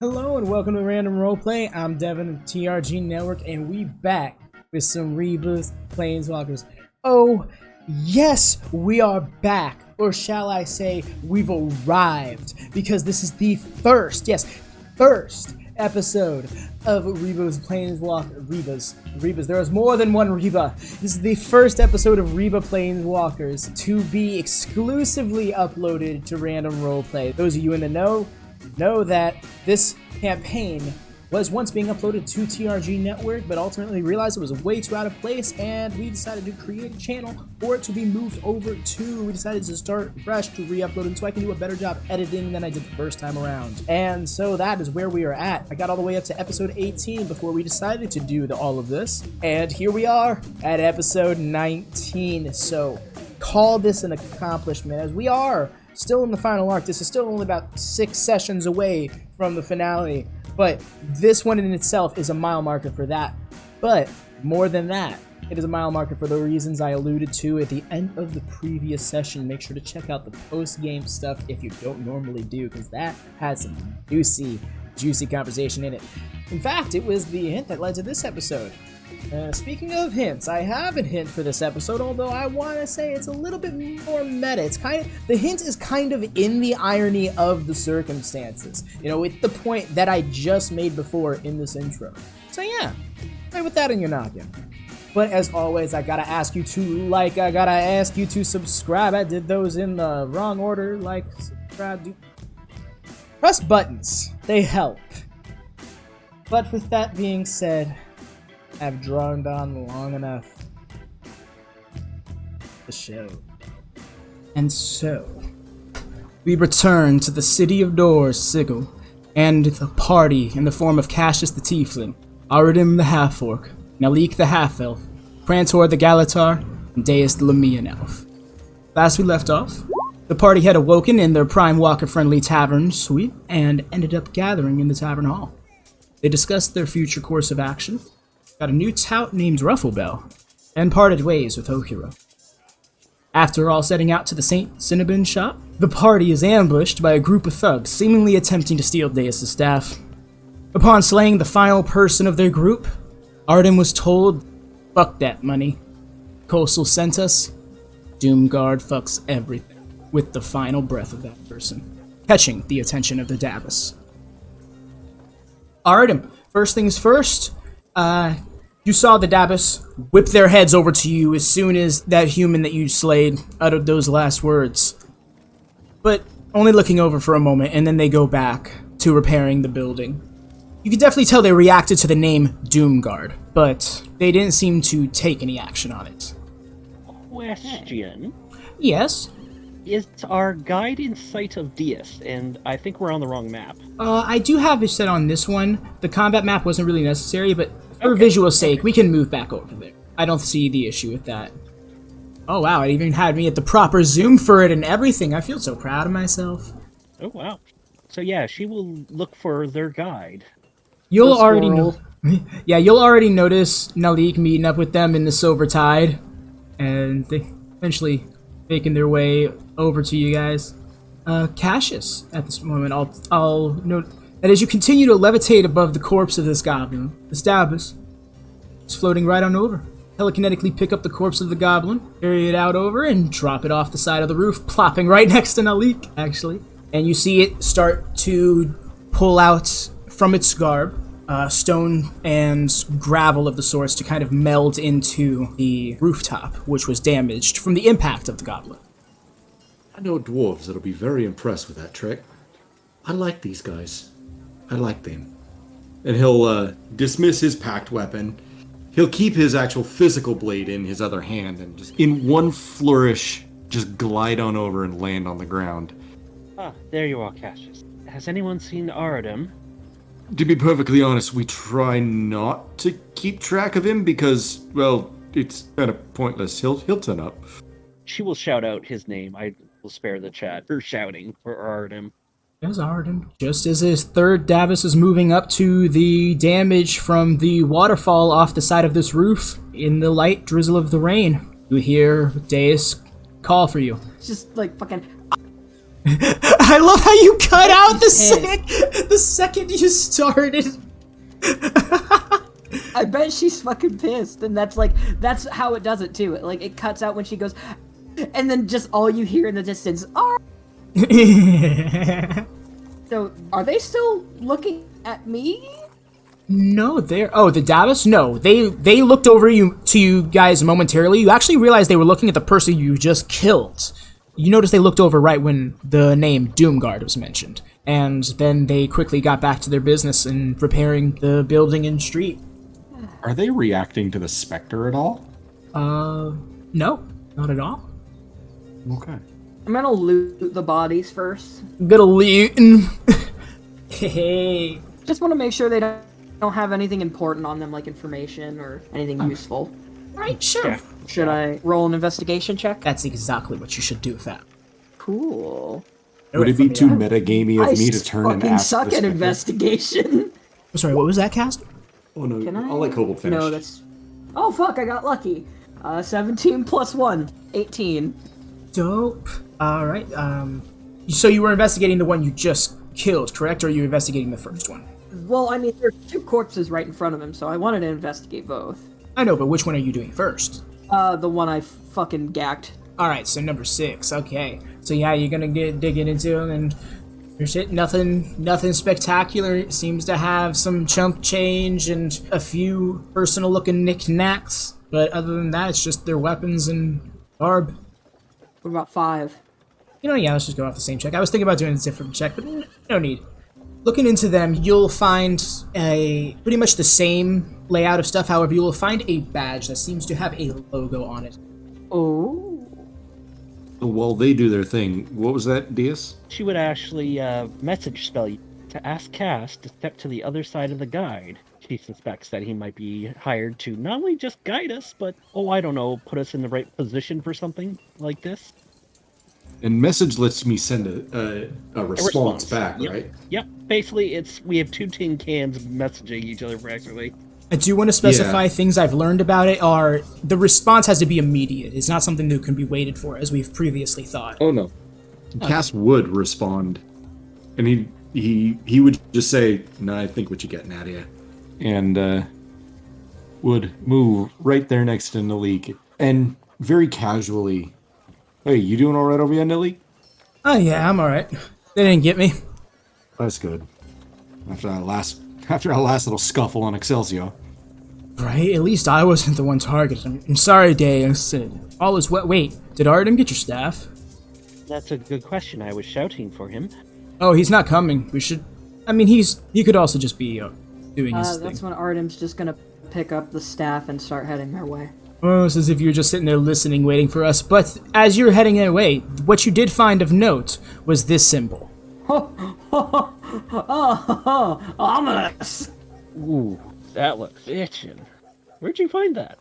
Hello and welcome to Random Roleplay. I'm Deven of TRG Network and we back with some Rieba's Planeswalkers. Oh, yes, we are back. Or shall I say, we've arrived. Because this is the first episode of Rieba's Planeswalkers. There is more than one Rieba. This is the first episode of Rieba Planeswalkers to be exclusively uploaded to Random Roleplay. Those of you in the know that this campaign was once being uploaded to TRG Network, but ultimately realized it was way too out of place, and we decided to create a channel for it to be moved over to. We decided to start fresh to re-upload it so I can do a better job editing than I did the first time around. And so that is where we are at. I got all the way up to episode 18 before we decided to do all of this, and here we are at episode 19. So call this an accomplishment, as we are still in the final arc. This is still only about 6 sessions away from the finale, but this one in itself is a mile marker for that. But more than that, it is a mile marker for the reasons I alluded to at the end of the previous session. Make sure to check out the post-game stuff if you don't normally do, because that has some juicy conversation in it. In fact, it was the hint that led to this episode. Speaking of hints, I have a hint for this episode, although I want to say it's a little bit more meta. The hint is kind of in the irony of the circumstances. You know, it's the point that I just made before in this intro. So yeah, play with that in your noggin. But as always, I gotta ask you to like, I gotta ask you to subscribe. I did those in the wrong order. Like, subscribe, press buttons. They help. But with that being said, I've droned on long enough. The show. And so, we return to the City of Doors, Sigil, and the party in the form of Cassius the Tiefling, Arudim the Half-Orc, Naleek the Half-Elf, Crantor the Gallataur, and Deis the Lamian Elf. Last we left off, the party had awoken in their Prime Walker-friendly tavern suite and ended up gathering in the tavern hall. They discussed their future course of action, got a new tout named Rufflebell, and parted ways with Okiro. After all setting out to the St. Cinnabon shop, the party is ambushed by a group of thugs seemingly attempting to steal Deis' staff. Upon slaying the final person of their group, Arden was told, "Fuck that money. Coastal sent us. Doomguard fucks everything," with the final breath of that person, catching the attention of the Davis. Arden, first things first, you saw the Davis whip their heads over to you as soon as that human that you slayed uttered those last words. But only looking over for a moment, and then they go back to repairing the building. You can definitely tell they reacted to the name Doomguard, but they didn't seem to take any action on it. Question. Yes? Is our guide in sight of Deis? And I think we're on the wrong map. I do have it set on this one. The combat map wasn't really necessary, but for visual sake, we can move back over there. I don't see the issue with that. Oh wow, it even had me at the proper zoom for it and everything. I feel so proud of myself. Oh wow. So yeah, she will look for their guide. You'll already know. Yeah, you'll already notice Naleek meeting up with them in the Silver Tide, and they eventually making their way over to you guys. Cassius, at this moment, I'll note that as you continue to levitate above the corpse of this goblin, the Davis is floating right on over. Telekinetically pick up the corpse of the goblin, carry it out over, and drop it off the side of the roof, plopping right next to Naleek, actually. And you see it start to pull out from its garb stone and gravel of the sorts to kind of meld into the rooftop, which was damaged from the impact of the goblin. I know dwarves that'll be very impressed with that trick. I like these guys. I like them. And he'll dismiss his packed weapon. He'll keep his actual physical blade in his other hand and just in one flourish just glide on over and land on the ground. Ah, there you are, Cassius. Has anyone seen Arudim? To be perfectly honest, we try not to keep track of him because, well, it's kind of pointless. He'll turn up. She will shout out his name. I will spare the chat for shouting for Arudim. There's Arden. Just as his third Davis is moving up to the damage from the waterfall off the side of this roof, in the light drizzle of the rain, you hear Deis call for you. Just like fucking I love how you cut out the second you started. I bet she's fucking pissed, and that's how it does it too. It cuts out when she goes, and then just all you hear in the distance are. So, are they still looking at me? No, they're... Oh, the Davos? No, they looked over to you guys momentarily. You actually realized they were looking at the person you just killed. You noticed they looked over right when the name Doomguard was mentioned. And then they quickly got back to their business in repairing the building and street. Are they reacting to the specter at all? No, not at all. Okay. I'm gonna loot the bodies first. I'm gonna loot. Hey. Just want to make sure they don't have anything important on them, like information or anything useful. Right, sure. Yeah. Should I roll an investigation check? That's exactly what you should do with that. Cool. Would it be too metagamey of me to turn and fucking ask suck the at specter? investigation. I'm sorry, what was that, Castor? Oh no, Can I? I'll let Kobold finish. No, that's... Oh fuck, I got lucky. 17 plus 1. 18. Dope. Alright, so you were investigating the one you just killed, correct? Or are you investigating the first one? Well, I mean, there's 2 corpses right in front of him, so I wanted to investigate both. I know, but which one are you doing first? The one I fucking gacked. Alright, so number 6, okay. So yeah, you're gonna get digging into him, and there's nothing spectacular. It seems to have some chump change and a few personal-looking knickknacks, but other than that, it's just their weapons and garb. What about 5? You know, yeah, let's just go off the same check. I was thinking about doing a different check, but no need. Looking into them, you'll find pretty much the same layout of stuff. However, you will find a badge that seems to have a logo on it. Oh. While they do their thing, what was that, Deis? She would actually message spell you to ask Cass to step to the other side of the guide. She suspects that he might be hired to not only just guide us, but, I don't know, put us in the right position for something like this. And message lets me send a response back, Yep. right? Yep. Basically, we have 2 tin cans messaging each other practically. I do want to specify things I've learned about it are the response has to be immediate. It's not something that can be waited for, as we've previously thought. Oh no. Cass would respond, and he would just say, "No, I think what you get, Nadia," and would move right there next to Naleek, and very casually, "Hey, you doing all right over here, Naleek?" Oh yeah, I'm alright. They didn't get me. That's good. After our last little scuffle on Excelsior. Right? At least I wasn't the one targeted. I'm sorry, Deis. All is wet. Wait, did Arudim get your staff? That's a good question. I was shouting for him. Oh, he's not coming. We should... I mean, he could also just be doing his That's thing. when Ardim's just gonna pick up the staff and start heading their way. Oh, it's as if you were just sitting there listening, waiting for us. But as you're heading their way, what you did find of note was this symbol. Ominous! Ooh, that looks itching. Where'd you find that?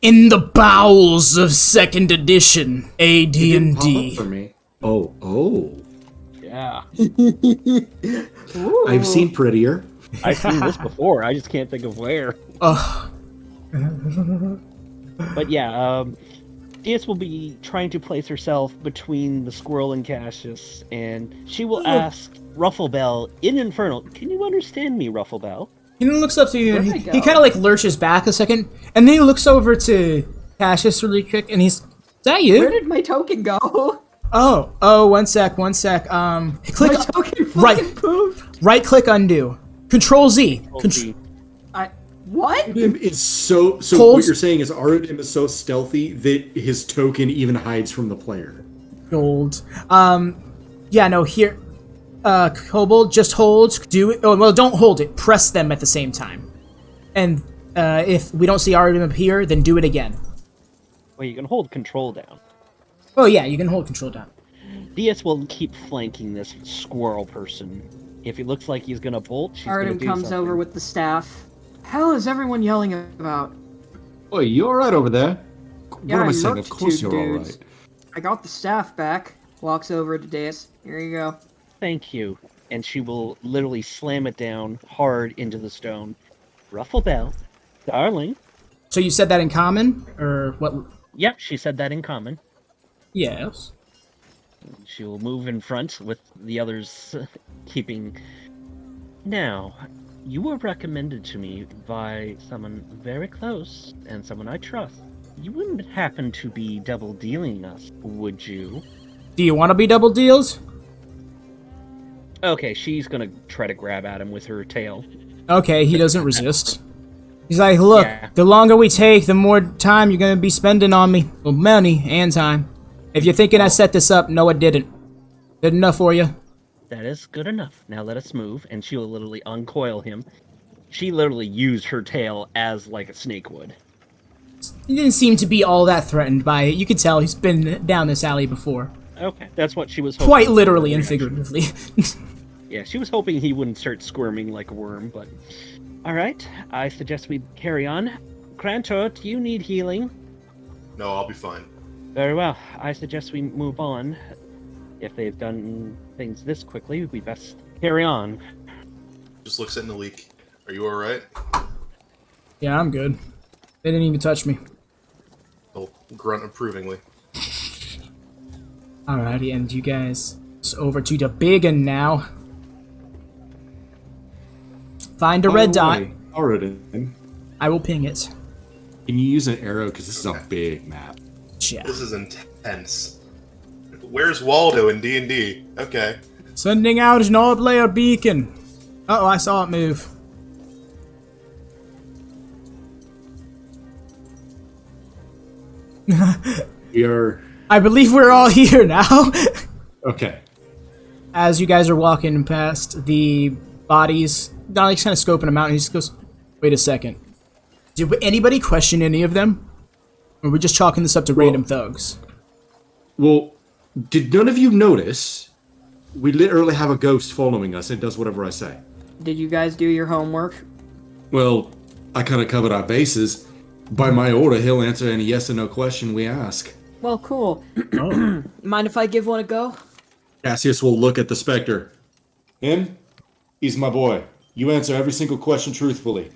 In the bowels of 2nd edition AD&D. For me. Oh. Yeah. I've seen prettier. I've seen this before. I just can't think of where. Ugh. But yeah, Deis will be trying to place herself between the squirrel and Cassius, and she will ask Rufflebell in Infernal, "Can you understand me, Rufflebell?" He looks up to you and Where'd he they kind of like lurches back a second, and then he looks over to Cassius really quick, and he's, "Is that you?" Where did my token go? Oh, one sec. Click My token right, fucking pooped. right click undo. Control Z. Okay. What? Arudim is so Holds- what you're saying is Arudim is so stealthy that his token even hides from the player. Gold. Yeah, no, here. Kobold, just hold. Do it. Oh, well, don't hold it. Press them at the same time. And if we don't see Arudim appear, then do it again. Well, you can hold control down. Oh, yeah, you can hold control down. Deis will keep flanking this squirrel person. If he looks like he's gonna bolt, she's gonna Ardim do comes something. over with the staff. Hell is everyone yelling about? Oh, you all right over there? Yeah, what am I you saying? looked Of course two you're all dudes. right. I got the staff back. Walks over to Deis. Here you go. Thank you. And she will literally slam it down hard into the stone. Rufflebell, darling. So you said that in common? Or what? Yep, she said that in common. Yes. She will move in front with the others keeping. Now, you were recommended to me by someone very close and someone I trust. You wouldn't happen to be double dealing us, would you? Do you want to be double deals? Okay, she's gonna try to grab at him with her tail. Okay, he doesn't resist. He's like, look, Yeah. the longer we take, the more time you're gonna be spending on me. Well, money and time. If you're thinking I set this up, no, I didn't. Good enough for you? That is good enough. Now let us move, and she will literally uncoil him. She literally used her tail as like a snake would. He didn't seem to be all that threatened by it. You could tell he's been down this alley before. Okay, that's what she was hoping. Quite literally and figuratively. Yeah, she was hoping he wouldn't start squirming like a worm, but... Alright, I suggest we carry on. Crantor, do you need healing? No, I'll be fine. Very well. I suggest we move on. If they've done things this quickly, we best carry on. Just looks at Naleek. Are you alright? Yeah, I'm good. They didn't even touch me. He'll grunt approvingly. Alrighty, and you guys, it's over to the big one now. Find a red dot. Arudim, I will ping it. can you use an arrow? Because this is a big map. Yeah. This is intense. Where's Waldo in D&D? Okay. Sending out an all-player beacon. Uh-oh, I saw it move. We are... I believe we're all here now. Okay. As you guys are walking past the bodies, Naleek's kind of scoping them out, and he just goes, wait a second. Did anybody question any of them? Or are we just chalking this up to random thugs? Well, did none of you notice? We literally have a ghost following us and does whatever I say. Did you guys do your homework? Well, I kind of covered our bases. By my order, he'll answer any yes or no question we ask. Well, cool. Oh. Mind if I give one a go? Cassius will look at the Spectre. Him? He's my boy. You answer every single question truthfully.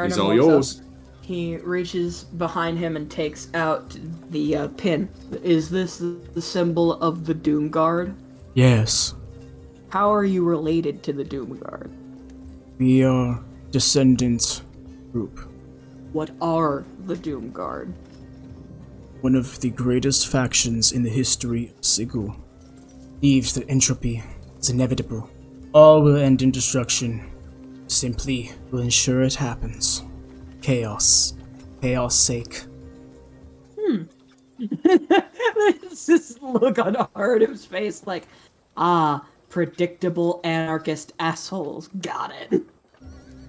He's all yours. He reaches behind him and takes out the pin. Is this the symbol of the Doom Guard? Yes. How are you related to the Doom Guard? We are descendants group. What are the Doom Guard? One of the greatest factions in the history of Sigil. Believes that entropy is inevitable. All will end in destruction. Simply will ensure it happens. Chaos. Chaos sake. It's this look on Ardim's face like, predictable anarchist assholes. Got it.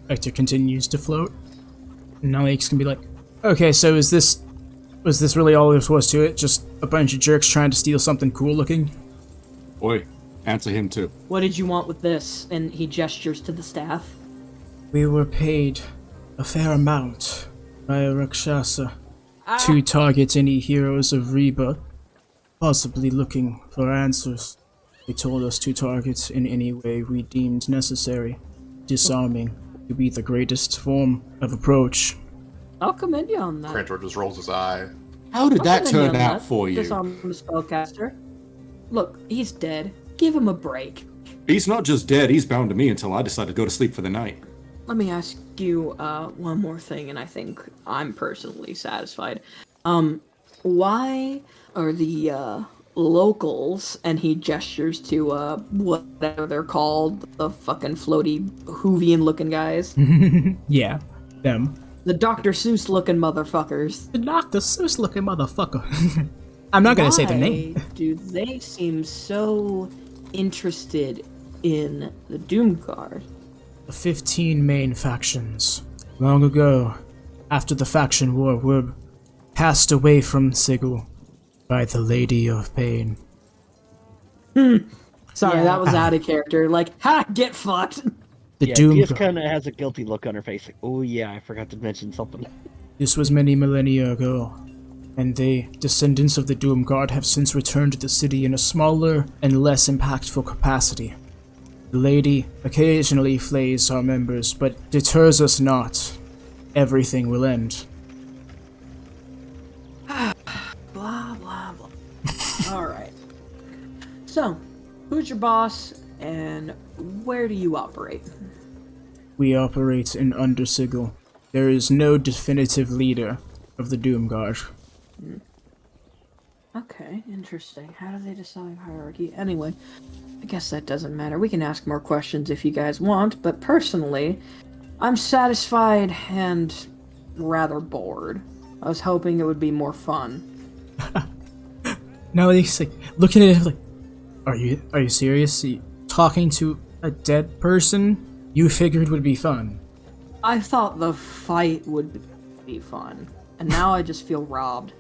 Vector continues to float. And Naleek's gonna be like, okay, so was this really all there was to it? Just a bunch of jerks trying to steal something cool looking? Boy, answer him too. What did you want with this? And he gestures to the staff. We were paid a fair amount by a Rakshasa to target any heroes of Rieba, possibly looking for answers. They told us to target in any way we deemed necessary, disarming to be the greatest form of approach. I'll commend you on that. Crantor just rolls his eye. How did that I'll commend turn you on out that. for you? Disarm the spellcaster. Look, he's dead. Give him a break. He's not just dead, he's bound to me until I decide to go to sleep for the night. Let me ask you one more thing, and I think I'm personally satisfied. Why are the locals, and he gestures to whatever they're called, the fucking floaty Hoovian-looking guys, Yeah, them. the Dr. Seuss-looking motherfuckers? The Dr. Seuss looking motherfucker. I'm not gonna say the name. Why do they seem so interested in the Doom Guard? The 15 main factions, long ago, after the faction war, were cast away from Sigil by the Lady of Pain. Sorry, that was out of character. Like, ha, get fucked. The Yeah, Doom Diaz Guard. kind of has a guilty look on her face. Like, oh yeah, I forgot to mention something. This was many millennia ago, and the descendants of the Doom Guard have since returned to the city in a smaller and less impactful capacity. The lady occasionally flays our members, but deters us not. Everything will end. Blah, blah, blah. Alright. So, who's your boss, and where do you operate? We operate in Undersigil. There is no definitive leader of the Doomguard. Okay, interesting. How do they decide hierarchy? Anyway, I guess that doesn't matter. We can ask more questions if you guys want, but personally, I'm satisfied and rather bored. I was hoping it would be more fun. Now he's like looking at it like, are you serious? Talking to a dead person you figured would be fun. I thought the fight would be fun, and now I just feel robbed.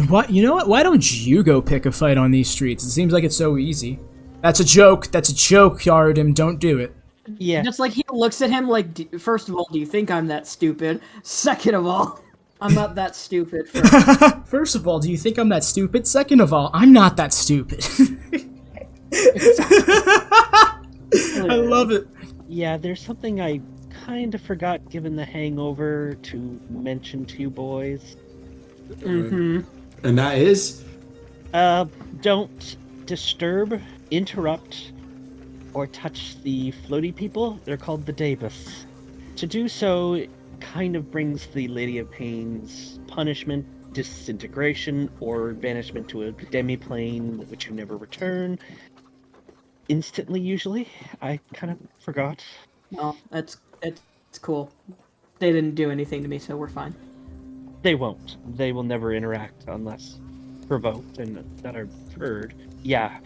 What? You know what? Why don't you go pick a fight on these streets? It seems like it's so easy. That's a joke. That's a joke, Arudim. Don't do it. Yeah. Just like he looks at him like, first of all, do you think I'm that stupid? Second of all, I'm not that stupid. First of all, do you think I'm that stupid? Second of all, I'm not that stupid. I love it. Yeah, there's something I kind of forgot, given the hangover, to mention to you boys. And that is? Don't disturb, interrupt, or touch the floaty people. They're called the Deis. To do so kind of brings the Lady of Pain's punishment, disintegration, or banishment to a demi-plane, which you never return. Instantly, usually. I kind of forgot. No, it's cool. They didn't do anything to me, so we're fine. They won't. They will never interact unless provoked, and that I've heard. Yeah.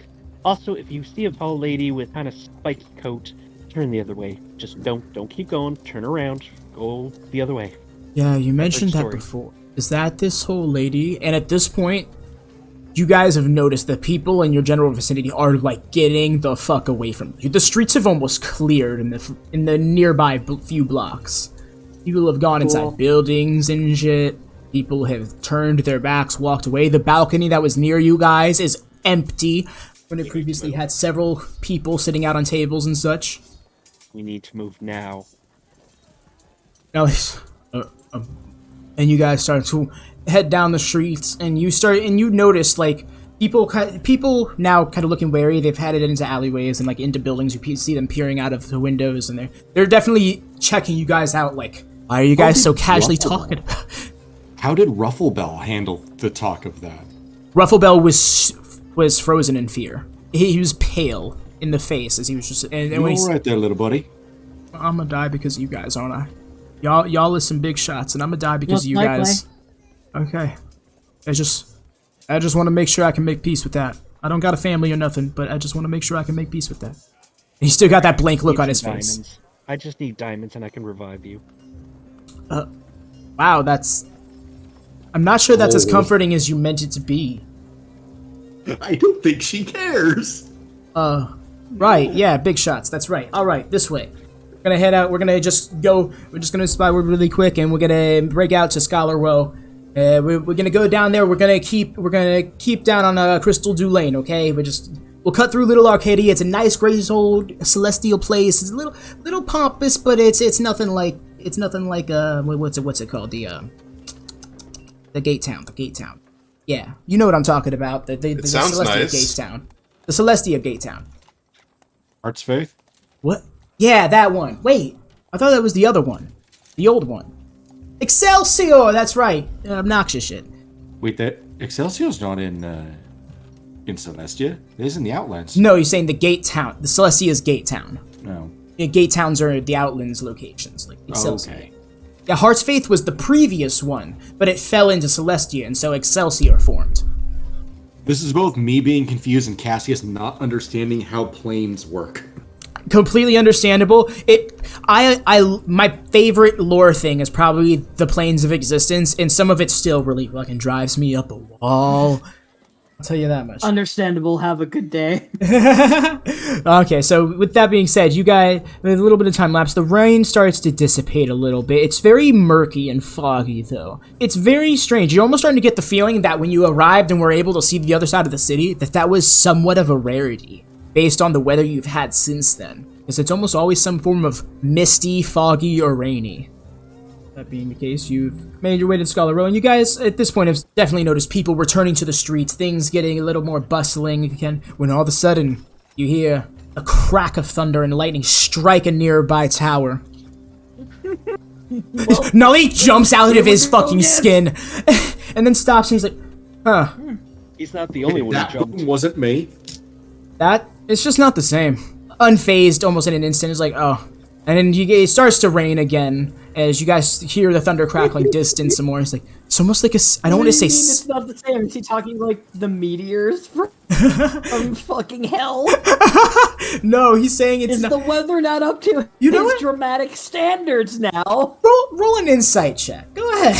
Also, if you see a tall lady with kind of spiky coat, turn the other way. Just don't keep going. Turn around. Go the other way. Yeah, you mentioned that story. before. Is that this whole lady? And at this point, you guys have noticed that people in your general vicinity are like getting the fuck away from you. The streets have almost cleared in the nearby few blocks. People have gone inside buildings and shit. People have turned their backs, walked away. The balcony that was near you guys is empty, when it previously had several people sitting out on tables and such. We need to move now. Now, and you guys start to head down the streets, and you notice like people now kind of looking wary. They've headed into alleyways and like into buildings. You see them peering out of the windows, and they're definitely checking you guys out. Like, why are you guys so casually talking about? How did Rufflebell handle the talk of that? Rufflebell was frozen in fear. He was pale in the face as he was just. And You all right there, little buddy? I'm gonna die because of you guys, aren't I? Y'all are some big shots, and I'm gonna die because of you guys. Okay. I just want to make sure I can make peace with that. I don't got a family or nothing, but I just want to make sure I can make peace with that. And he still got that blank look on his face. Diamonds. I just need diamonds and I can revive you. Wow, that's... I'm not sure that's as comforting as you meant it to be. I don't think she cares. Right, yeah, big shots, that's right. Alright, this way. We're gonna head out, we're just gonna spy really quick, and we're gonna break out to Scholar Row. We're gonna go down there, we're gonna keep down on Crystal Dew Lane, okay? We'll cut through Little Arcadia. It's a nice, great old celestial place. It's a little pompous, but it's nothing like what's it called? The Gate Town. Yeah, you know what I'm talking about. The sounds Celestia nice. Gate Town. The Celestia Gate Town. Heart's Faith? What? Yeah, that one. Wait, I thought that was the other one. The old one. Excelsior! That's right. Obnoxious shit. Wait, that Excelsior's not in Celestia. It is in the Outlands. No, you're saying the Gate Town. The Celestia's Gate Town. No. Yeah, Gate Towns are the Outlands locations, like Excelsior. Okay. Yeah, Heart's Faith was the previous one, but it fell into Celestia, and so Excelsior formed. This is both me being confused and Cassius not understanding how planes work. Completely understandable. My favorite lore thing is probably the Planes of Existence, and some of it still really fucking drives me up a wall. I'll tell you that much. Understandable. Have a good day. Okay, so with that being said, you guys, with a little bit of time lapse, the rain starts to dissipate a little bit. It's very murky and foggy, though. It's very strange. You're almost starting to get the feeling that when you arrived and were able to see the other side of the city, that was somewhat of a rarity, based on the weather you've had since then. Because it's almost always some form of misty, foggy, or rainy. That being the case, you've made your way to Scholar Row, and you guys, at this point, have definitely noticed people returning to the streets, things getting a little more bustling again, when all of a sudden, you hear a crack of thunder and lightning strike a nearby tower. Naleek jumps out of his fucking skin, and then stops, and he's like, huh. He's not the only one who That jumped. wasn't me. It's just not the same. Unfazed, almost in an instant, it's like, oh. And then it starts to rain again, as you guys hear the thunder crackling distant some more. It's like, it's almost like I don't want to say... It's not the same. Is he talking like the meteors from fucking hell? No, he's saying it's Is not... the weather not up to You know his what? dramatic standards now? Roll an insight check. Go ahead.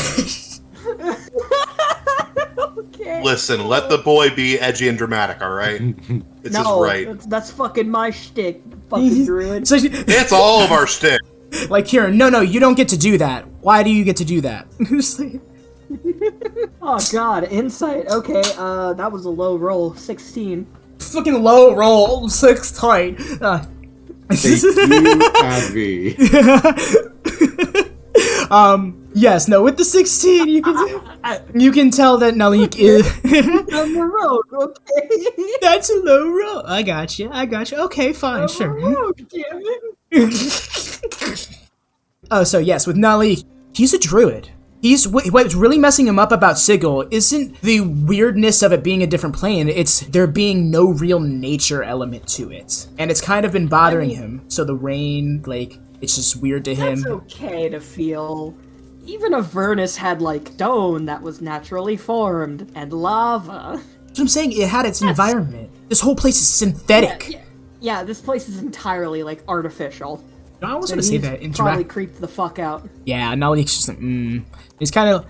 Okay. Listen, let the boy be edgy and dramatic, alright? It's his right. That's fucking my shtick, fucking druid. So, It's all of our shtick. like, Kieran, no, you don't get to do that. Why do you get to do that? It's like, Oh god, insight. Okay, that was a low roll, 16. fucking low roll, 6 tight. Thank you, Advy. Yes, no, with the 16, you can tell that Naleek is... On the road, okay? That's a low roll. I got you. Okay, fine, sure. Road, damn it. Oh, so yes, with Naleek, he's a druid. What's really messing him up about Sigil isn't the weirdness of it being a different plane, it's there being no real nature element to it. And it's kind of been bothering him. So the rain, like, it's just weird to him. It's okay to feel. Even Avernus had, like, stone that was naturally formed, and lava. That's what I'm saying, it had its environment. This whole place is synthetic. Yeah, this place is entirely, like, artificial. I was So gonna say he's that. probably creeped the fuck out. Yeah, Naleek's just like, He's kind of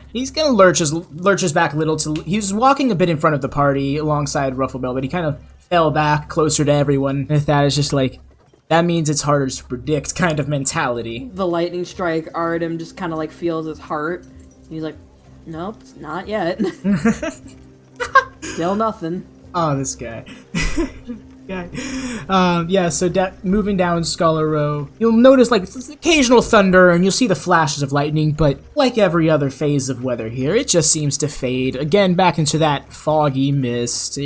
lurches back a little. He was walking a bit in front of the party alongside Rufflebell, but he kind of fell back closer to everyone. And that is just like, that means it's harder to predict kind of mentality. The lightning strike, Arudim just kind of, like, feels his heart. He's like, nope, not yet. Still nothing. Oh, this guy. Yeah, so moving down Scholar Row, you'll notice, like, occasional thunder, and you'll see the flashes of lightning, but like every other phase of weather here, it just seems to fade, again, back into that foggy mist.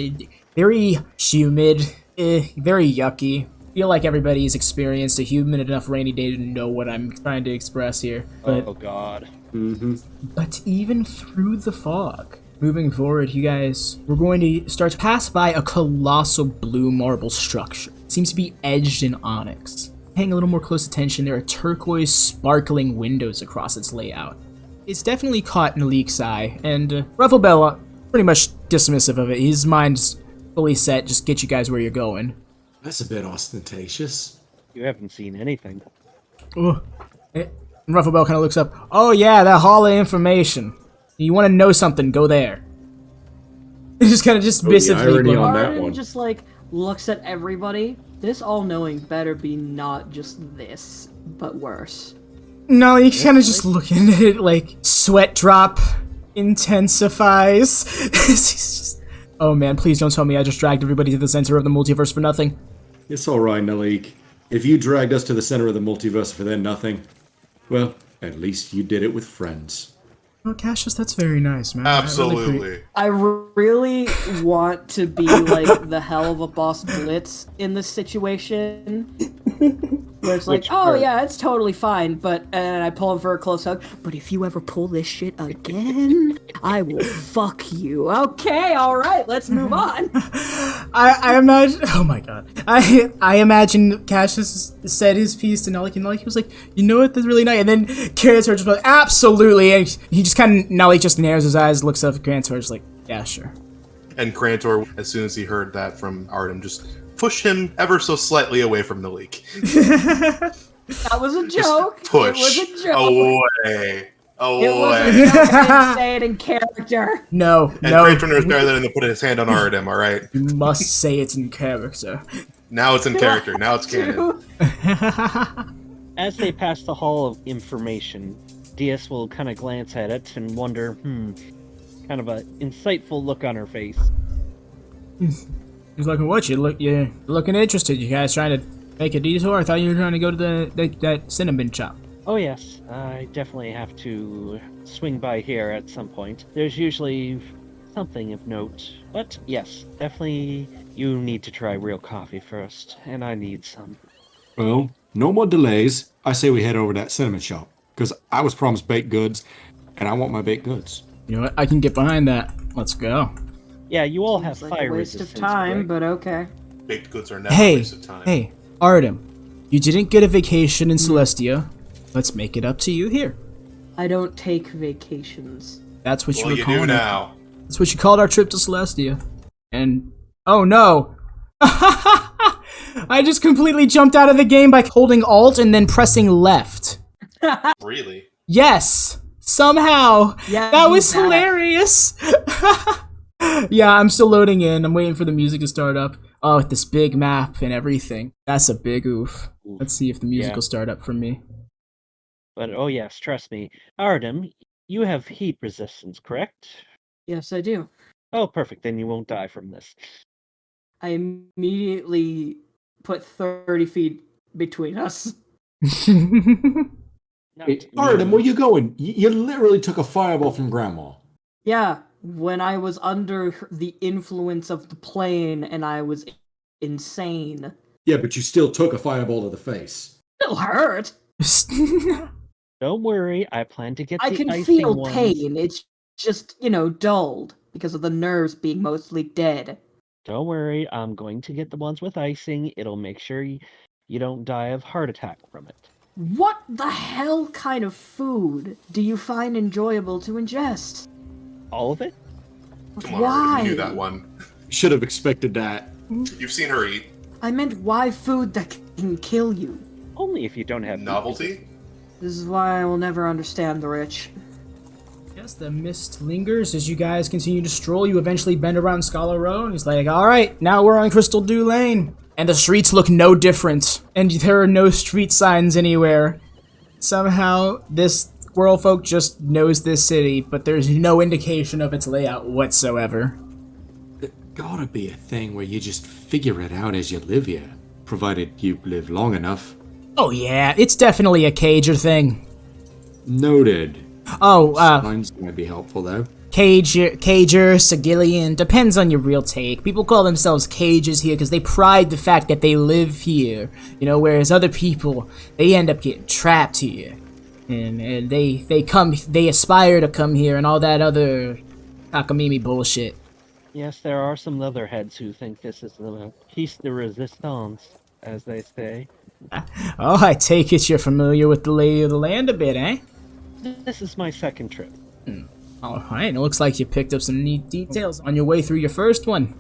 Very humid, very yucky. Feel like everybody's experienced a humid enough rainy day to know what I'm trying to express here. But, Oh god. but even through the fog, moving forward, you guys, we're going to start to pass by a colossal blue marble structure. It seems to be edged in onyx. Paying a little more close attention, there are turquoise, sparkling windows across its layout. It's definitely caught Naleek's eye, and Rufflebell, pretty much dismissive of it. His mind's fully set, just get you guys where you're going. That's a bit ostentatious. You haven't seen anything. Oh. And Rufflebell kind of looks up. Oh yeah, that Hall of Information. You want to know something, go there. Just kind of dismissively. irony on that Arudim one. just, like, looks at everybody. This all-knowing better be not just this, but worse. No, you kind of just looking at it, like, sweat drop intensifies. He's just, oh man, please don't tell me I just dragged everybody to the center of the multiverse for nothing. It's alright, Naleek. If you dragged us to the center of the multiverse for then nothing, well, at least you did it with friends. Oh, Cassius, that's very nice, man. Absolutely. I really want to be, like, the hell of a boss Blitz in this situation. Where it's like, Which oh part? yeah, it's totally fine, but, and I pull him for a close hug, but if you ever pull this shit again, I will fuck you. Okay, alright, let's move on. I imagine. Oh my god. I imagine Cassius said his piece to Naleek, and Naleek was like, you know what? That's really nice. And then Crantor just like, absolutely. And he just kind of, Naleek just narrows his eyes, looks up at Crantor, just like, yeah, sure. And Crantor, as soon as he heard that from Arudim, just pushed him ever so slightly away from Naleek. That was a joke. Push It was a joke. away. It was a joke. I didn't say it in character. No, And no. Crantor knows better than to put his hand on Arudim, alright? You must say it's in character. Now it's in character. Now it's canon. As they pass the Hall of Information, Deis will kind of glance at it and wonder, kind of a insightful look on her face. He's like, what? You're looking interested. You guys trying to make a detour? I thought you were trying to go to that cinnamon shop. Oh yes, I definitely have to swing by here at some point. There's usually something of note. But yes, definitely you need to try real coffee first, and I need some. Well, no more delays. I say we head over to that cinnamon shop. Because I was promised baked goods, and I want my baked goods. You know what? I can get behind that. Let's go. Yeah, you all have Seems like fire a waste resistance. of time, correct? but okay. Baked goods are never a waste of time. Hey, Arudim. You didn't get a vacation in Celestia. Let's make it up to you here. I don't take vacations. That's what Well, you were you calling do it. now. That's what you called our trip to Celestia. And oh no. I just completely jumped out of the game by holding Alt and then pressing left. Really? Yes. Somehow. Yeah, That was you back. hilarious. Yeah, I'm still loading in. I'm waiting for the music to start up. Oh, with this big map and everything. That's a big oof. Let's see if the music will start up for me. But oh yes, trust me. Arudim, you have heat resistance, correct? Yes, I do. Oh, perfect. Then you won't die from this. I immediately put 30 feet between us. Hey, Arudim, where you going? You literally took a fireball from Grandma. Yeah, when I was under the influence of the plane and I was insane. Yeah, but you still took a fireball to the face. Still hurt. Don't worry, I plan to get I the can icing feel ones. pain. It's just, dulled because of the nerves being mostly dead. Don't worry, I'm going to get the ones with icing. It'll make sure you don't die of heart attack from it. What the hell kind of food do you find enjoyable to ingest? All of it? Come on, Why? you knew that one. Should have expected that. You've seen her eat. I meant why food that can kill you. Only if you don't have Novelty? This is why I will never understand the rich. Yes, the mist lingers as you guys continue to stroll. You eventually bend around Scholar Row, and he's like, alright, now we're on Crystal Dew Lane. And the streets look no different. And there are no street signs anywhere. Somehow, this squirrel folk just knows this city, but there's no indication of its layout whatsoever. It gotta be a thing where you just figure it out as you live here. Provided you live long enough. Oh yeah, it's definitely a Cager thing. Noted. Oh, Signs might be helpful, though. Cager, Sigillian, depends on your real take. People call themselves Cages here because they pride the fact that they live here, whereas other people, they end up getting trapped here. And they aspire to come here and all that other cockamamie bullshit. Yes, there are some leatherheads who think this is the piece de resistance, as they say. Oh, I take it you're familiar with the lay of the land a bit, eh? This is my second trip. Alright, it looks like you picked up some neat details on your way through your first one.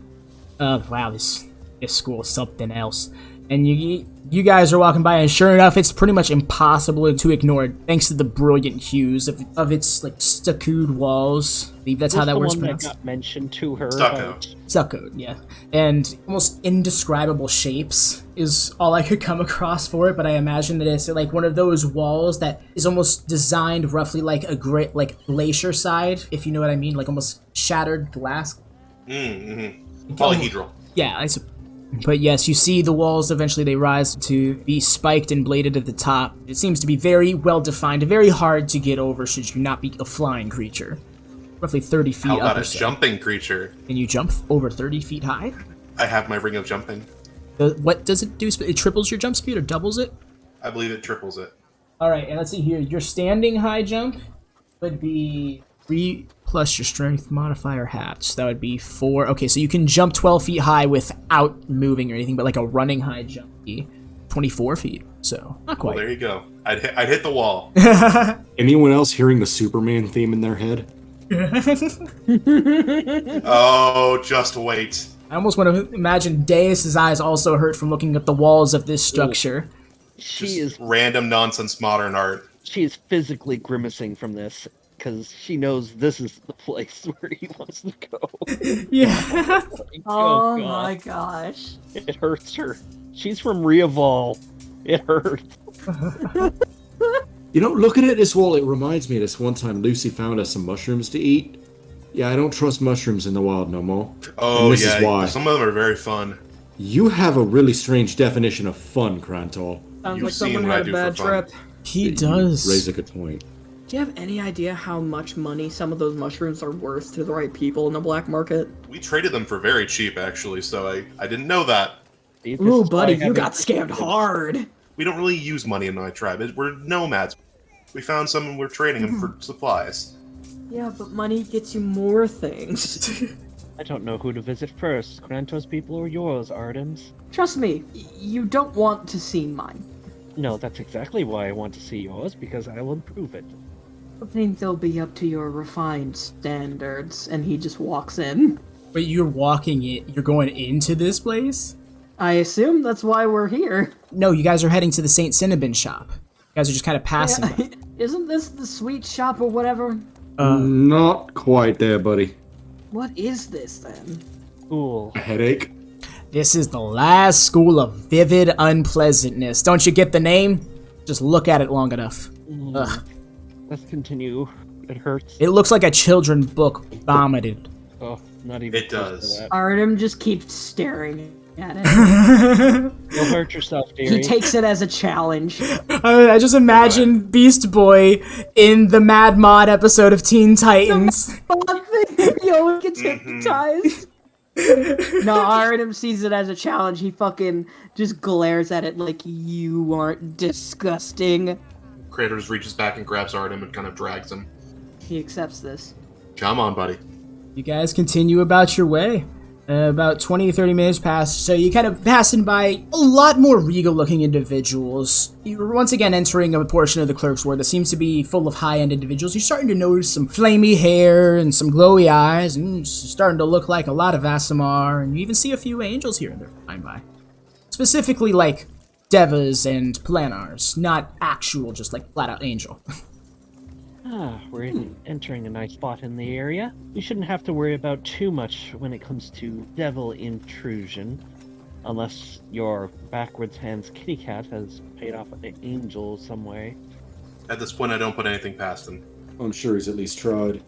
Wow, this school is something else. And you guys are walking by, and sure enough, it's pretty much impossible to ignore it, thanks to the brilliant hues of its stuccoed walls. I believe that's how that word's One that pronounced. got mentioned to her. Stucco. about- Stuccoed, yeah. And almost indescribable shapes is all I could come across for it, but I imagine that it's like one of those walls that is almost designed roughly like a great, like glacier side, if you know what I mean, like almost shattered glass. Polyhedral. Yeah, but yes, you see the walls eventually they rise to be spiked and bladed at the top. It seems to be very well defined, very hard to get over should you not be a flying creature. Roughly 30 feet How up about or a so. jumping creature? Can you jump over 30 feet high? I have my ring of jumping. What does it do? It triples your jump speed or doubles it? I believe it triples it. Alright, and let's see here. Your standing high jump would be 3 plus your strength modifier halved. So that would be 4. Okay, so you can jump 12 feet high without moving or anything, but like a running high jump would be 24 feet. So, not Well, quite. there you go. I'd hit the wall. Anyone else hearing the Superman theme in their head? Oh, just wait. I almost want to imagine Deis' eyes also hurt from looking at the walls of this structure. She is Random nonsense modern art. she is physically grimacing from this because she knows this is the place where he wants to go. Yeah. Oh God. my gosh. It hurts her. She's from Rieva. It hurts. Looking at this wall, it reminds me of this one time Lucy found us some mushrooms to eat. Yeah, I don't trust mushrooms in the wild no more. Oh, And this yeah. is why. Some of them are very fun. You have a really strange definition of fun, Crantor. Sounds You've like seen someone what I had a do bad for fun. trip. He does. Raise a good point. Do you have any idea how much money some of those mushrooms are worth to the right people in the black market? We traded them for very cheap, actually, so I didn't know that. This Ooh, is why buddy, I you haven't- got scammed hard. We don't really use money in my tribe. We're nomads. We found some and we're trading them for supplies. Yeah, but money gets you more things. I don't know who to visit first, Crantor's people or yours, Ardim's. Trust me, you don't want to see mine. No, that's exactly why I want to see yours, because I will improve it. I think they'll be up to your refined standards, and he just walks in. But you're walking it. You're going into this place? I assume that's why we're here. No, you guys are heading to the St. Cinnabon shop. You guys are just kind of passing by. Isn't this the sweet shop or whatever? Not quite there, buddy. What is this then? Cool. A headache? This is the last school of vivid unpleasantness. Don't you get the name? Just look at it long enough. Ugh. Let's continue. It hurts. It looks like a children's book vomited. Oh, not even It close does. to that. Artem just keeps staring at it. You'll hurt yourself, dearie. He takes it as a challenge. I just imagine Beast Boy in the Mad Mod episode of Teen Titans. He always gets hypnotized. No, Artem sees it as a challenge. He fucking just glares at it like you aren't disgusting. Craters reaches back and grabs Artem and kind of drags him. He accepts this. Come on, buddy. You guys continue about your way. About 20 to 30 minutes pass, so you kind of passing by a lot more regal-looking individuals. You're once again entering a portion of the clerk's ward that seems to be full of high-end individuals. You're starting to notice some flamey hair and some glowy eyes, and it's starting to look like a lot of Asimar, and you even see a few angels here and there flying by. Specifically, like, Devas and Planars, not actual, just like flat-out angel. We're entering a nice spot in the area. We shouldn't have to worry about too much when it comes to devil intrusion. Unless your backwards hands kitty cat has paid off an angel some way. At this point, I don't put anything past him. I'm sure he's at least tried.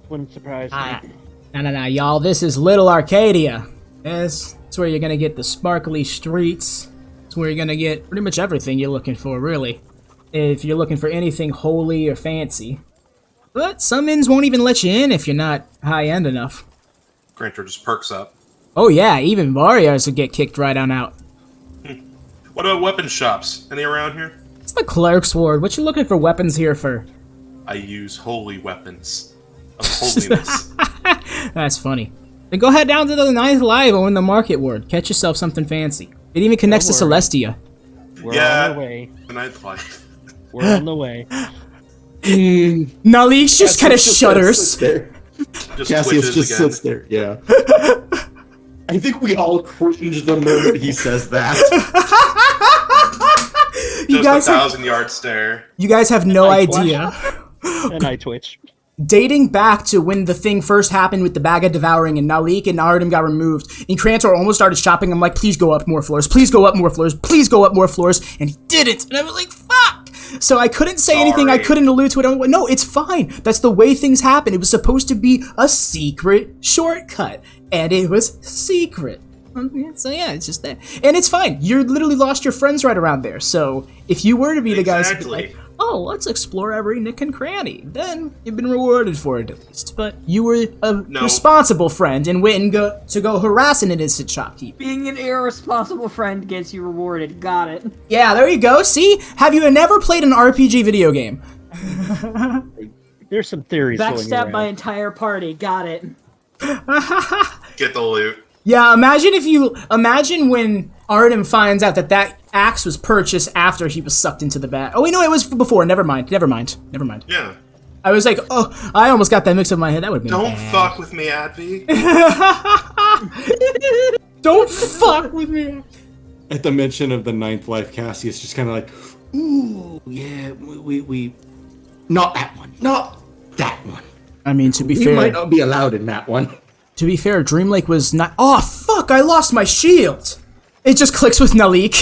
Wouldn't surprise me. No, y'all, this is Little Arcadia. Yes, it's where you're gonna get the sparkly streets. It's where you're gonna get pretty much everything you're looking for, really. If you're looking for anything holy or fancy. But some inns won't even let you in if you're not high-end enough. Crantor just perks up. Oh yeah, even warriors will get kicked right on out. What about weapon shops? Any around here? It's the clerk's ward. What you looking for weapons here for? I use holy weapons of holiness. That's funny. Then go head down to the 9th Live in the market ward. Catch yourself something fancy. It even connects to Don't worry. Celestia. We're Yeah. on the way. The ninth life. We're on the way. Naleek just kind of shudders. Just Cassius twitches just again. sits there, yeah. I think we all cringe the moment he says that. You Just guys a have, 1,000-yard stare. you guys have no I idea. And I twitch. Dating back to when the thing first happened with the bag of devouring and Naleek and Arudim got removed, and Crantor almost started shopping. I'm like, please go up more floors, please go up more floors, please go up more floors, and he didn't. And I was like, fuck! So I couldn't say anything, I Sorry. couldn't allude to it. I'm like, no, it's fine. That's the way things happen. It was supposed to be a secret shortcut, and it was secret. So yeah, it's just that. And it's fine. You literally lost your friends right around there. So if you were to be the guys who'd be Exactly. like, oh, let's explore every nook and cranny, then you've been rewarded for it at least. But you were a No. responsible friend and went and go harass an innocent shopkeeper. Being an irresponsible friend gets you rewarded. Got it. Yeah, there you go. See? Have you never played an RPG video game? There's some theories going Backstab around. my entire party. Got it. Get the loot. Yeah, imagine when Arudim finds out that axe was purchased after he was sucked into the bag. Oh, wait, no, it was before. Never mind. Yeah. I was like, oh, I almost got that mixed up in my head. That would have been Don't bad. fuck with me, Advy. Don't fuck with me. At the mention of the 9th life, Cassius just kind of like, ooh, yeah, we, not that one, not that one. I mean, to be You fair, might not be allowed in that one. Dreamlake was not. Oh fuck! I lost my shield. It just clicks with Naleek.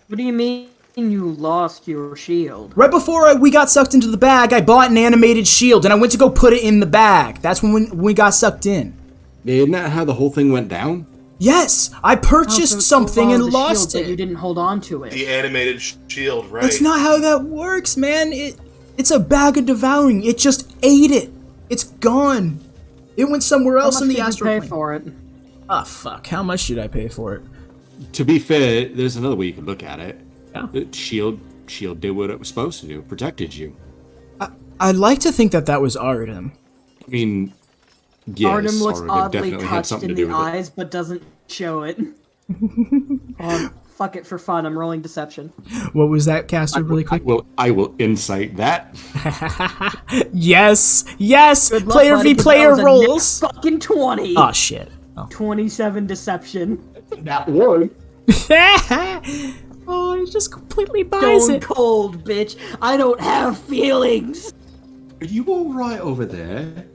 What do you mean you lost your shield? Right before we got sucked into the bag, I bought an animated shield, and I went to go put it in the bag. That's when we got sucked in. Isn't that how the whole thing went down? Yes, I purchased something and lost But you it. didn't hold on to it. The animated shield, right? That's not how that works, man. It's a bag of devouring. It just ate it. It's gone. It went somewhere How else much in the did you astral pay plane. for it? Ah, fuck. How much did I pay for it? To be fair, there's another way you could look at it. Yeah. Shield did what it was supposed to do. Protected you. I'd like to think that was Arudim. I mean, yes, Artem looks Arudim oddly definitely had touched something in to do the with it. eyes, but doesn't show it. Fuck it for fun. I'm rolling deception. What was that, Castor, really quick? I will insight that. Yes! Good luck, Player buddy, v 'cause player that was a rolls! net fucking 20. Oh, shit. Oh. 27 deception. That one. Oh, he just completely buys Stone it. cold, bitch. I don't have feelings. Are you all right over there?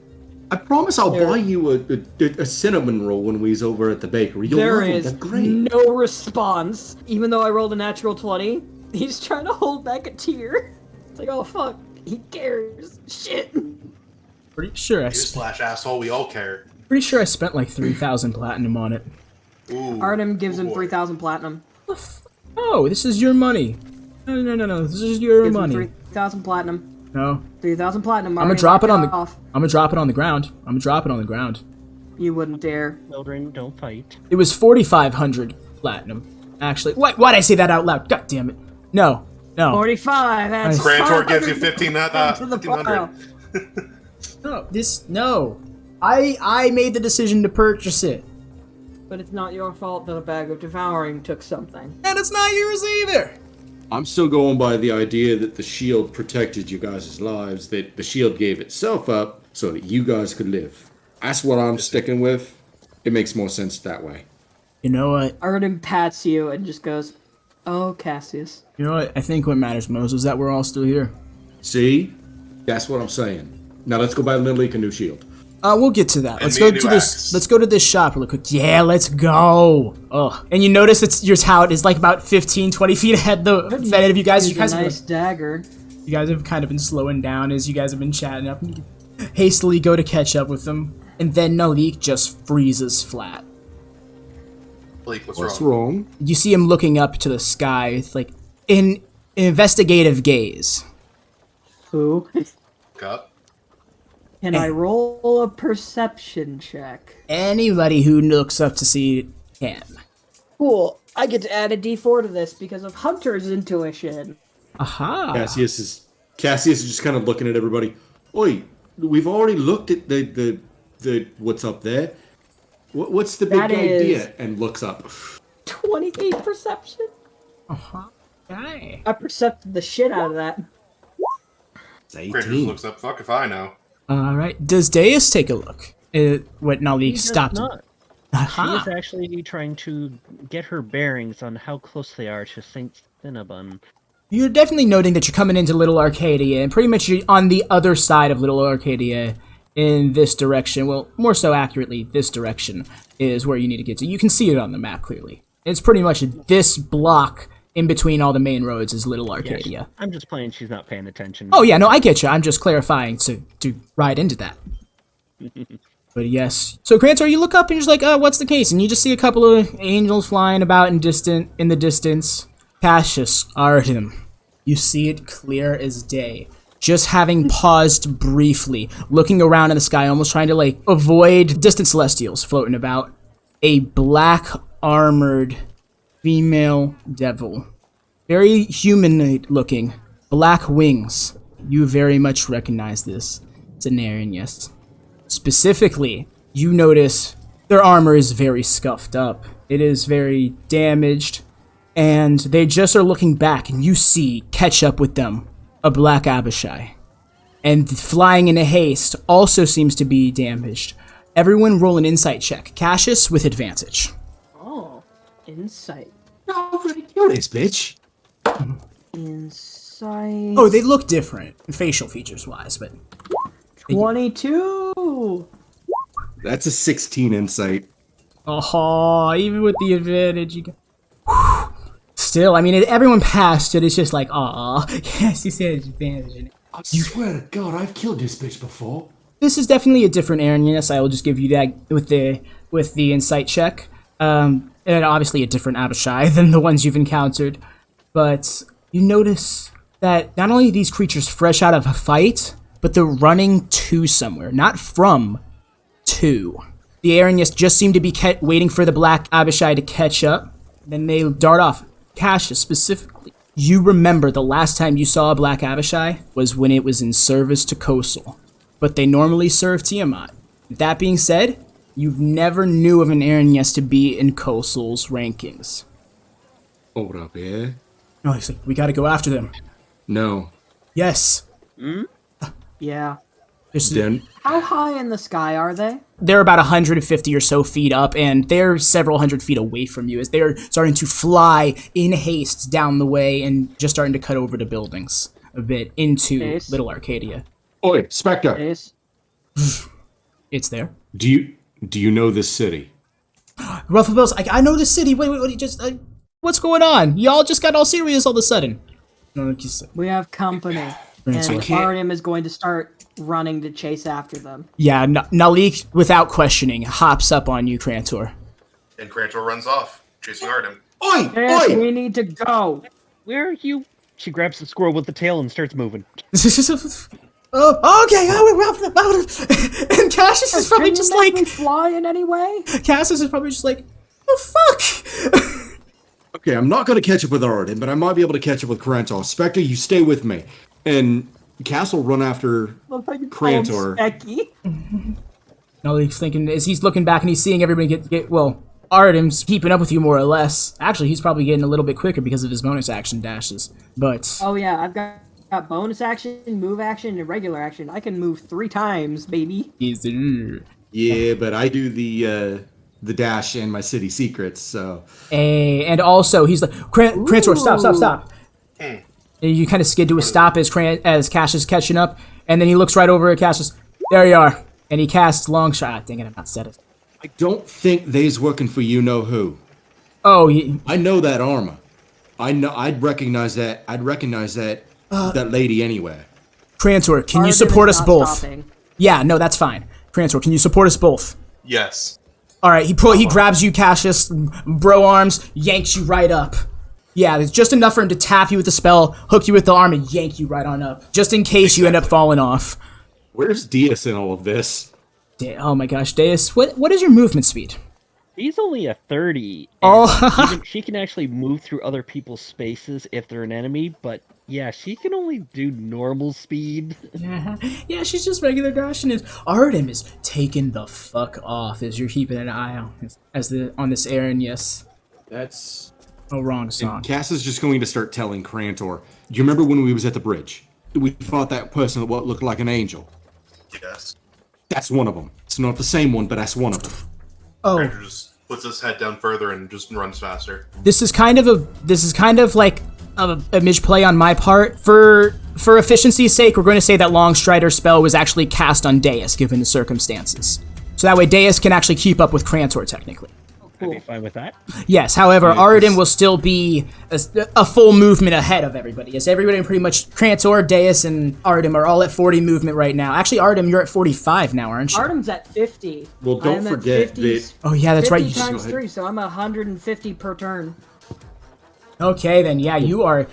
I promise I'll buy you a cinnamon roll when we's over at the bakery. You'll There love them. is They're great. no response. Even though I rolled a natural 20, he's trying to hold back a tear. It's like, oh fuck, he cares. Shit. Pretty sure I Newsflash, asshole. We all care. spent like 3,000 platinum on it. Ooh. Artem gives him boy. 3,000 platinum. Oh, this is your money. No. This is your Gives him money. 3,000 platinum. No. 3,000 platinum. I'm gonna drop it on the. Off. I'm gonna drop it on the ground. You wouldn't dare. Children, don't fight. It was 4,500 platinum. Actually, why'd I say that out loud? God damn it! No. 45. That's Crantor gives you 500 to the 1,500. pile. No. I made the decision to purchase it, But it's not your fault that a bag of devouring took something. and it's not yours either. I'm still going by the idea that the shield protected you guys' lives, that the shield gave itself up so that you guys could live. That's what I'm sticking with. It makes more sense that way. You know what? Artem pats you and just goes, "Oh, Cassius." You know what? I think what matters most is that we're all still here. See? That's what I'm saying. Now let's go buy Naleek a new shield. We'll get to that. Let's me go a new to this. axe. Let's go to this shop real quick. Yeah, let's go. Oh, and you notice it's your tout is like about 15, 20 feet ahead of you guys. Here's a nice dagger. You guys have kind of been slowing down as you guys have been chatting up. And you hastily go to catch up with them, and then Naleek just freezes flat. Blake, what's What's wrong? wrong? You see him looking up to the sky with like an investigative gaze. Who? Cup. Can I roll a perception check? Anybody who looks up to see can. Cool. I get to add a D4 to this because of Hunter's intuition. Aha. Cassius is just kind of looking at everybody. Oi, we've already looked at the what's up there. What's the big That is- idea? And looks up. 28 perception. Okay. I percepted the shit out of that. It's Kratos 18. looks up. Fuck if I know. All right. Does Deis take a look at what Naleek He does stopped? not. She is actually trying to get her bearings on how close they are to Saint Cinnabon. You're definitely noting that you're coming into Little Arcadia, and pretty much you're on the other side of Little Arcadia in this direction. Well, more so accurately, this direction is where you need to get to. You can see it on the map clearly. It's pretty much this block in between all the main roads is Little Arcadia. I'm just playing she's not paying attention. Oh yeah, no, I get you. I'm just clarifying to ride into that. But yes. So Crantor, you look up and you're just like, oh, what's the case? And you just see a couple of angels flying about in the distance. Cassius, Arudim. You see it clear as day. Just having paused briefly, looking around in the sky, almost trying to like avoid distant celestials floating about. A black armored female devil. Very humanoid looking. Black wings. You very much recognize this. It's an Aryan, yes. Specifically, you notice their armor is very scuffed up. It is very damaged. And they just are looking back, and you see, catch up with them, a black Abishai. And flying in a haste also seems to be damaged. Everyone roll an insight check. Cassius with advantage. Oh, insight. No, kill this bitch. Insight. Oh, they look different, facial features wise, but 22. That's a 16 insight. oh, even with the advantage, you got. Still, I mean, everyone passed it. It's just like, aw, yes, you said advantage. I swear to God, I've killed this bitch before. This is definitely a different Aaron. Yes, I will just give you that with the insight check. And obviously a different Abishai than the ones you've encountered. But you notice that not only are these creatures fresh out of a fight, but they're running to somewhere. Not from, to. The Aranyas just seem to be waiting for the Black Abishai to catch up. Then they dart off. Cassius, specifically, you remember the last time you saw a Black Abishai was when it was in service to Coastal. But they normally serve Tiamat. That being said, you've never knew of an Aranyas to be in Coastal's rankings. Hold up, yeah? No, he's like, we gotta go after them. No. Yes. Yeah. Then How high in the sky are they? They're about 150 or so feet up, and they're several hundred feet away from you as they're starting to fly in haste down the way and just starting to cut over the buildings a bit into Deis? Little Arcadia. Oi, Spectre. Deis? It's there. Do you know this city? Ruffle Bill's like, I know the city. Wait, you just... what's going on? Y'all just got all serious all of a sudden. No, We have company. And Arudim is going to start running to chase after them. yeah, Naleek, without questioning, hops up on you, Crantor. And Crantor runs off, chasing Arudim. Oi! Yes, Oi! we need to go. Where are you? She grabs the squirrel with the tail and starts moving. Oh, okay. And Cassius is probably Can just you make like... me fly in any way? Cassius is probably just like, oh, fuck! Okay, I'm not going to catch up with Arudim, but I might be able to catch up with Crantor. Spectre, you stay with me. And Cass will run after Crantor. Naleek's thinking, as he's looking back and he's seeing everybody get well, Arudim's keeping up with you more or less. Actually, he's probably getting a little bit quicker because of his bonus action dashes. But... Oh yeah, I've got bonus action, move action, and regular action. I can move 3 times, baby. Yeah, but I do the dash and my city secrets, so... And also, he's like, Crantor, stop. And you kind of skid to a stop as Cassius is catching up, and then he looks right over at Cassius. There you are. And he casts long shot. Dang it, I'm not set it. I don't think they's working for you-know-who. Oh, I know that armor. I'd recognize that. That lady anywhere. Crantor, can you Arudim support is us not both? stopping. Yeah, no, that's fine. Crantor, can you support us both? Yes. All right, he grabs you, Cassius, bro arms, yanks you right up. Yeah, it's just enough for him to tap you with the spell, hook you with the arm, and yank you right on up, just in case you end up falling off. Where's Deis in all of this? Oh my gosh, Deis, what is your movement speed? She's only a 30. And she can actually move through other people's spaces if they're an enemy, but yeah, she can only do normal speed. Yeah, she's just regular dashing. Arudim is taking the fuck off as you're keeping an eye on this Aranyas. That's... Oh, wrong song. And Cass is just going to start telling Crantor. Do you remember when we was at the bridge? We fought that person that looked like an angel. Yes. That's one of them. It's not the same one, but that's one of them. Oh, Crantor just puts his head down further and just runs faster. this is kind of like a image play on my part. For efficiency's sake, we're going to say that Long Strider spell was actually cast on Deis, given the circumstances. So that way Deis can actually keep up with Crantor, technically. I'd be fine with that. Yes, however, Arudim will still be a full movement ahead of everybody. Yes, everybody pretty much, Crantor, Deis, and Arudim are all at 40 movement right now. Actually, Arudim, you're at 45 now, aren't you? Arudim's at 50. Well, don't I'm at forget 50 that... Oh yeah, that's right. 50 You times 3, so I'm 150 per turn. Okay, then, yeah, you are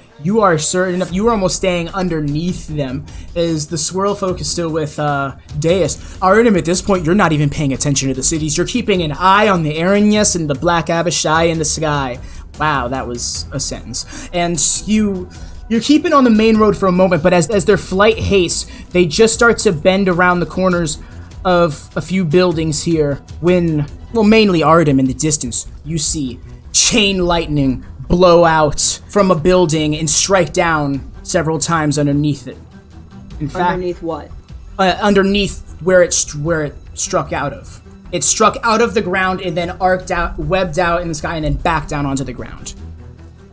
certain enough. You are almost staying underneath them, as the swirl folk is still with Deis. Arudim, at this point, you're not even paying attention to the cities. You're keeping an eye on the Aranyas and the Black Abishai in the sky. Wow, that was a sentence. And you're keeping on the main road for a moment, but as their flight hastes, they just start to bend around the corners of a few buildings here when, well, mainly Arudim in the distance, you see chain lightning blow out from a building and strike down several times underneath it. In fact, Underneath what? underneath where it struck out of. It struck out of the ground and then arced out, webbed out in the sky, and then back down onto the ground.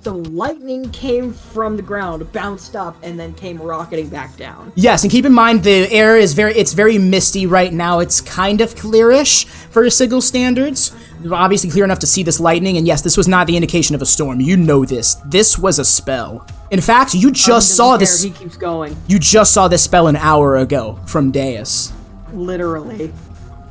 So lightning came from the ground, bounced up, and then came rocketing back down. Yes, and keep in mind the air is very misty right now. It's kind of clearish for Sigil standards. Obviously clear enough to see this lightning, and yes, this was not the indication of a storm. You know this. This was a spell. In fact, you just saw this. He keeps going. You just saw this spell an hour ago from Deis. Literally.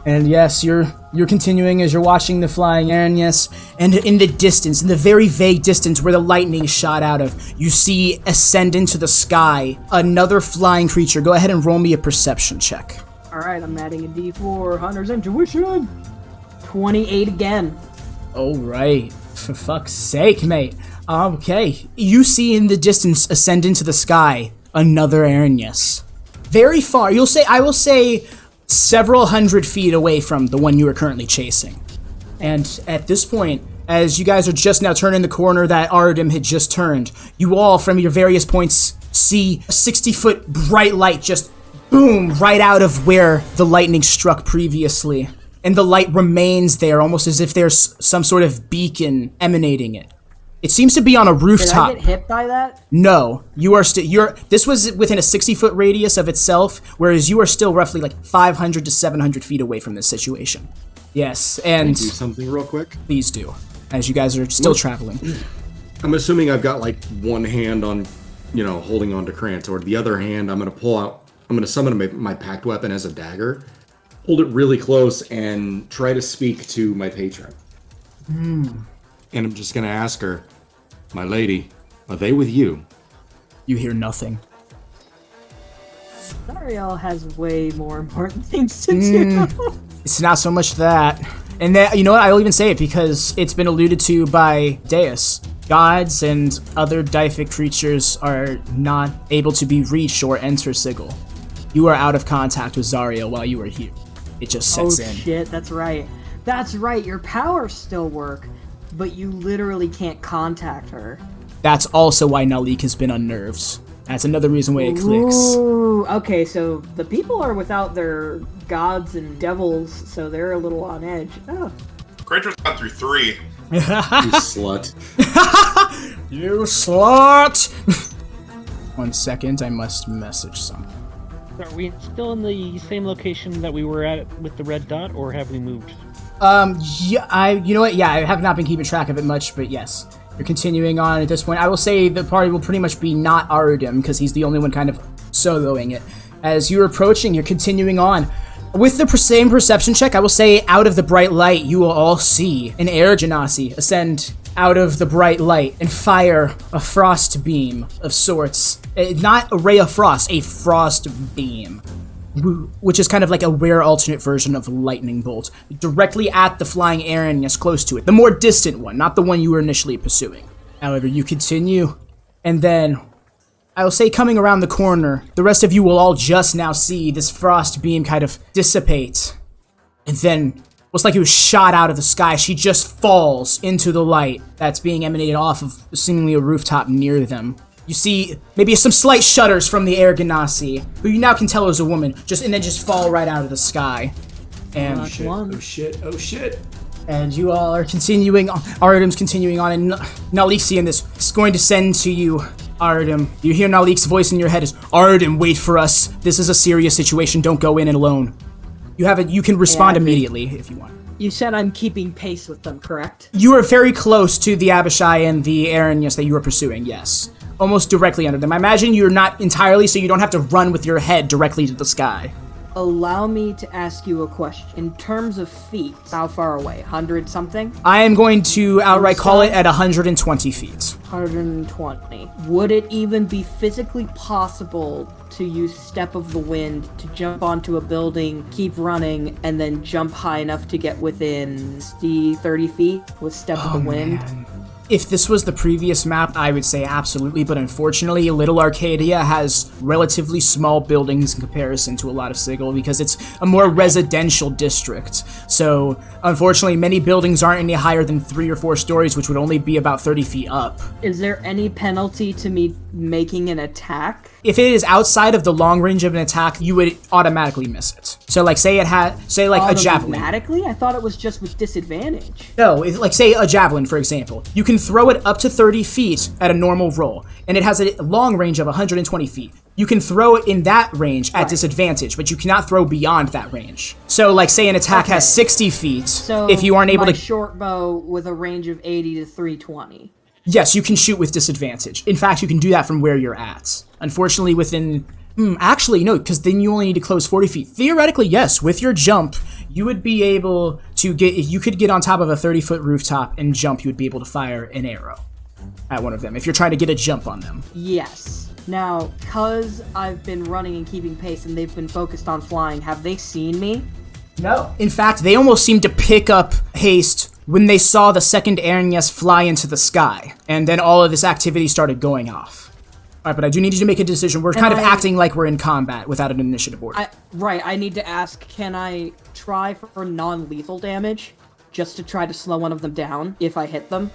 And yes, you're You're continuing as you're watching the flying Aranyas, and in the distance, in the very vague distance where the lightning shot out of, you see ascend into the sky another flying creature. Go ahead and roll me a perception check. Alright, I'm adding a d4. Hunter's intuition! 28 again. Alright. For fuck's sake, mate. Okay. You see in the distance ascend into the sky another Aranyas. Very far. I will say several hundred feet away from the one you are currently chasing. And at this point, as you guys are just now turning the corner that Arudim had just turned, you all, from your various points, see a 60-foot bright light just boom right out of where the lightning struck previously. And the light remains there, almost as if there's some sort of beacon emanating it. It seems to be on a rooftop. Did I get hit by that? No, you are still. This was within a 60-foot radius of itself, whereas you are still roughly like 500 to 700 feet away from this situation. Yes, and Do something real quick. please do, as you guys are still traveling. I'm assuming I've got like one hand on, holding on to Crantor. The other hand, I'm gonna summon my packed weapon as a dagger, hold it really close, and try to speak to my patron. And I'm just gonna ask her, my lady, are they with you? You hear nothing. Zariel has way more important things to do. It's not so much that. And that, you know what, I'll even say it because it's been alluded to by Deis. Gods and other deific creatures are not able to be reached or enter Sigil. You are out of contact with Zariel while you are here. It just sets in. Oh shit, that's right. That's right, your powers still work, but you literally can't contact her. That's also why Naleek has been unnerved. That's another reason why it clicks. Ooh, okay, so the people are without their gods and devils, so they're a little on edge. Oh. Crantor's gone through 3. You slut. You slut! 1 second, I must message something. Are we still in the same location that we were at with the red dot, or have we moved? Yeah, you know what? Yeah, I have not been keeping track of it much, but yes. You're continuing on at this point. I will say the party will pretty much be not Arudim, because he's the only one kind of soloing it. As you're approaching, you're continuing on. With the same perception check, I will say out of the bright light, you will all see an air genasi ascend out of the bright light and fire a frost beam of sorts. Not a ray of frost, a frost beam. Which is kind of like a rare alternate version of a lightning bolt, directly at the flying Aranyas close to it. The more distant one, not the one you were initially pursuing. However, you continue, and then, I will say coming around the corner, the rest of you will all just now see this frost beam kind of dissipate. And then, looks like it was shot out of the sky. She just falls into the light that's being emanated off of seemingly a rooftop near them. You see maybe some slight shudders from the Air Genasi, who you now can tell is a woman, and then just fall right out of the sky. And Oh shit. And you all are continuing on. Arudim's continuing on, and Naleek seeing this is going to send to you, Arudim. You hear Naleek's voice in your head is, Arudim, wait for us. This is a serious situation. Don't go in alone. You can respond immediately if you want. You said I'm keeping pace with them, correct? You are very close to the Abishai and the Aranyas that you are pursuing, yes. Almost directly under them. I imagine you're not entirely, so you don't have to run with your head directly to the sky. Allow me to ask you a question. In terms of feet, how far away? 100 something? I am going to outright call it at 120 feet. 120. Would it even be physically possible to use Step of the Wind to jump onto a building, keep running, and then jump high enough to get within 30 feet with Step of the Wind? Man. If this was the previous map, I would say absolutely, but unfortunately, Little Arcadia has relatively small buildings in comparison to a lot of Sigil because it's a more residential district. So, unfortunately, many buildings aren't any higher than 3 or 4 stories, which would only be about 30 feet up. Is there any penalty to me making an attack? If it is outside of the long range of an attack, you would automatically miss it. So, like, say a javelin. Automatically? I thought it was just with disadvantage. No, like, say a javelin, for example. You can throw it up to 30 feet at a normal roll, and it has a long range of 120 feet. You can throw it in that range at disadvantage, but you cannot throw beyond that range. So, like, say an attack has 60 feet, so if you aren't able to... short bow with a range of 80 to 320. Yes, you can shoot with disadvantage. In fact, you can do that from where you're at. Unfortunately, within Actually, no, because then you only need to close 40 feet. Theoretically, yes, with your jump, you would be able to you could get on top of a 30-foot rooftop and jump. You would be able to fire an arrow at one of them if you're trying to get a jump on them. Yes. Now, because I've been running and keeping pace and they've been focused on flying, have they seen me? No. In fact, they almost seemed to pick up haste when they saw the second Aranyes fly into the sky. And then all of this activity started going off. All right, but I do need you to make a decision. We're kind of acting like we're in combat without an initiative order. I need to ask, can I try for non-lethal damage? Just to try to slow one of them down if I hit them?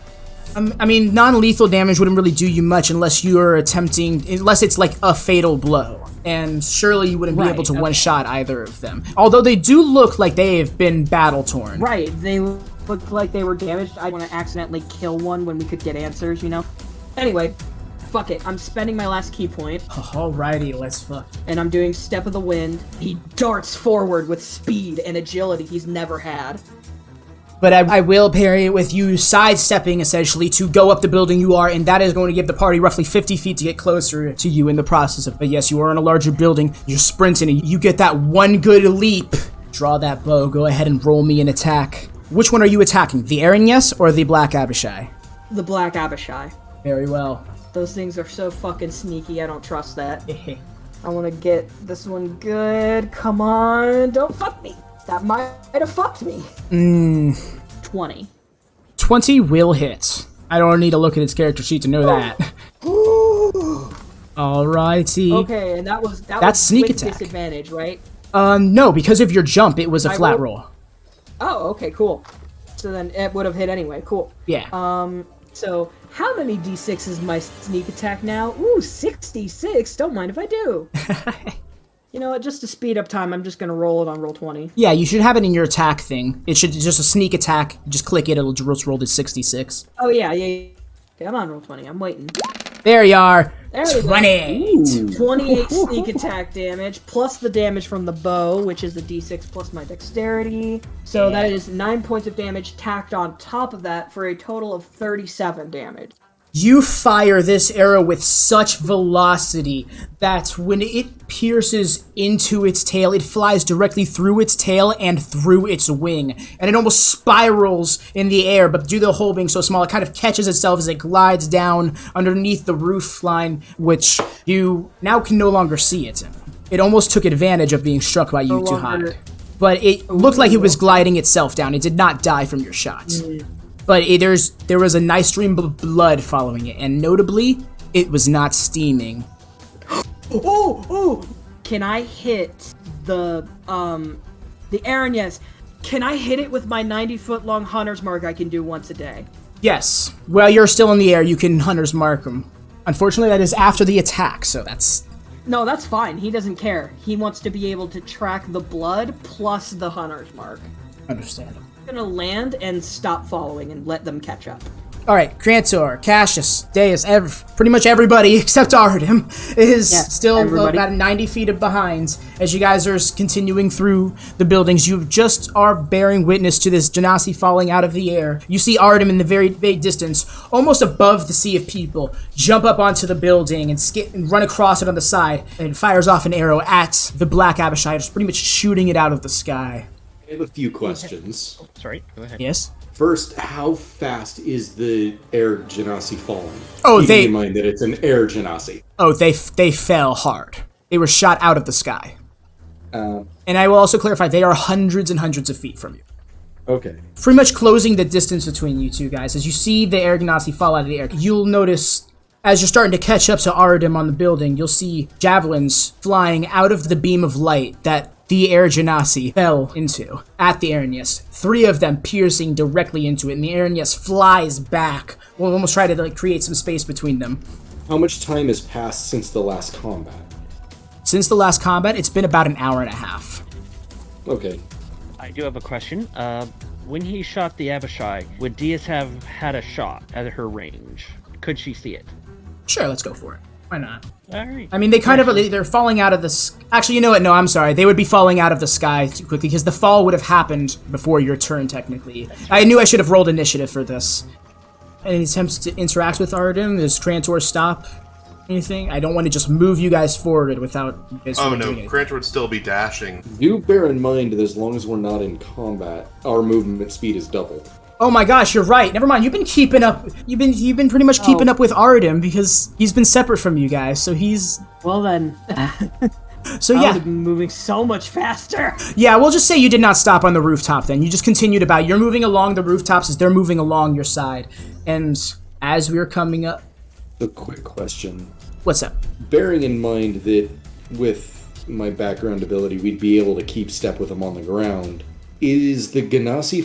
I mean, non-lethal damage wouldn't really do you much unless it's like a fatal blow. And surely you wouldn't be able to one-shot either of them. Although they do look like they have been battle-torn. Right, they look like they were damaged. I want to accidentally kill one when we could get answers, you know? Anyway, fuck it. I'm spending my last key point. Alrighty, let's fuck. And I'm doing Step of the Wind. He darts forward with speed and agility he's never had. But I will parry it with you sidestepping, essentially, to go up the building you are, and that is going to give the party roughly 50 feet to get closer to you in the process of. But yes, you are in a larger building, you're sprinting, and you get that one good leap. Draw that bow, go ahead and roll me an attack. Which one are you attacking, the Aranyes or the Black Abishai? The Black Abishai. Very well. Those things are so fucking sneaky, I don't trust that. I want to get this one good. Come on, don't fuck me. That might have fucked me. 20. 20 will hit. I don't need to look at its character sheet to know that. Alrighty. Okay, and that's sneak with attack. Disadvantage, right? No, because of your jump, it was a flat roll. Oh, okay, cool. So then it would have hit anyway. Cool. Yeah. So how many d6 is my sneak attack now? Ooh, 66. Don't mind if I do. You know what, just to speed up time, I'm just going to roll it on roll 20. Yeah, you should have it in your attack thing. It should just a sneak attack. Just click it, it'll just roll to 66. Oh, yeah. Okay, I'm on roll 20. I'm waiting. There you are. There we 28. Go. 28 sneak attack damage, plus the damage from the bow, which is the d6 plus my dexterity. So that is 9 points of damage tacked on top of that for a total of 37 damage. You fire this arrow with such velocity that when it pierces into its tail, it flies directly through its tail and through its wing. And it almost spirals in the air, but due to the hole being so small, it kind of catches itself as it glides down underneath the roof line, which you now can no longer see it in. It almost took advantage of being struck by you too high. But it looked like it was gliding itself down. It did not die from your shots. But there was a nice stream of blood following it, and notably, it was not steaming. Oh! Can I hit the Aranyes? Can I hit it with my 90-foot-long hunter's mark I can do once a day? Yes. While you're still in the air, you can hunter's mark him. Unfortunately, that is after the attack, so that's... No, that's fine. He doesn't care. He wants to be able to track the blood plus the hunter's mark. Understandable. I'm gonna land and stop following and let them catch up. Alright, Crantor, Cassius, Deis, pretty much everybody except Arudim is still about 90 feet behind. As you guys are continuing through the buildings, you just are bearing witness to this genasi falling out of the air. You see Arudim in the very big distance, almost above the sea of people, jump up onto the building and run across it on the side, and fires off an arrow at the Black Abishai, just pretty much shooting it out of the sky. I have a few questions. Sorry, go ahead. Yes? First, how fast is the air genasi falling? Keeping in mind that it's an air genasi. Oh, they fell hard. They were shot out of the sky. And I will also clarify, they are hundreds and hundreds of feet from you. Okay. Pretty much closing the distance between you two guys. As you see the air genasi fall out of the air, you'll notice, as you're starting to catch up to Arudim on the building, you'll see javelins flying out of the beam of light that the air genasi fell into at the Aranyes. 3 of them piercing directly into it, and the Aranyes flies back. We'll almost try to create some space between them. How much time has passed since the last combat? Since the last combat, it's been about an hour and a half. Okay. I do have a question. When he shot the Abishai, would Deis have had a shot at her range? Could she see it? Sure, let's go for it. Why not? Alright. I mean, they're falling out of the... Actually, you know what? No, I'm sorry. They would be falling out of the sky too quickly, because the fall would have happened before your turn, technically. I knew I should have rolled initiative for this. Any attempts to interact with Arudim? Does Crantor stop? anything? I don't want to just move you guys forward without you guys Oh doing no, anything. Crantor would still be dashing. Do bear in mind that as long as we're not in combat, our movement speed is double. Oh my gosh, you're right. Never mind. You've been keeping up. You've been pretty much keeping up with Arudim because he's been separate from you guys. So he's. Well then, So I yeah, would have been moving so much faster. yeah. We'll just say you did not stop on the rooftop. Then you just continued about. You're moving along the rooftops as they're moving along your side. And as we were coming up, A quick question. what's up? Bearing in mind that with my background ability, we'd be able to keep step with them on the ground. Is the Genasi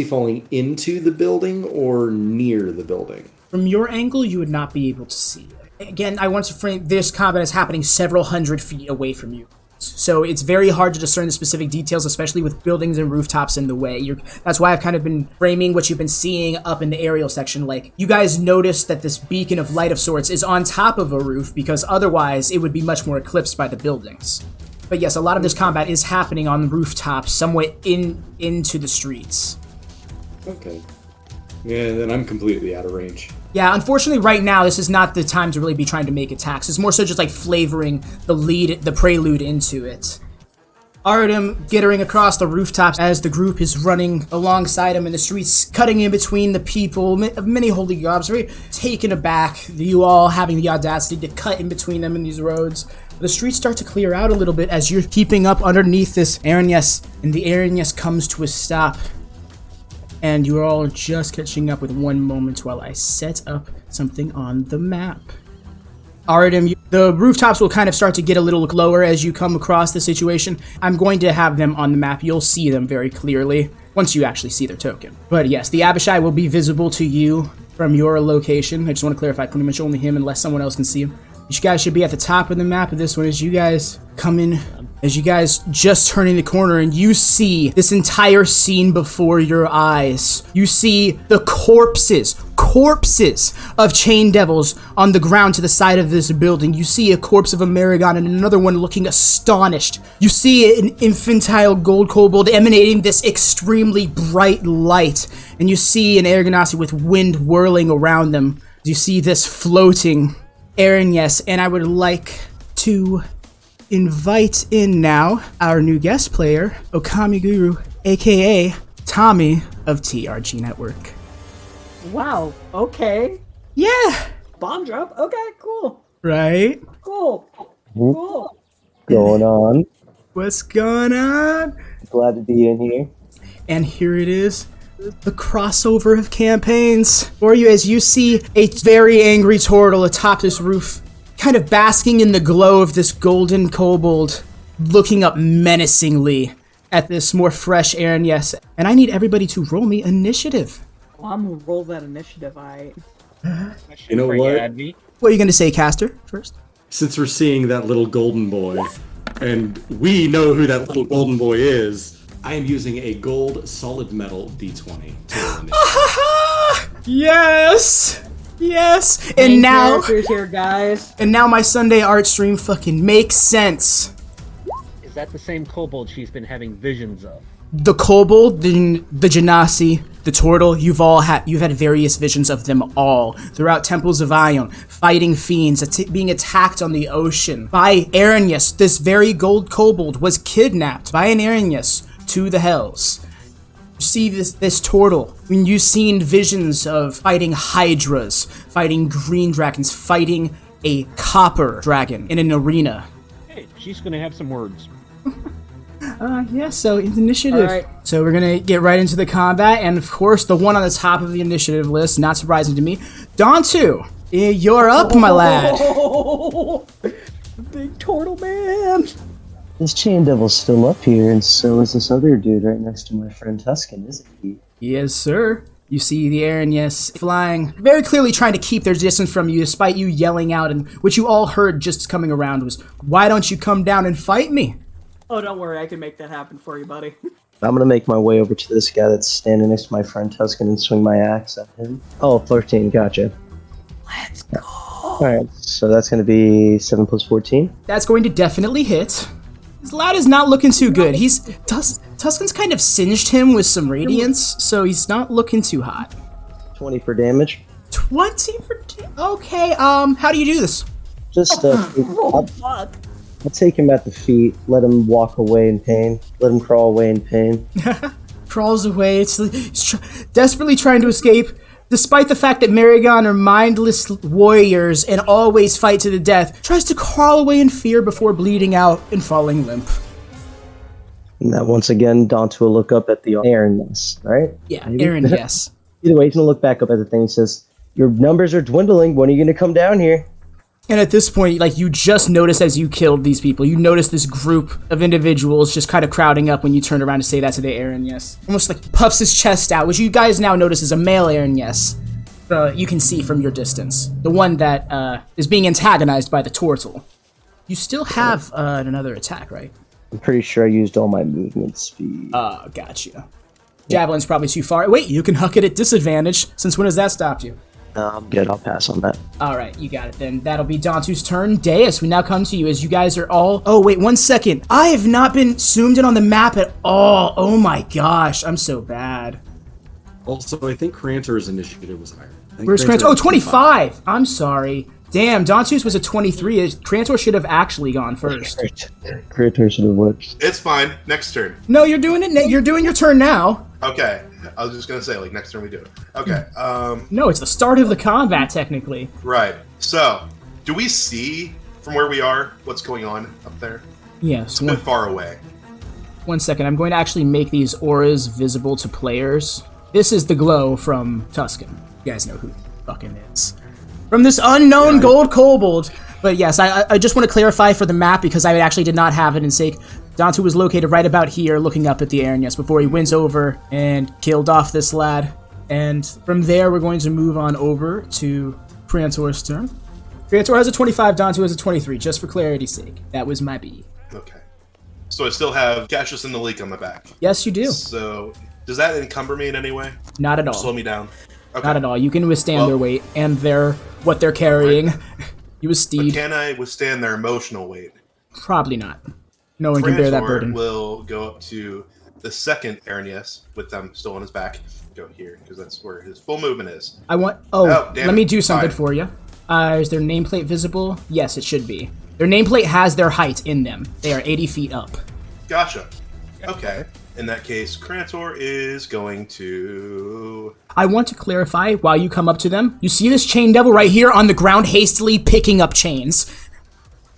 falling into the building or near the building? From your angle, you would not be able to see. Again, I want to frame this combat as happening several hundred feet away from you. So it's very hard to discern the specific details, especially with buildings and rooftops in the way. That's why I've kind of been framing what you've been seeing up in the aerial section. Like, you guys notice that this beacon of light of sorts is on top of a roof, because otherwise it would be much more eclipsed by the buildings. But yes, a lot of this combat is happening on the rooftops, somewhat into the streets. Okay. Yeah, then I'm completely out of range. Yeah, unfortunately, right now, this is not the time to really be trying to make attacks. It's more so just like flavoring the prelude into it. Arudim gittering across the rooftops as the group is running alongside him in the streets, cutting in between the people of many holy gobs, very taken aback, you all having the audacity to cut in between them in these roads. The streets start to clear out a little bit as you're keeping up underneath this Aranyes, and the Aranyes comes to a stop. And you are all just catching up with one moment while I set up something on the map. Arudim, the rooftops will kind of start to get a little lower as you come across the situation. I'm going to have them on the map. You'll see them very clearly once you actually see their token. But yes, the Abishai will be visible to you from your location. I just want to clarify, pretty much only him unless someone else can see him. You guys should be at the top of the map of this one as you guys come in, as you guys just turning the corner and you see this entire scene before your eyes. You see the corpses of chain devils on the ground to the side of this building. You see a corpse of a Maragon and another one looking astonished. You see an infantile gold kobold emanating this extremely bright light. And you see an Argonasi with wind whirling around them. You see this floating Aranyes, and I would like to invite in now our new guest player, Okami Guru, aka Tommy of TRG Network. Wow. Okay. Yeah, Bomb drop. Okay. Cool. right? Cool. Cool. Going on. What's going on? Glad to be in here. And here it is, the crossover of campaigns for you as you see a very angry turtle atop this roof, kind of basking in the glow of this golden kobold, looking up menacingly at this more fresh Aranyes. And I need everybody to roll me initiative. Well, I'm gonna roll that initiative. You know what? Advy. What are you going to say, Castor, first? Since we're seeing that little golden boy, and we know who that little golden boy is, I am using a gold solid metal D20 to roll initiative. Yes! Yes! And Main now, characters here, guys. and now my Sunday art stream fucking makes sense. Is that the same kobold she's been having visions of? The kobold, the Genasi, the turtle, you've had various visions of them all throughout Temples of Ion, fighting fiends, being attacked on the ocean by Aranyes. This very gold kobold was kidnapped by an Aranyes to the Hells. You see this turtle, when you've seen visions of fighting hydras, fighting green dragons, fighting a copper dragon in an arena. Hey, she's gonna have some words. Yeah, so it's initiative. All right. So we're gonna get right into the combat, and of course, the one on the top of the initiative list, not surprising to me, Dontu, you're up, my lad. Oh, big turtle man. This chain devil's still up here, and so is this other dude right next to my friend Tuscan, isn't he? Yes, sir. You see the Aranyes flying, very clearly trying to keep their distance from you, despite you yelling out, and what you all heard just coming around was, "Why don't you come down and fight me?" Oh, don't worry. I can make that happen for you, buddy. I'm gonna make my way over to this guy that's standing next to my friend Tuscan and swing my axe at him. Oh, 13, gotcha. Let's go. Alright, so that's gonna be 7 plus 14. That's going to definitely hit. This lad is not looking too good. Tuscan's kind of singed him with some radiance, so he's not looking too hot. 20 for damage. 20 for okay, how do you do this? Just, Oh, fuck. I'll take him at the feet, let him walk away in pain, let him crawl away in pain. Crawls away, desperately trying to escape, despite the fact that Marigon are mindless warriors and always fight to the death, tries to crawl away in fear before bleeding out and falling limp. And that once again, Dantu will look up at the Aaron nest, right? Yeah, Aaron, yes. Either way, he's gonna look back up at the thing and says, "Your numbers are dwindling, when are you gonna come down here?" And at this point, like, you just notice as you killed these people, you notice this group of individuals just kind of crowding up when you turn around to say that to the Aaron, yes. Almost like puffs his chest out, which you guys now notice is a male Aaron, yes. You can see from your distance. The one that is being antagonized by the turtle. You still have another attack, right? I'm pretty sure I used all my movement speed. Gotcha. Javelin's probably too far. Wait, you can huck it at disadvantage. Since when has that stopped you? I'm good, I'll pass on that. Alright, you got it then. That'll be Dantu's turn. Deis, we now come to you as you guys are all... Oh, wait, 1 second. I have not been zoomed in on the map at all. Oh my gosh, I'm so bad. Also, I think Crantor's initiative was higher. Where's Crantor? Oh, 25! I'm sorry. Damn, Dantu's was a 23. Crantor should have actually gone first. Crantor should have whipped. It's fine. Next turn. No, you're doing it. You're doing your turn now. Okay. I was just gonna say, like, next turn we do it. Okay. No, it's the start of the combat, technically. Right. So, do we see from where we are what's going on up there? Yes. It's a bit far away. 1 second. I'm going to actually make these auras visible to players. This is the glow from Tuscan. You guys know who fucking is. From this unknown gold kobold. But yes, I just want to clarify for the map because I actually did not have it in sake. Dantu was located right about here looking up at the Aranyas before he went over and killed off this lad. And from there, we're going to move on over to Crantor's turn. Crantor has a 25, Dantu has a 23, just for clarity's sake. That was my B. Okay. So I still have Cassius and Naleek on my back. Yes, you do. So, does that encumber me in any way? Not at all. Slow me down? Okay. Not at all. You can withstand their weight and what they're carrying. Right. You a steed. But can I withstand their emotional weight? Probably not. No one can bear that burden. Will go up to the second Aranyas with them still on his back. Go here, because that's where his full movement is. Let me do something for you. Is their nameplate visible? Yes, it should be. Their nameplate has their height in them. They are 80 feet up. Gotcha. Okay. In that case, Crantor is going to... I want to clarify, while you come up to them, you see this chain devil right here on the ground hastily picking up chains.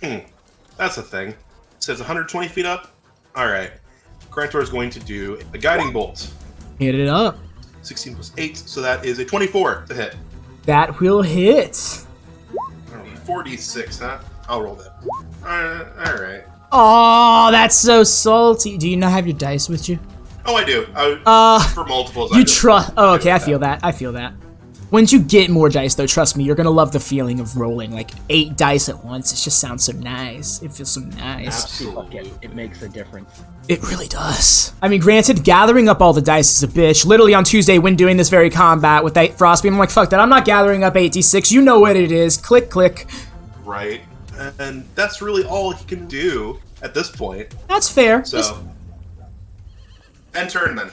That's a thing. It says 120 feet up. Alright. Crantor is going to do a guiding bolt. Hit it up. 16 plus 8, so that is a 24 to hit. That will hit. 46, huh? I'll roll that. Alright. Oh, that's so salty. Do you not have your dice with you? Oh, I do. For multiples, you trust. Oh, okay, I feel that. Once you get more dice, though, trust me, you're gonna love the feeling of rolling like 8 dice at once. It just sounds so nice. It feels so nice. Absolutely. It makes a difference. It really does. I mean, granted, gathering up all the dice is a bitch. Literally on Tuesday, when doing this very combat with that Frostbeam, I'm like, fuck that. I'm not gathering up 8d6. You know what it is. Click, click. Right. And that's really all he can do at this point. That's fair. So, end turn then.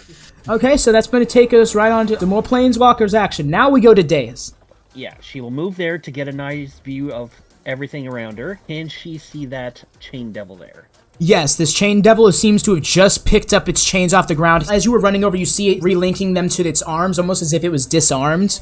Okay, so that's going to take us right on to the more Planeswalkers action. Now we go to Deis. Yeah, she will move there to get a nice view of everything around her. Can she see that chain devil there? Yes, this chain devil seems to have just picked up its chains off the ground. As you were running over, you see it relinking them to its arms, almost as if it was disarmed.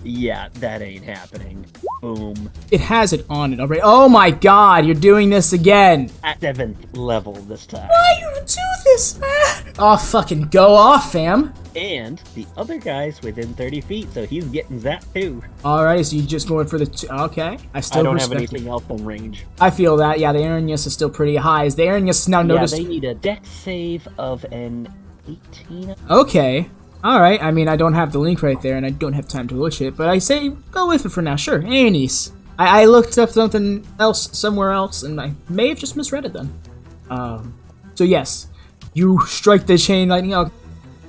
Yeah, that ain't happening. Boom. It has it on it already. Oh my god, you're doing this again. At 7th level this time. Why you do this, man? Oh, fucking go off, fam. And the other guy's within 30 feet, so he's getting zapped too. Alright, so you're just going for the okay. I don't have anything else in range. I feel that. Yeah, the Aranyas is still pretty high. Is the Aranyas now noticed? Yeah, they need a dex save of an 18. Okay. Alright, I mean, I don't have the link right there, and I don't have time to watch it, but I say go with it for now, sure. Anis. I looked up something else somewhere else, and I may have just misread it then. So yes, you strike the chain lightning out.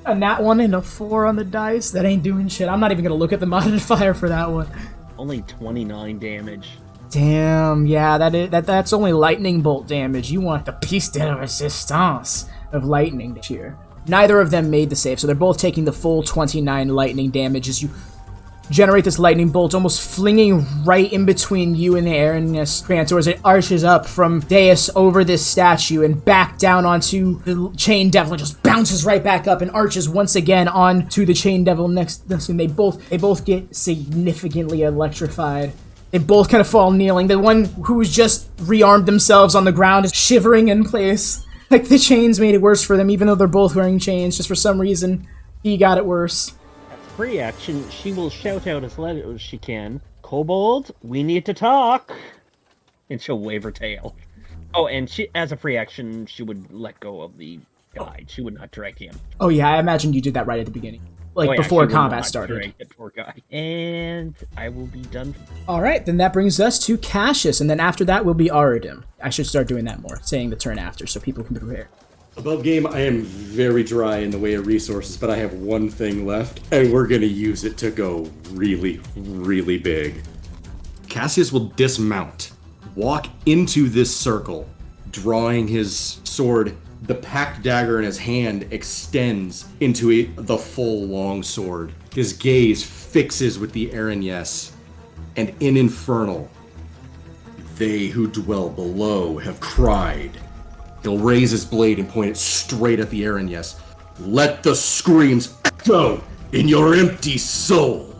A nat 1 and a 4 on the dice, that ain't doing shit. I'm not even gonna look at the modifier for that one. Only 29 damage. Damn, yeah, that's only lightning bolt damage. You want the piece de resistance of lightning this year. Neither of them made the save, so they're both taking the full 29 lightning damage as you generate this lightning bolt, almost flinging right in between you and the Arrhynius Crantor as it arches up from Deis over this statue and back down onto the Chain Devil and just bounces right back up and arches once again onto the Chain Devil next, and they both get significantly electrified. They both kind of fall kneeling. The one who's just rearmed themselves on the ground is shivering in place. Like the chains made it worse for them, even though they're both wearing chains. Just for some reason, he got it worse. As free action, she will shout out as loud as she can, "Kobold, we need to talk!" And she'll wave her tail. Oh, and she, as a free action, she would let go of the guide. She would not drag him. Oh yeah, I imagined you did that right at the beginning. Like, before combat started. Poor guy. And I will be done. Alright, then that brings us to Cassius, and then after that will be Arudim. I should start doing that more, saying the turn after, so people can prepare. Above game, I am very dry in the way of resources, but I have one thing left, and we're gonna use it to go really, really big. Cassius will dismount, walk into this circle, drawing his sword. The packed dagger in his hand extends into the full long sword. His gaze fixes with the Arrhynius, and in Infernal, "They who dwell below have cried." He'll raise his blade and point it straight at the Arrhynius. "Let the screams echo in your empty soul!"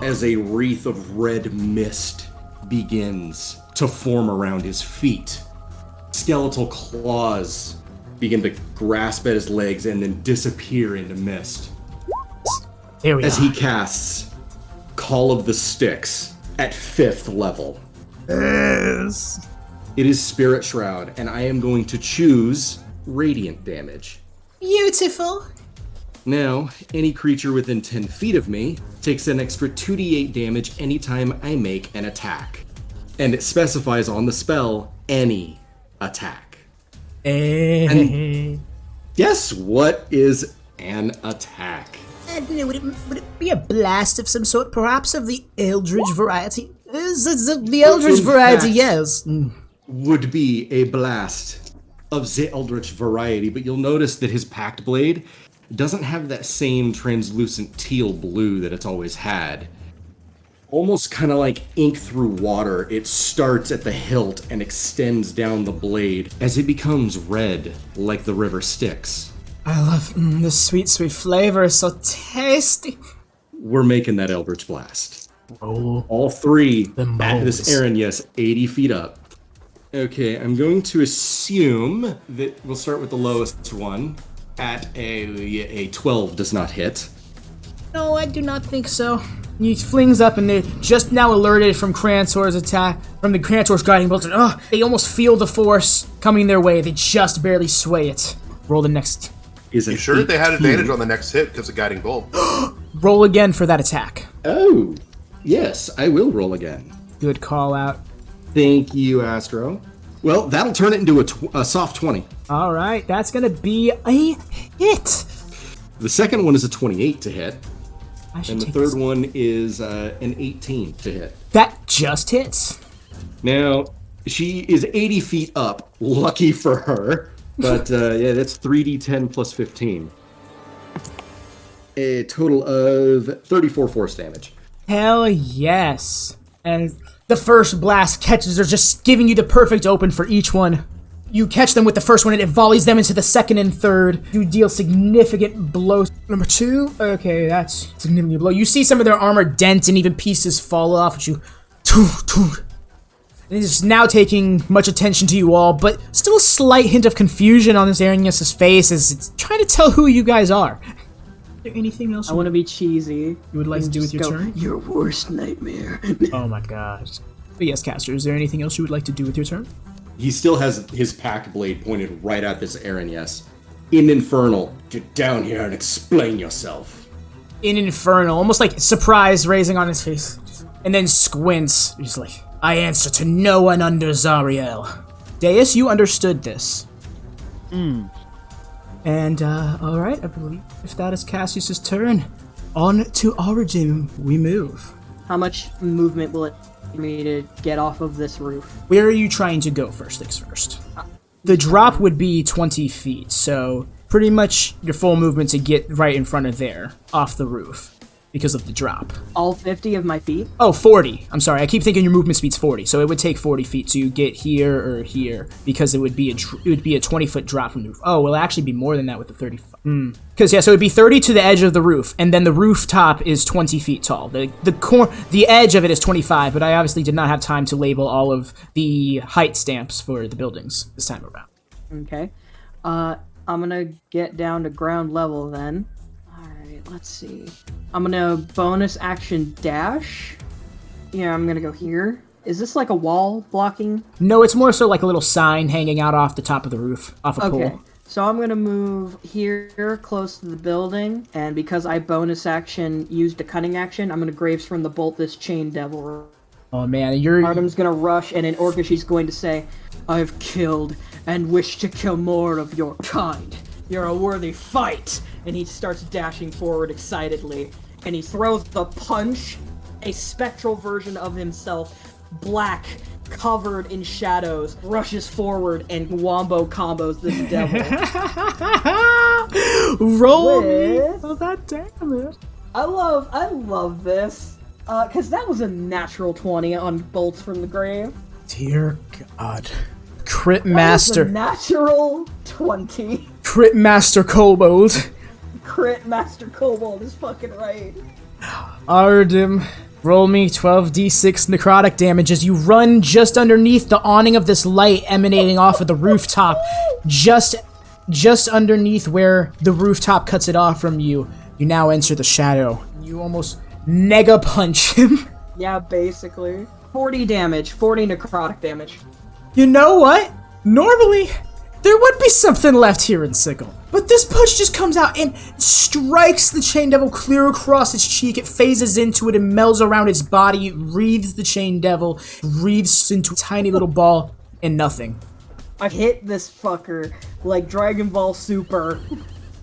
As a wreath of red mist begins to form around his feet. Skeletal claws begin to grasp at his legs and then disappear into mist. Here we As are. he casts Call of the Sticks at 5th level. Yes. It is Spirit Shroud, and I am going to choose Radiant damage. Beautiful. Now, any creature within 10 feet of me takes an extra 2d8 damage anytime I make an attack. And it specifies on the spell, any attack. And guess what is an attack? I don't know, would it be a blast of some sort, perhaps of the Eldritch variety? The Eldritch In variety, fact, yes. Would be a blast of the Eldritch variety, but you'll notice that his Pact Blade doesn't have that same translucent teal blue that it's always had. Almost kind of like ink through water, it starts at the hilt and extends down the blade as it becomes red like the river Styx. I love the sweet, sweet flavor. It's so tasty. We're making that Eldritch Blast. Oh, All three The at this moles. Arrhynius, 80 feet up. Okay, I'm going to assume that we'll start with the lowest one at a 12 does not hit. no, I do not think so. He flings up and they're just now alerted from Crantor's attack, from the Crantor's guiding bolt. And, they almost feel the force coming their way. They just barely sway it. Roll the next. Is You it sure they had 18? advantage on the next hit because of Guiding Bolt? Roll again for that attack. Oh, yes, I will roll again. Good call out. Thank you, Astro. Well, that'll turn it into a soft 20. All right, that's gonna be a hit. The second one is a 28 to hit, I should and the take third this. one is an 18 to hit. That just hits. Now, she is 80 feet up, lucky for her, but yeah, that's 3d10 plus 15. A total of 34 force damage. Hell yes. And the first blast catches, they're just giving you the perfect open for each one. You catch them with the first one and it volleys them into the second and third. You deal significant blows. Number 2, okay, that's significant blow. You see some of their armor dent and even pieces fall off at you. And he's now taking much attention to you all, but still a slight hint of confusion on this Arrhynius' face as it's trying to tell who you guys are. Is there anything else I want to be cheesy. you would like to do with Just your go, turn? Your worst nightmare. Oh my gosh. But yes, Castor, is there anything else you would like to do with your turn? He still has his Pact Blade pointed right at this Arrhynius. In Infernal, get down here and explain yourself. In Infernal, almost like surprise raising on his face. And then squints. He's like, I answer to no one under Zariel. Deis, you understood this. And, alright, I believe if that is Cassius' turn, on to Arudim we move. How much movement will it take me to get off of this roof? Where are you trying to go first things first? The drop would be 20 feet, so pretty much your full movement to get right in front of there, off the roof. because of the drop. All 50 of my feet? Oh, 40. I'm sorry. I keep thinking your movement speed's 40, so it would take 40 feet to get here or here because it would be a 20-foot drop from the roof. Oh, well, it'll actually be more than that with the 30. Because yeah, so it'd be 30 to the edge of the roof, and then the rooftop is 20 feet tall. The edge of it is 25, but I obviously did not have time to label all of the height stamps for the buildings this time around. Okay. I'm gonna get down to ground level then. Alright, let's see. I'm gonna bonus action dash. Yeah, I'm gonna go here. Is this like a wall blocking? No, it's more so like a little sign hanging out off the top of the roof, off a Okay. pole. So I'm gonna move here close to the building, and because I bonus action used a cunning action, I'm gonna Graves from the Bolt this chain devil. Oh man, you're... Artem's gonna rush, and in Orcish he's going to say, "I've killed and wish to kill more of your kind. You're a worthy fight!" And he starts dashing forward excitedly, and he throws the punch. A spectral version of himself, black, covered in shadows, rushes forward and wombo combos this devil. Roll me! With- Oh, that damage. I love this. Cause that was a natural 20 on bolts from the grave. Dear God. Crit That was Master. a natural 20. Crit Master Kobold. Crit Master Kobold is fucking right. Arudim, roll me 12d6 necrotic damage as you run just underneath the awning of this light emanating off of the rooftop. Just underneath where the rooftop cuts it off from you. You now enter the shadow. You almost nega punch him. Yeah, basically. 40 damage, 40 necrotic damage. You know what? Normally, there would be something left here in Sickle. But this punch just comes out and strikes the Chain Devil clear across its cheek. It phases into it and melds around its body. It wreathes the Chain Devil, wreathes into a tiny little ball, and nothing. I hit this fucker like Dragon Ball Super.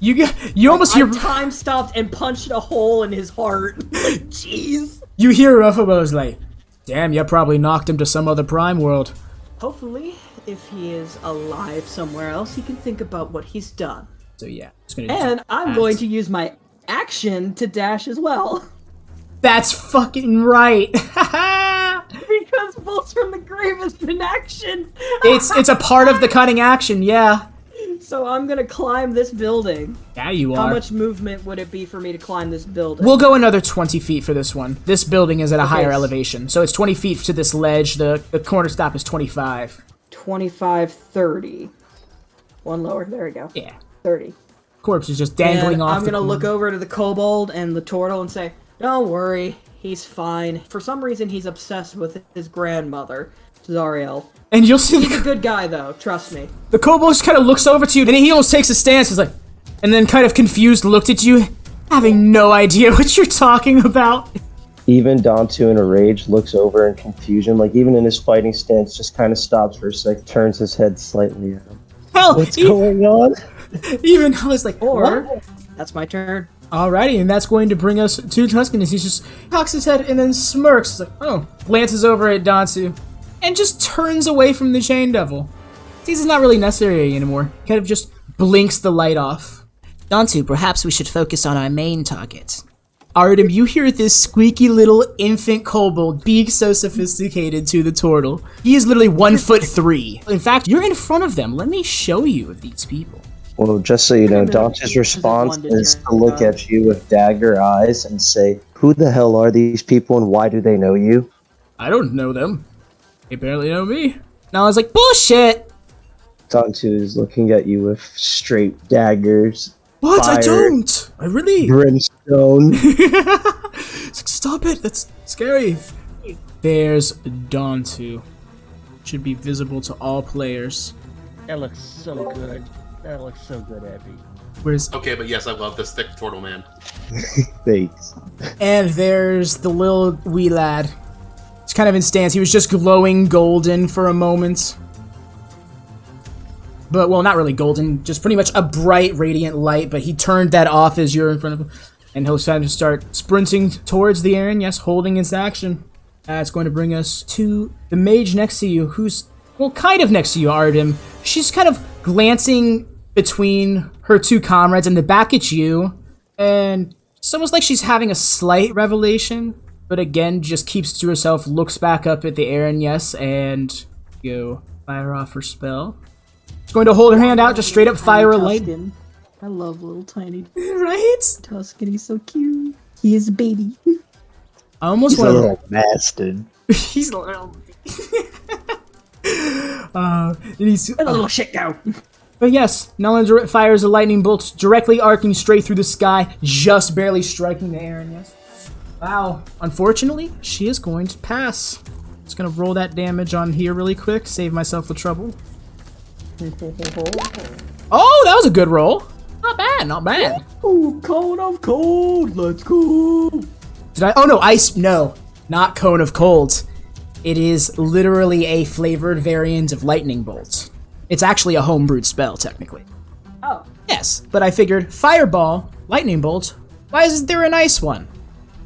You almost hear... I time stopped and punched a hole in his heart. Like, jeez. You hear Ruffabo's like, damn, you probably knocked him to some other prime world. Hopefully, if he is alive somewhere else, he can think about what he's done. So yeah, it's gonna do And some I'm acts. going to use my action to dash as well. That's fucking right. Because Bolts from the Grave is an action. It's a part of the cutting action, yeah. So I'm gonna climb this building. Yeah, you are. How much movement would it be for me to climb this building? We'll go another 20 feet for this one. This building is at a higher s- elevation, so it's 20 feet to this ledge. The corner stop is 25. 25, 30. One lower. There we go. Yeah. 30. Corpse is just dangling And off. I'm gonna look over to the kobold and the turtle and say, "Don't worry, he's fine." For some reason, he's obsessed with his grandmother, Zariel. And you'll see He's a good guy, though. Trust me. the kobold just kind of looks over to you, then he almost takes a stance. He's like, and then kind of confused looked at you, having no idea what you're talking about. Even Dantu in a rage looks over in confusion, like even in his fighting stance, just kind of stops for a sec, turns his head slightly at him. Hell, What's going on? even I was like, Or, what? that's my turn. Alrighty, and that's going to bring us to Tuscan as he just cocks his head and then smirks. He's like, oh, glances over at Dantu, and just turns away from the Chain Devil. Sees it's not really necessary anymore. Kind of just blinks the light off. Dantu, perhaps we should focus on our main target. Arudim, you hear this squeaky little infant kobold being so sophisticated to the turtle. He is literally 1'3". In fact, you're in front of them. Let me show you these people. Well, just so you know, Dante's This is response one to is turn to look on. at you with dagger eyes and say, "Who the hell are these people and why do they know you?" I don't know them. They barely know me. Now I was like, bullshit! Dantu is looking at you with straight daggers, What? I Fire. don't! I really... brimstone. It's like, stop it! That's scary. There's Dantu. Should be visible to all players. That looks so good. That looks so good, Advy. Where's... Okay, but yes, I love this thick turtle man. Thanks. And there's the little wee lad. He's kind of in stance. He was just glowing golden for a moment. But, well, not really golden. Just pretty much a bright, radiant light. But he turned that off as you're in front of him. And he'll kind of start sprinting towards the air. And yes, holding his action. That's going to bring us to the mage next to you. Who's, well, kind of next to you, Arudim. She's kind of glancing between her two comrades and the back at you. And It's almost like she's having a slight revelation, but again, just keeps to herself, looks back up at the air, and yes, and go fire off her spell. She's going to hold her hand out, just straight up fire a light. Tuscan. I love little tiny Right? Tuscan. He's so cute. He is a baby. I almost He's a want little bastard. He's a little. And he's A little shit go. But yes, Naleek fires a lightning bolt directly arcing straight through the sky, just barely striking the air. And yes, wow. Unfortunately, she is going to pass. Just gonna roll that damage on here really quick, save myself the trouble. Oh, that was a good roll. Not bad, not bad. Ooh, cone of cold. Let's go. Did I? Oh no, ice. No, not cone of cold. It is literally a flavored variant of lightning bolt. It's actually a homebrewed spell, technically. Oh. Yes, but I figured fireball, lightning bolt. Why isn't there an ice one?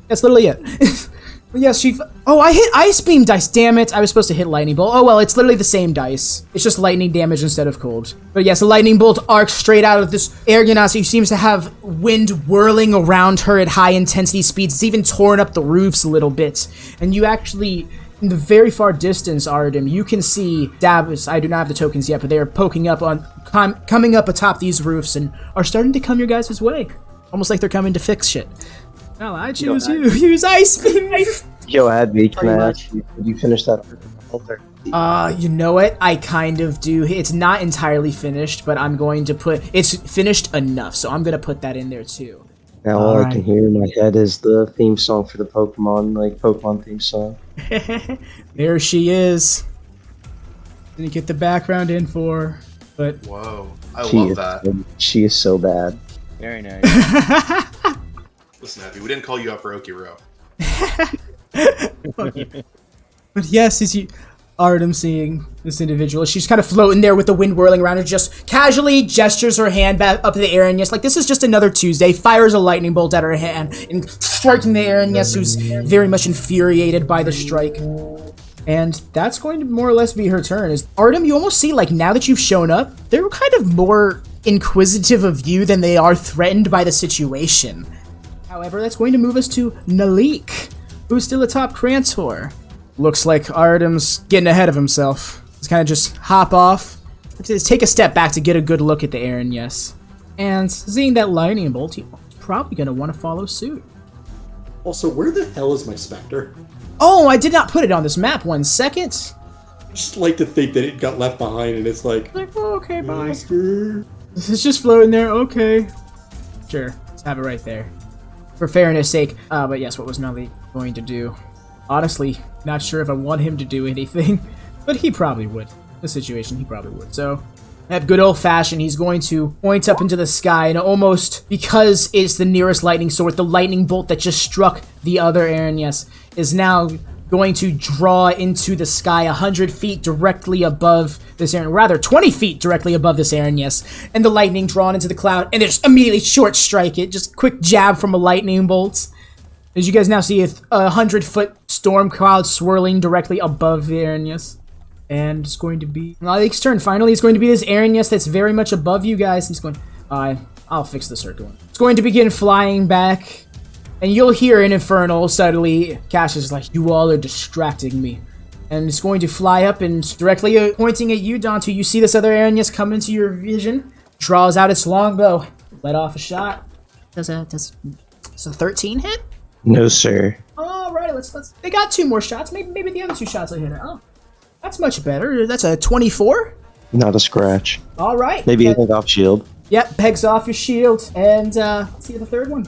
That's literally it. But yes, oh, I hit ice beam dice. Damn it! I was supposed to hit lightning bolt. Oh well, it's literally the same dice. It's just lightning damage instead of cold. But yes, a lightning bolt arcs straight out of this air genasi, who seems to have wind whirling around her at high intensity speeds. It's even torn up the roofs a little bit, and you actually. In the very far distance, Arudim, you can see Dabs. I do not have the tokens yet, but they are poking up on, coming up atop these roofs and are starting to come your guys' way. Almost like they're coming to fix shit. Well, I choose you. Use ice beam. Yo, Advy, can I ask you, did you finish that altar? You know what? I kind of do. It's not entirely finished, but I'm going to put. It's finished enough, so I'm gonna put that in there too. Now all I can hear in my head is the theme song for the Pokemon, like Pokemon theme song. There she is. Didn't get the background in for her, but Whoa, I love that. She is so bad. Very nice. Listen, Advy, we didn't call you out for Okiro. But yes, as you Arudim seeing this individual, she's kind of floating there with the wind whirling around her, just casually gestures her hand back up in the air, and yes, like this is just another Tuesday, fires a lightning bolt at her hand and striking the air, and yes, who's very much infuriated by the strike. And that's going to more or less be her turn. Is Arudim, you almost see, like, now that you've shown up, they're kind of more inquisitive of you than they are threatened by the situation. However, that's going to move us to Naleek, who's still atop Crantor. Looks like Arudim's getting ahead of himself. He's kind of just hop off, take a step back to get a good look at the air, and yes. And seeing that lightning bolt, he's probably going to want to follow suit. Also, where the hell is my Spectre? Oh, I did not put it on this map. 1 second. I just like to think that it got left behind and it's like, Oh, okay, bye. Master. It's just floating there. Okay. Sure. Let's have it right there. For fairness sake. But yes, what was Naleek going to do? Honestly, not sure if I want him to do anything, but he probably would. The situation, he probably would. So, at good old fashioned, he's going to point up into the sky, and almost, because it's the nearest lightning source, the lightning bolt that just struck the other Aaron, yes, is now going to draw into the sky 100 feet directly above this Aaron, rather 20 feet directly above this Aaron, yes, and the lightning drawn into the cloud, and just immediately short strike it, just quick jab from a lightning bolt. As you guys now see a 100-foot storm cloud swirling directly above the Aaron, yes. And it's going to be Naleek's turn. Finally, it's going to be this Aaron, yes, that's very much above you guys. He's going, I'll fix the circle. It's going to begin flying back. And you'll hear an infernal suddenly. Cassius is like, you all are distracting me. And it's going to fly up and directly pointing at you, Dante. You see this other Aaron, yes, come into your vision. Draws out its longbow. Let off a shot. Does a 13 hit? No, sir. Alright, let's. They got 2 more shots. Maybe the other 2 shots will hit it. Oh, that's much better. That's a 24. Not a scratch. All right. Maybe a leg off shield. Yep, pegs off your shield. And let's see the third one.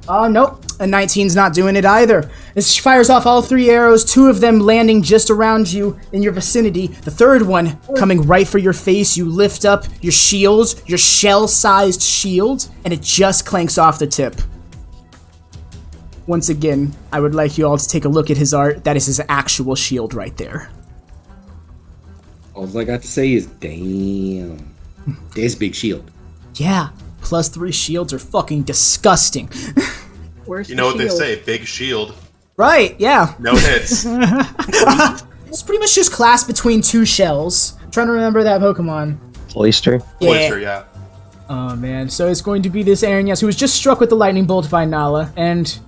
Oh, nope. A 19's not doing it either. This fires off all 3 arrows, 2 of them landing just around you in your vicinity. The third one coming right for your face. You lift up your shield, your shell-sized shield, and it just clanks off the tip. Once again, I would like you all to take a look at his art. That is his actual shield right there. All I got to say is, damn. There's a big shield. Yeah, +3 shields are fucking disgusting. Where's You the know what they shield? say, big shield, Right, yeah. no hits. It's pretty much just class between 2 shells. I'm trying to remember that Pokemon. Oyster. Oyster, yeah. Oh man, so it's going to be this Aranyas who was just struck with the lightning bolt by Nala, and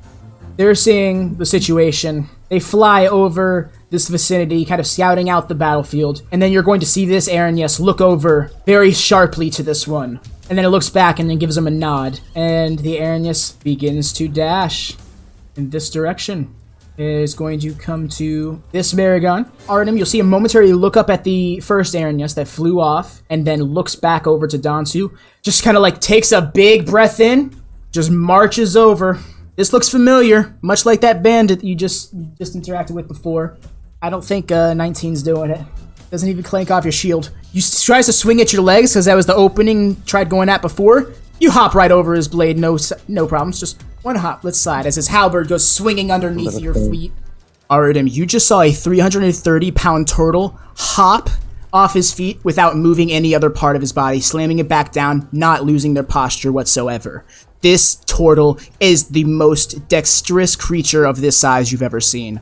they're seeing the situation. They fly over this vicinity, kind of scouting out the battlefield, and then you're going to see this Aranyas look over very sharply to this one. And then it looks back and then gives him a nod. And the Aranyas begins to dash in this direction. It is going to come to this Maragon. Arudim, you'll see him momentarily look up at the first Aranyas that flew off, and then looks back over to Dansu. Just kind of like takes a big breath in, just marches over. This looks familiar, much like that bandit you just interacted with before. I don't think 19's doing it. Doesn't even clank off your shield. You tries to swing at your legs because that was the opening tried going at before. You hop right over his blade, no problems. Just one hop, let's slide as his halberd goes swinging underneath your feet. Arudim, you just saw a 330-pound turtle hop off his feet without moving any other part of his body, slamming it back down, not losing their posture whatsoever. This turtle is the most dexterous creature of this size you've ever seen.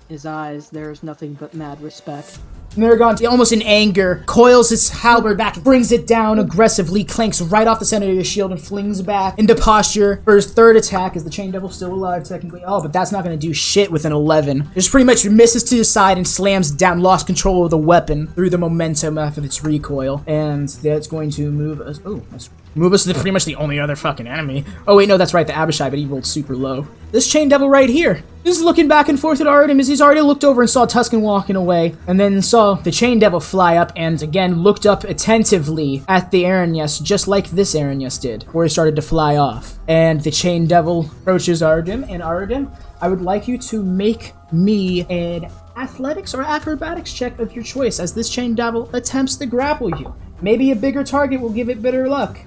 His eyes, there's nothing but mad respect. Maragon, almost in anger, coils his halberd back, brings it down aggressively, clanks right off the center of your shield, and flings back into posture for his third attack. Is the Chain Devil still alive, technically? Oh, but that's not going to do shit with an 11. Just pretty much misses to the side and slams down, lost control of the weapon through the momentum of its recoil. And that's going to move us... Oh, that's... Move us to pretty much the only other fucking enemy. Oh wait, no, that's right, the Abishai, but he rolled super low. This Chain Devil right here. This is looking back and forth at Arudim as he's already looked over and saw Tuscan walking away, and then saw the Chain Devil fly up and again looked up attentively at the Aranyas, just like this Aranyas did, before he started to fly off. And the Chain Devil approaches Arudim, and Arudim, I would like you to make me an athletics or acrobatics check of your choice as this Chain Devil attempts to grapple you. Maybe a bigger target will give it better luck.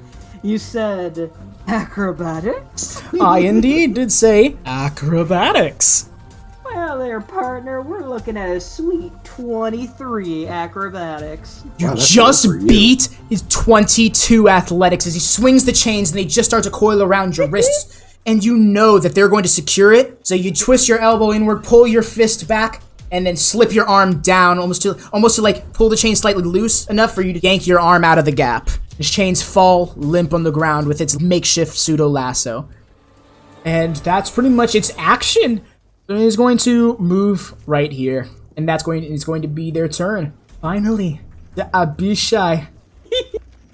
You said acrobatics? I indeed did say acrobatics. Well there, partner, we're looking at a sweet 23 acrobatics. You Wow, that's just good for you. beat his 22 athletics as he swings the chains and they just start to coil around your wrists. And you know that they're going to secure it, so you twist your elbow inward, pull your fist back, and then slip your arm down almost to like pull the chain slightly loose enough for you to yank your arm out of the gap. His chains fall limp on the ground with its makeshift pseudo lasso. And that's pretty much its action. So he's going to move right here. And it's going to be their turn. Finally, the Abishai.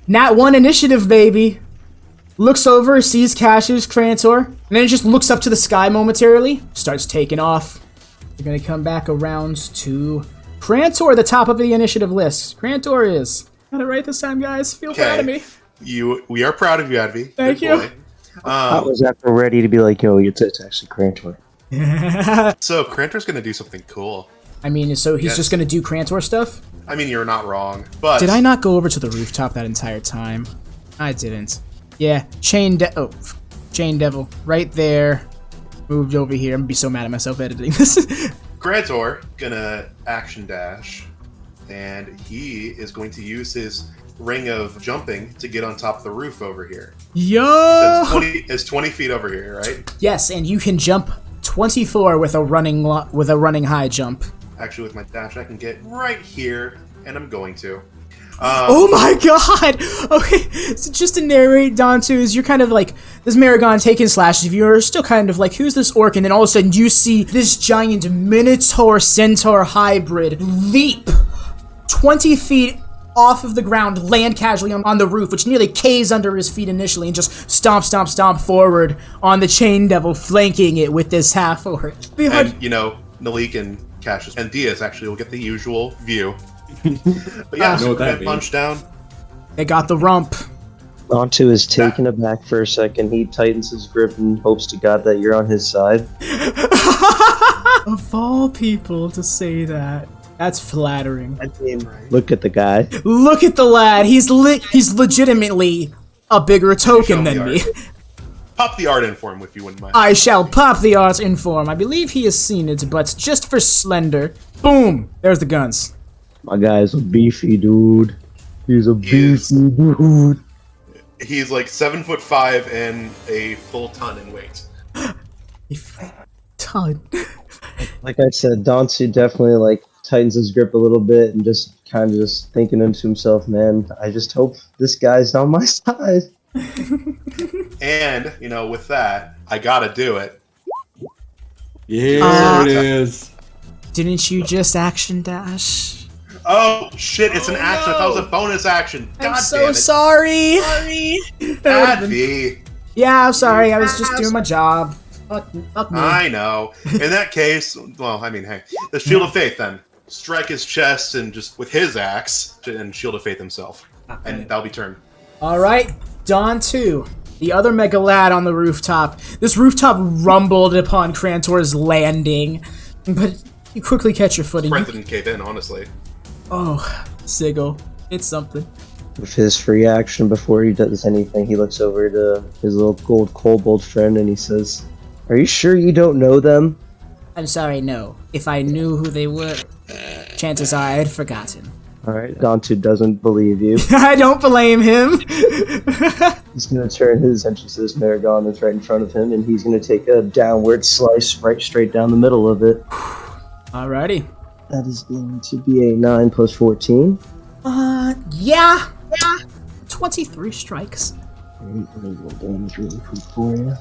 Nat 1 initiative, baby. Looks over, sees Cassius, Crantor, and then just looks up to the sky momentarily. Starts taking off. They're going to come back around to Crantor, the top of the initiative list. Crantor is. Got it right this time, guys. Feel proud of me. We are proud of you, Advy. Thank Good you. boy. I was after ready to be like, yo, it's actually Crantor. So Crantor's going to do something cool. I mean, so he's Yes. just going to do Crantor stuff? I mean, you're not wrong, but Did I not go over to the rooftop that entire time? I didn't. Yeah, Chain Devil, right there. Moved over here. I'm gonna be so mad at myself editing this. Crantor gonna action dash, and he is going to use his ring of jumping to get on top of the roof over here. Yo! So it's 20 feet over here, right? Yes, and you can jump 24 with a running high jump. Actually, with my dash, I can get right here, and I'm going to. Oh my god! Okay, so just to narrate Dantu, is you're kind of like, this Maragon taking slashes, you're still kind of like, who's this orc? And then all of a sudden you see this giant Minotaur Centaur hybrid leap 20 feet off of the ground, land casually on the roof, which nearly caves under his feet initially, and just stomp forward on the Chain Devil, flanking it with this half-orc. And, Naleek and Cassius and Deis actually will get the usual view. But yeah, know what that means. punch down. They got the rump. Dantu is taken aback for a second. He tightens his grip and hopes to God that you're on his side. Of all people to say that. That's flattering. I mean, look at the guy. Look at the lad. He's legitimately a bigger token than me. Pop the art in for him if you wouldn't mind. I shall pop the art in form. I believe he has seen it, but just for slender. Boom! There's the guns. My guy's a beefy dude. He's a beefy dude. He's like 7'5" and a full ton in weight. Ton. Like I said, Dantu definitely tightens his grip a little bit and just kind of just thinking into himself, man, I just hope this guy's on my side. And, with that, I gotta do it. Yeah, there it is. Didn't you just action dash? Oh, shit, it's an action. I thought it was a bonus action. God I'm so damn it. sorry. Advy. Yeah, I'm sorry. I was just doing my job. Fuck me. I know. In that case, well, hey, the Shield of Faith then. Strike his chest and just with his axe and Shield of Faith himself. And that'll be turn. Alright, Dawn 2. The other mega lad on the rooftop. This rooftop rumbled upon Crantor's landing, but you quickly catch your footing. Brent didn't cave in, honestly. Oh, Sigil. It's something. With his free action, before he does anything, he looks over to his little gold kobold friend and he says, "Are you sure you don't know them?" I'm sorry, no. If I knew who they were, chances are I had forgotten. Alright, Dantu doesn't believe you. I don't blame him. He's going to turn his attention to this Maragon that's right in front of him, and he's going to take a downward slice right straight down the middle of it. Alrighty. That is going to be a 9 plus 14. Yeah. 23 strikes. Damage really quick for you.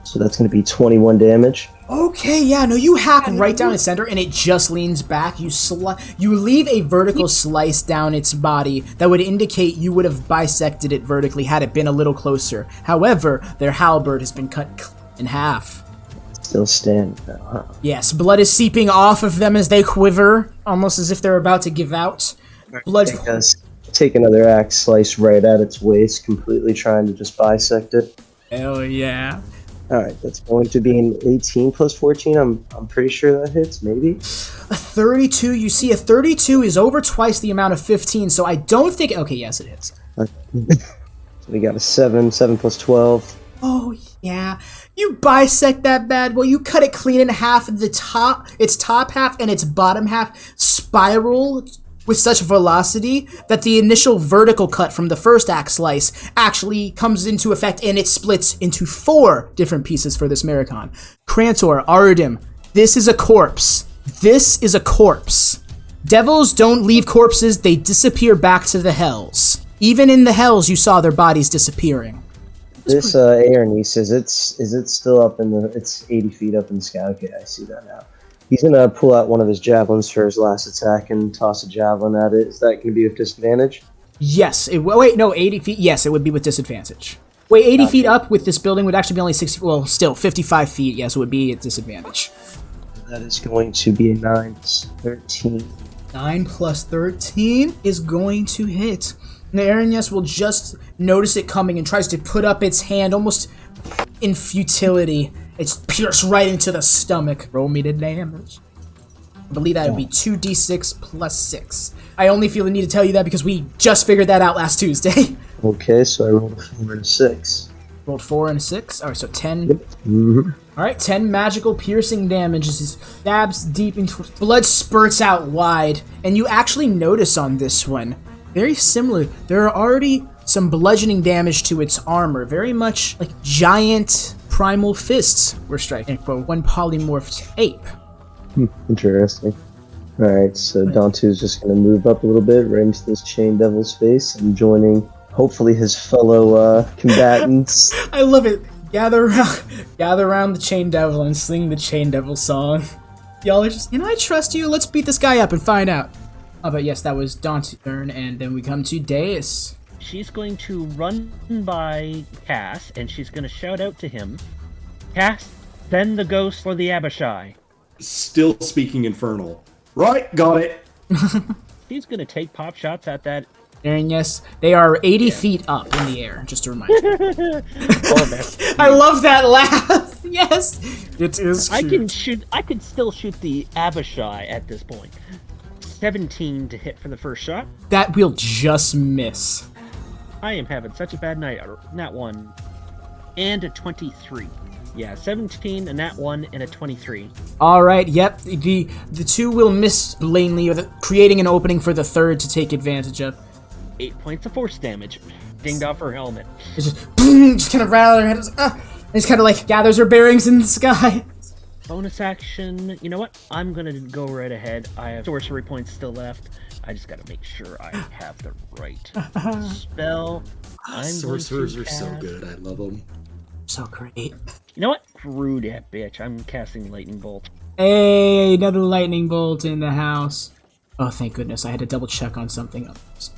So that's going to be 21 damage. Okay, yeah, no, you hack right down its center and it just leans back. You leave a vertical slice down its body that would indicate you would have bisected it vertically had it been a little closer. However, their halberd has been cut in half. Still standing now, huh? Yes, blood is seeping off of them as they quiver, almost as if they're about to give out. Blood. Take another axe slice right at its waist, completely trying to just bisect it. Hell yeah. Alright, that's going to be an 18 plus 14. I'm pretty sure that hits, maybe. A 32, you see a 32 is over twice the amount of 15, so I don't think... Okay, yes, it hits. So we got a 7 plus 12. Oh, yeah. You bisect that bad boy. You cut it clean in half. Its top half and its bottom half spiral with such velocity that the initial vertical cut from the first axe slice actually comes into effect and it splits into 4 different pieces for this Maricon. Crantor, Arudim, this is a corpse. This is a corpse. Devils don't leave corpses, they disappear back to the hells. Even in the hells, you saw their bodies disappearing. This Aaroni says is it still up in the... It's 80 feet up in the sky. Okay, I see that now. He's going to pull out one of his javelins for his last attack and toss a javelin at it. Is that going to be with disadvantage? Yes. 80 feet. Yes, it would be with disadvantage. Wait, 80 feet up with this building would actually be only 60... Well, still, 55 feet. Yes, it would be at disadvantage. That is going to be a 9 plus 13. 9 plus 13 is going to hit. And Aranyas will just notice it coming and tries to put up its hand almost in futility. It's pierced right into the stomach. Roll me the damage. I believe that would be 2d6 plus 6. I only feel the need to tell you that because we just figured that out last Tuesday. Okay, so I rolled a 4 and a 6. Rolled 4 and a 6. Alright, so 10. Yep. Mm-hmm. Alright, 10 magical piercing damage as it stabs deep into... Blood spurts out wide, and you actually notice on this one, very similar, there are already some bludgeoning damage to its armor, very much like giant primal fists were striking for one polymorphed ape. Interesting. Alright, so Dantu's just going to move up a little bit right into this Chain Devil's face and joining, hopefully, his fellow combatants. I love it. Gather around the Chain Devil and sing the Chain Devil song. Y'all are just, I trust you? Let's beat this guy up and find out. Oh, but yes, that was Dantu's turn, and then we come to Deis. She's going to run by Cass, and she's going to shout out to him, "Cass, send the ghost for the Abishai." Still speaking Infernal. Right, got it. She's going to take pop shots at that. And yes, they are 80 feet up in the air, just to remind you. Oh, I love that laugh! Yes! It is cute. I can still shoot the Abishai at this point. 17 to hit for the first shot. That will just miss. I am having such a bad night. Nat 1 and a 23. Yeah, 17, a nat 1, and a 23. Alright, yep. The 2 will miss blatantly, creating an opening for the 3rd to take advantage of. 8 points of force damage. Dinged off her helmet. It's just, boom, just kind of rattles her head. And just kind of like gathers her bearings in the sky. Bonus action. You know what? I'm going to go right ahead. I have sorcery points still left. I just gotta make sure I have the right spell. Sorcerers are so good. I love them. So great. You know what? Screw that bitch. I'm casting Lightning Bolt. Hey, another lightning bolt in the house. Oh, thank goodness. I had to double check on something else.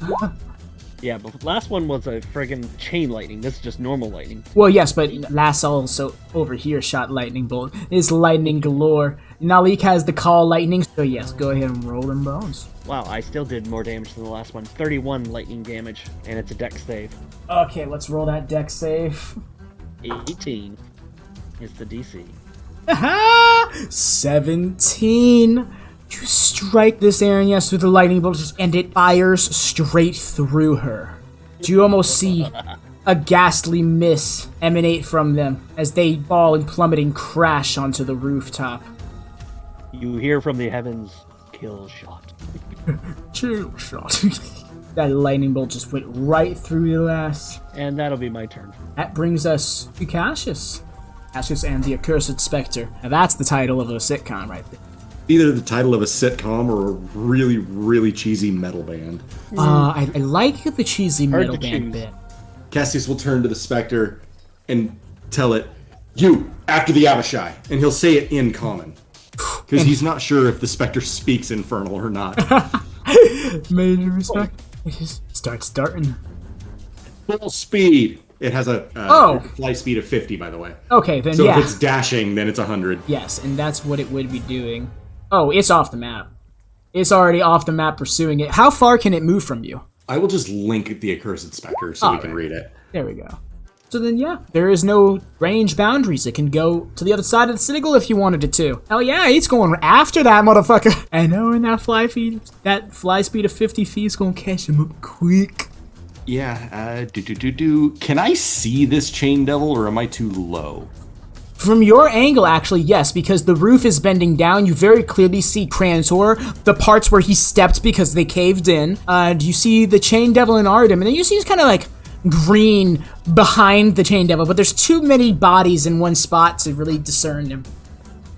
Yeah, but last one was a friggin' chain lightning. This is just normal lightning. Well, yes, but last also over here shot lightning bolt. It's lightning galore. Naleek has the call lightning, so yes, go ahead and roll them bones. Wow, I still did more damage than the last one. 31 lightning damage, and it's a dex save. Okay, let's roll that deck save. 18 is the DC. 17. You strike this Aranyas with the lightning bolt, and it fires straight through her. You almost see a ghastly mist emanate from them as they fall and plummeting crash onto the rooftop. You hear from the heavens, kill shot. Chill shot. That lightning bolt just went right through your ass. And that'll be my turn. That brings us to Cassius. Cassius and the Accursed Spectre. Now that's the title of a sitcom right there. Either the title of a sitcom or a really, really cheesy metal band. I like the cheesy Hard metal to band choose. bit. Cassius will turn to the Spectre and tell it, "You, after the Abishai." And he'll say it in common. Because he's not sure if the Spectre speaks Infernal or not. Major respect. Starting. Full speed. It has a fly speed of 50, by the way. Okay, then So yeah. if it's dashing, then it's 100. Yes, and that's what it would be doing. Oh, it's off the map. It's already off the map pursuing it. How far can it move from you? I will just link the Accursed Spectre so we can Alright. read it. There we go. So then, yeah, there is no range boundaries. It can go to the other side of the citadel if you wanted it to. Hell yeah, it's going after that motherfucker. I know, and that fly speed of 50 feet is going to catch him up quick. Yeah, Can I see this Chain Devil, or am I too low? From your angle, actually, yes, because the roof is bending down. You very clearly see Crantor, the parts where he stepped because they caved in. You see the Chain Devil and Arudim, and then you see he's kind of like green behind the Chain Devil, but there's too many bodies in one spot to really discern him.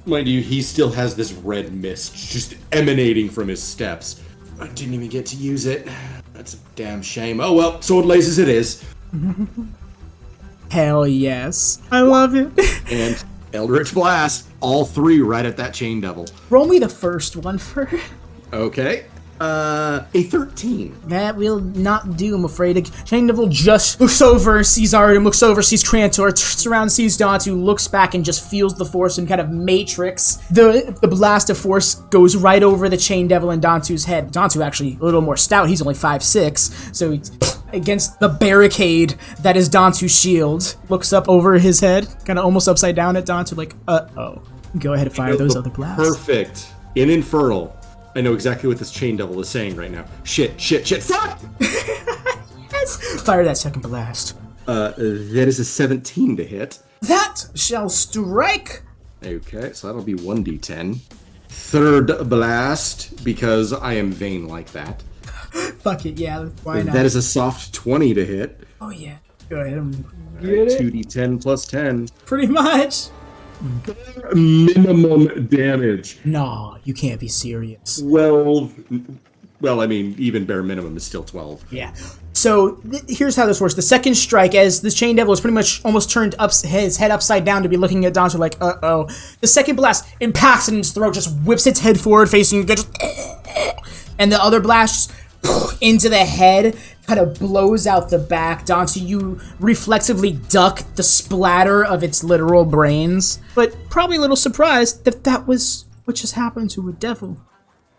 Mind you, he still has this red mist just emanating from his steps. I didn't even get to use it. That's a damn shame. Oh well, sword laces it is. Hell yes. I love it. And Eldritch Blast. All three right at that Chain Devil. Roll me the first one first. Okay. A 13. That will not do, I'm afraid. Chain Devil just looks over, sees Arudim, looks over, sees Crantor, turns around, sees Dantu, looks back, and just feels the force and kind of matrix. The blast of force goes right over the Chain Devil and Dantu's head. Dantu actually a little more stout. He's only 5'6", so he's against the barricade that is Dantu's shield. Looks up over his head, kind of almost upside down at Dantu, like, uh-oh. Go ahead and fire those other blasts. Perfect. In Infernal. I know exactly what this Chain Devil is saying right now. Shit, fuck! Yes! Fire that second blast. That is a 17 to hit. That shall strike! Okay, so that'll be 1d10. Third blast, because I am vain like that. Fuck it, yeah, why not? That is a soft 20 to hit. Oh yeah, go ahead and Alright, 2d10 plus 10. pretty much. Minimum damage. No, you can't be serious. 12. Well, I mean, even bare minimum is still 12. Yeah. So here's how this works. The second strike, as the Chain Devil is pretty much almost turned up his head upside down to be looking at Dantu like, uh-oh. The second blast impacts in his throat, just whips its head forward, facing you, just, and the other blast just into the head, kind of blows out the back. Dantu, you reflexively duck the splatter of its literal brains, but probably a little surprised that that was what just happened to a devil.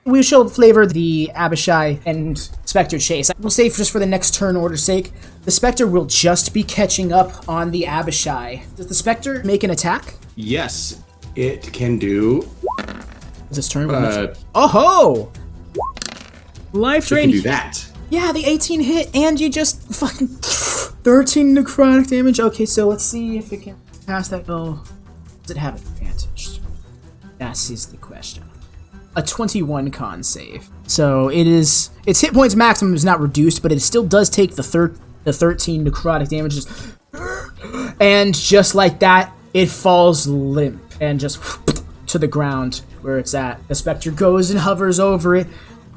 We shall flavor the Abishai and Spectre chase. We'll say just for the next turn order's sake, the Spectre will just be catching up on the Abishai. Does the Spectre make an attack? Yes, it can do. Is this turn? It Oh-ho! Life can drain. do that. Yeah, the 18 hit, and you just fucking 13 necrotic damage. Okay, so let's see if it can pass that. Oh, does it have advantage? That is the question. A 21 con save. So its hit points maximum is not reduced, but it still does take the 13 necrotic damages. And just like that, it falls limp and just to the ground where it's at. The Spectre goes and hovers over it,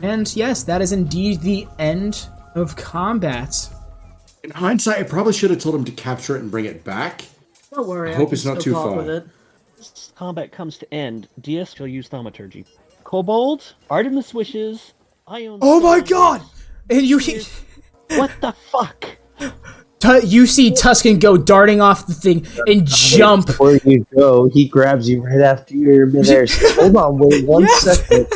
And yes, that is indeed the end of combat. In hindsight, I probably should have told him to capture it and bring it back. Don't worry. I hope can it's not still too talk far. with it. As combat comes to end, Deis will use thaumaturgy. Kobold, Artemis wishes, Ion. Oh my god! And you What the fuck? you see Tuscan go darting off the thing and jump. Before you go, he grabs you right after you're midair. Hold on, wait one second.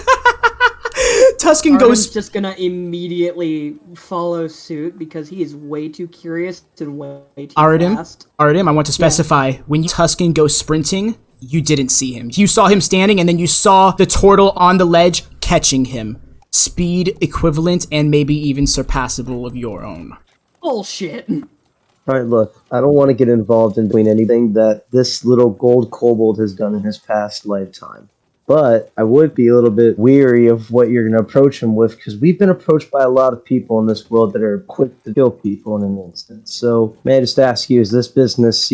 Tuscan Artem's goes. just gonna immediately follow suit because he is way too curious and way too fast. Arudim, I want to specify, when Tuscan goes sprinting, you didn't see him. You saw him standing, and then you saw the turtle on the ledge catching him. Speed equivalent and maybe even surpassable of your own. Bullshit. Alright, look, I don't want to get involved in doing anything that this little gold kobold has done in his past lifetime. But I would be a little bit weary of what you're going to approach him with, because we've been approached by a lot of people in this world that are quick to kill people in an instant. So, may I just ask you, is this business,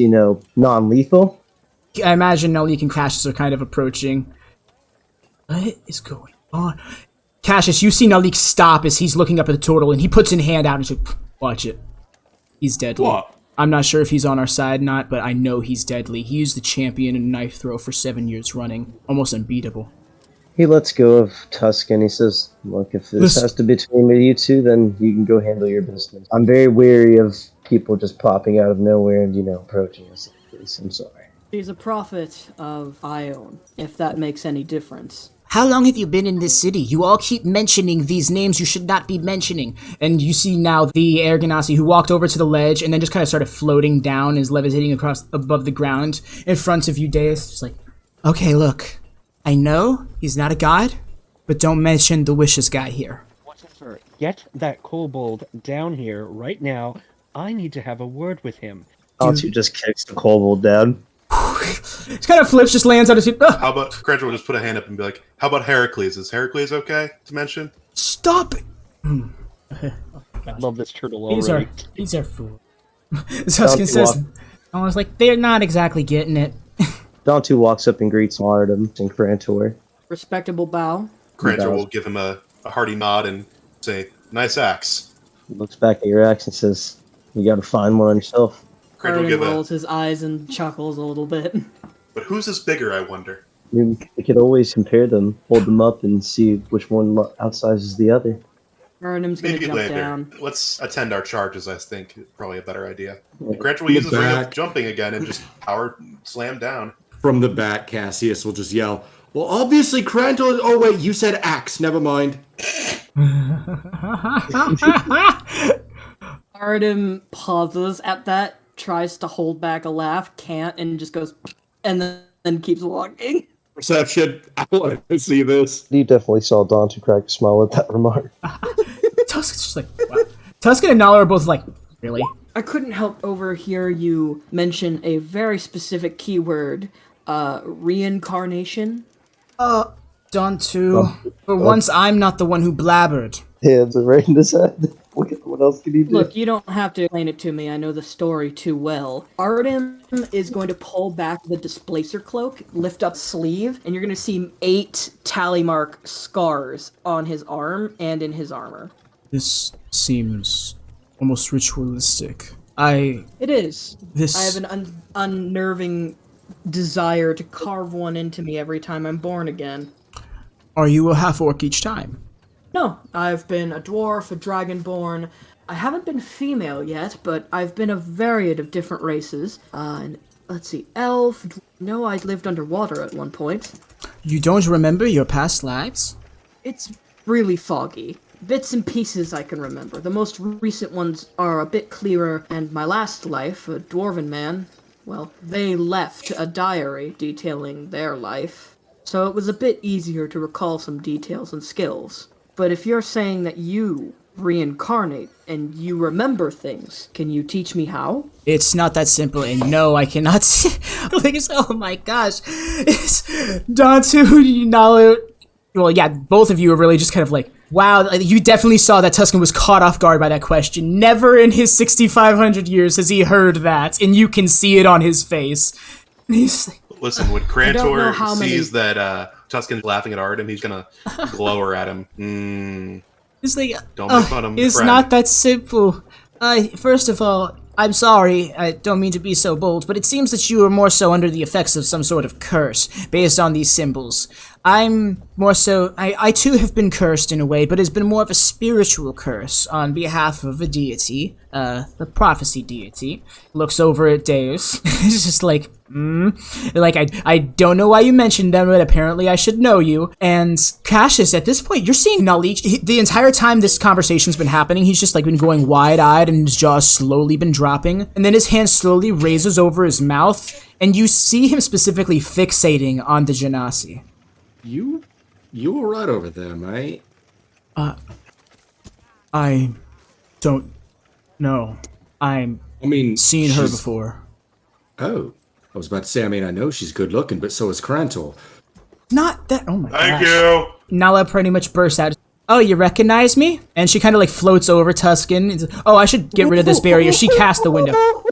non-lethal? I imagine Naleek and Cassius are kind of approaching. What is going on? Cassius, you see Naleek stop as he's looking up at the turtle, and he puts his hand out and says, watch it. He's deadly. What? I'm not sure if he's on our side or not, but I know he's deadly. He used the champion in knife throw for 7 years running. Almost unbeatable. He lets go of Tuscan. He says, look, if this has to be between me and you two, then you can go handle your business. I'm very wary of people just popping out of nowhere and, approaching us like this. I'm sorry. He's a prophet of Ion, if that makes any difference. How long have you been in this city? You all keep mentioning these names you should not be mentioning. And you see now the Air Ganassi who walked over to the ledge and then just kind of started floating down, is levitating across above the ground in front of you, Deis. Just like, okay, look, I know he's not a god, but don't mention the wishes guy here. Whatever. Get that kobold down here right now. I need to have a word with him. Altu just kicks the kobold down. It kind of flips, just lands on his feet. How about Crantor will just put a hand up and be like, how about Heracles? Is Heracles okay to mention? Stop it! I love this turtle These already. are fools. Tuscan says, I was like, they're not exactly getting it. Dantu walks up and greets Arudim and Crantor. Respectable bow. Crantor will give him a hearty nod and say, nice axe. He looks back at your axe and says, you gotta find one on yourself. Crantor will Artem give rolls his eyes and chuckles a little bit. But whose is bigger, I wonder? We could always compare them, hold them up, and see which one outsizes the other. Artem's gonna Maybe jump later. down. Let's attend our charges, I think. Probably a better idea. Yeah. Crantor will use his ring of Back. jumping again and just power slam down. From the back, Cassius will just yell, well, obviously Crantor... Oh, wait, you said axe. Never mind. Artem pauses at that, tries to hold back a laugh, can't, and just goes, and then keeps walking. Perception. I wanted to see this. You definitely saw Dantu crack a smile at that remark. Tuscan's just like, wow. Tuscan and Nala are both like, really? I couldn't help overhear you mention a very specific keyword, reincarnation. Dantu. For once, I'm not the one who blabbered. Hands are right in his head. What else can he do? Look, you don't have to explain it to me. I know the story too well. Artem is going to pull back the displacer cloak, lift up sleeve, and you're going to see 8 tally mark scars on his arm and in his armor. This seems almost ritualistic. It is. I have an unnerving desire to carve one into me every time I'm born again. Are you a half-orc each time? No, I've been a dwarf, a dragonborn. I haven't been female yet, but I've been a varied of different races. And let's see, elf. No, I lived underwater at one point. You don't remember your past lives? It's really foggy. Bits and pieces I can remember. The most recent ones are a bit clearer, and my last life, a dwarven man, well, they left a diary detailing their life. So it was a bit easier to recall some details and skills. But if you're saying that you reincarnate and you remember things, can you teach me how? It's not that simple, and no, I cannot. Oh my gosh. It's Dantu, Nala. Well, yeah, both of you are really just kind of like, wow, you definitely saw that Tuscan was caught off guard by that question. Never in his 6,500 years has he heard that, and you can see it on his face. And he's like, Listen, when don't know Crantor how sees many- that Tuscan's laughing at Arudim, he's gonna glower at him. It's like, Don't make fun of him, it's friend. not that simple. First of all, I'm sorry, I don't mean to be so bold, but it seems that you are more so under the effects of some sort of curse based on these symbols. I'm more so, I too have been cursed in a way, but it's been more of a spiritual curse on behalf of a deity, the prophecy deity. Looks over at Deis. It's just like, like, I don't know why you mentioned them, but apparently I should know you. And Cassius, at this point, you're seeing Naleek. The entire time this conversation's been happening, he's just like been going wide-eyed and his jaw's slowly been dropping. And then his hand slowly raises over his mouth, and you see him specifically fixating on the Genasi. You were right over there, mate. I don't know. Seen her she's- before. Oh, I was about to say, I know she's good looking, but so is Crantor. Not that. Oh my god. Thank you. Nala pretty much bursts out. Oh, you recognize me? And she kind of like floats over Tuscan. Oh, I should get rid of this barrier. She cast the window. Oh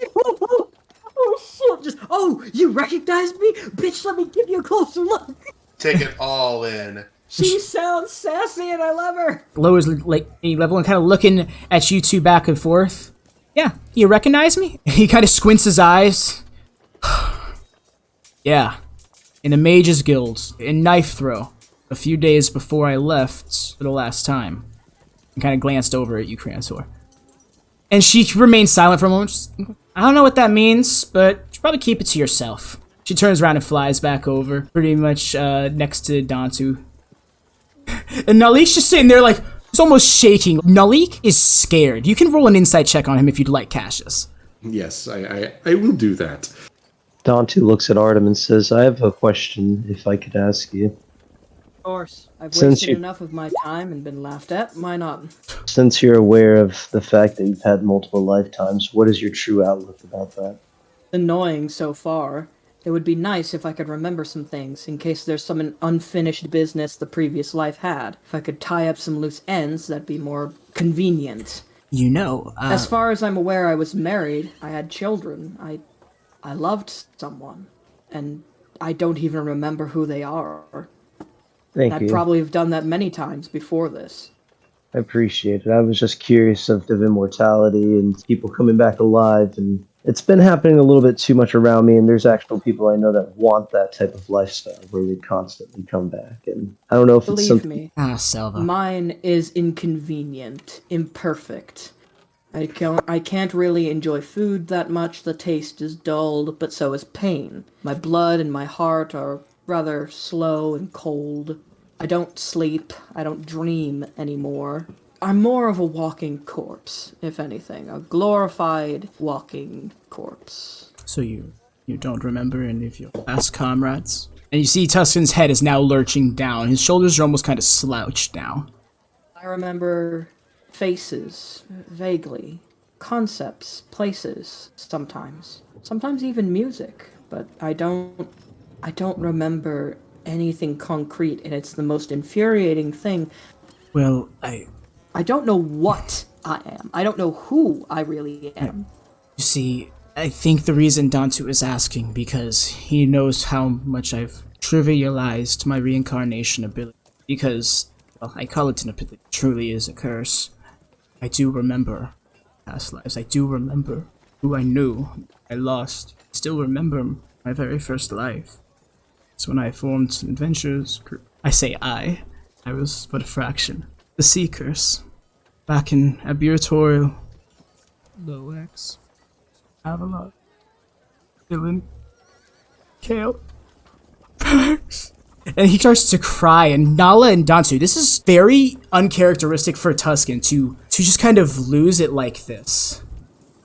shit! You recognize me, bitch? Let me give you a closer look. Take it all in. She sounds sassy, and I love her. Lowers like a level and kind of looking at you two back and forth. Yeah, you recognize me? He kind of squints his eyes. Yeah, in the Mages Guild, in Knife Throw, a few days before I left for the last time. And kind of glanced over at you, Crantor. And she remains silent for a moment. Just, I don't know what that means, but you should probably keep it to yourself. She turns around and flies back over, pretty much next to Dantu. And Naleek's just sitting there like, he's almost shaking. Naleek is scared. You can roll an insight check on him if you'd like, Cassius. Yes, I will do that. Dantu looks at Artem and says, I have a question, if I could ask you. Of course, I've Since wasted you- enough of my time and been laughed at. Why not? Since you're aware of the fact that you've had multiple lifetimes, what is your true outlook about that? Annoying so far. It would be nice if I could remember some things, in case there's some unfinished business the previous life had. If I could tie up some loose ends, that'd be more convenient. You know, As far as I'm aware, I was married, I had children, I loved someone, and I don't even remember who they are. Thank I'd you. probably have done that many times before this. I appreciate it. I was just curious of immortality and people coming back alive, and it's been happening a little bit too much around me, and there's actual people I know that want that type of lifestyle where they constantly come back, and I don't know if it's Believe something... me, Selva. mine is inconvenient, imperfect. I can't really enjoy food that much, the taste is dulled, but so is pain. My blood and my heart are rather slow and cold. I don't sleep, I don't dream anymore. I'm more of a walking corpse, if anything. A glorified walking corpse. So you don't remember any of your past comrades? And you see Tuscan's head is now lurching down. His shoulders are almost kind of slouched now. I remember faces, vaguely. Concepts, places, sometimes. Sometimes even music. But I don't remember anything concrete, and it's the most infuriating thing. Well, I don't know what I am. I don't know who I really am. you see, I think the reason Dantu is asking because he knows how much I've trivialized my reincarnation ability. Because, well, I call it an ability. It truly is a curse. I do remember past lives. I do remember who I knew, I lost. I still remember my very first life. It's when I formed Adventures group. I say I was but a fraction. The Seekers. Back in Aburatorial. Loex. Avalon. Dylan. Kale. Perks. And he starts to cry, and Nala and Dantu, this is very uncharacteristic for Tuscan to just kind of lose it like this.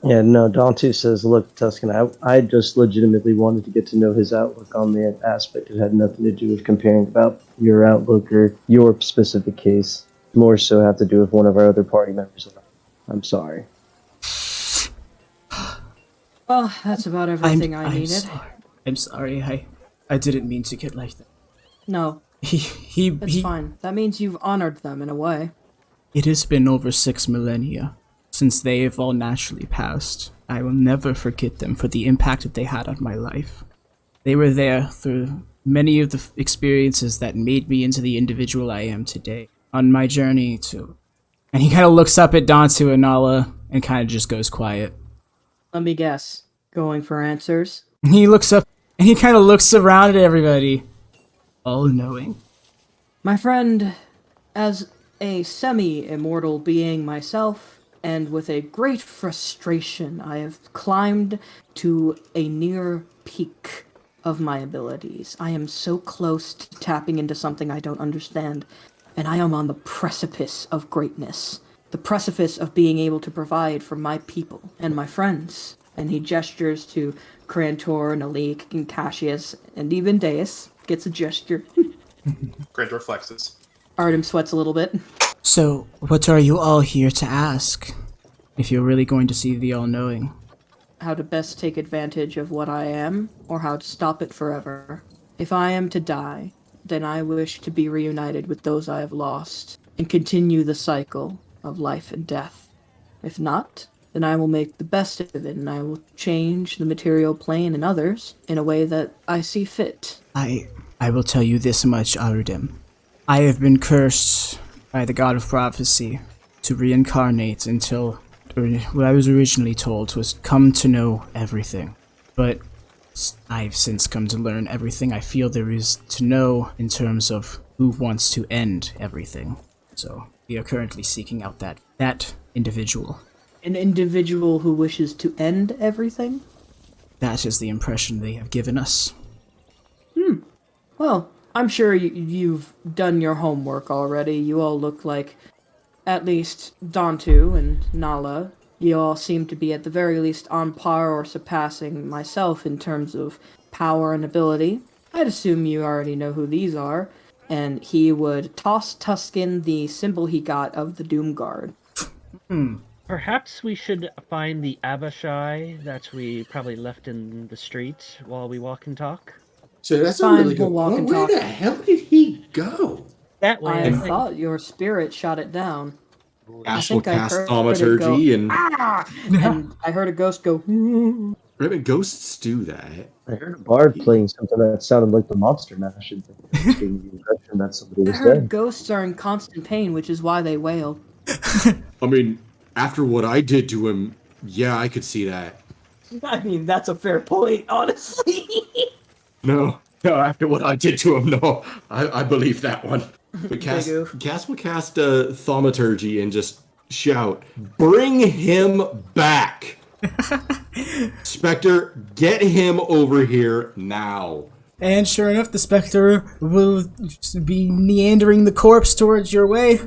Yeah, no, Dantu says, look, Tuscan, I just legitimately wanted to get to know his outlook on the aspect. It had nothing to do with comparing about your outlook or your specific case. More so have to do with one of our other party members. I'm sorry. Well, that's about everything I I'm needed. sorry. I'm sorry. I didn't mean to get like that. No, He it's fine. That means you've honored them in a way. It has been over 6 millennia since they have all naturally passed. I will never forget them for the impact that they had on my life. They were there through many of the experiences that made me into the individual I am today on my journey to... And he kind of looks up at Dantu and Nala and kind of just goes quiet. Let me guess. Going for answers? He looks up and he kind of looks around at everybody, all-knowing. My friend, as a semi-immortal being myself, and with a great frustration, I have climbed to a near peak of my abilities. I am so close to tapping into something I don't understand, and I am on the precipice of greatness. The precipice of being able to provide for my people and my friends. And he gestures to Crantor, Naleek, and Cassius, and even Deis gets a gesture. Crantor flexes. Arudim sweats a little bit. So, what are you all here to ask? If you're really going to see the all-knowing. How to best take advantage of what I am, or how to stop it forever. If I am to die, then I wish to be reunited with those I have lost, and continue the cycle of life and death. If not, then I will make the best of it, and I will change the material plane and others in a way that I see fit. I will tell you this much, Arudim. I have been cursed by the god of prophecy to reincarnate until what I was originally told was come to know everything. But I've since come to learn everything I feel there is to know in terms of who wants to end everything. So we are currently seeking out that individual. An individual who wishes to end everything? That is the impression they have given us. Well, I'm sure you've done your homework already. You all look like, at least Dantu and Nala, you all seem to be at the very least on par or surpassing myself in terms of power and ability. I'd assume you already know who these are. And he would toss Tuscan the symbol he got of the Doom Guard. Perhaps we should find the Abishai that we probably left in the street while we walk and talk. So that's Fine, a really good. we'll walk and Where talk. the hell did he go? That way, I I think- thought your spirit shot it down. Ash will think I cast heard it thaumaturgy and And I heard a ghost go, Maybe ghosts do that. I heard a bard playing something that sounded like the Monster Mash. And giving the impression that somebody I was heard dead. ghosts are in constant pain, which is why they wail. I mean, after what I did to him, yeah, I could see that. I mean, that's a fair point, honestly. No, after what I did to him, no, I believe that one. But Cass will cast thaumaturgy and just shout, "Bring him back!" Spectre, get him over here now. And sure enough, the Spectre will be meandering the corpse towards your way.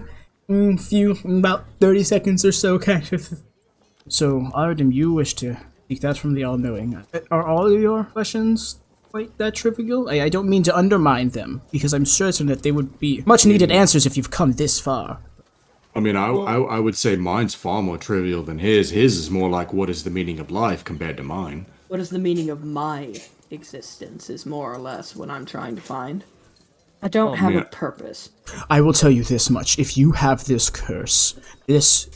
About 30 seconds or so, kind of. So, Arudim, you wish to seek that from the All-Knowing. Are all of your questions quite that trivial? I don't mean to undermine them, because I'm certain that they would be much-needed answers if you've come this far. I mean, I would say mine's far more trivial than his. His is more like, what is the meaning of life compared to mine? What is the meaning of my existence is more or less what I'm trying to find. I don't have a purpose. I will tell you this much. If you have this curse, this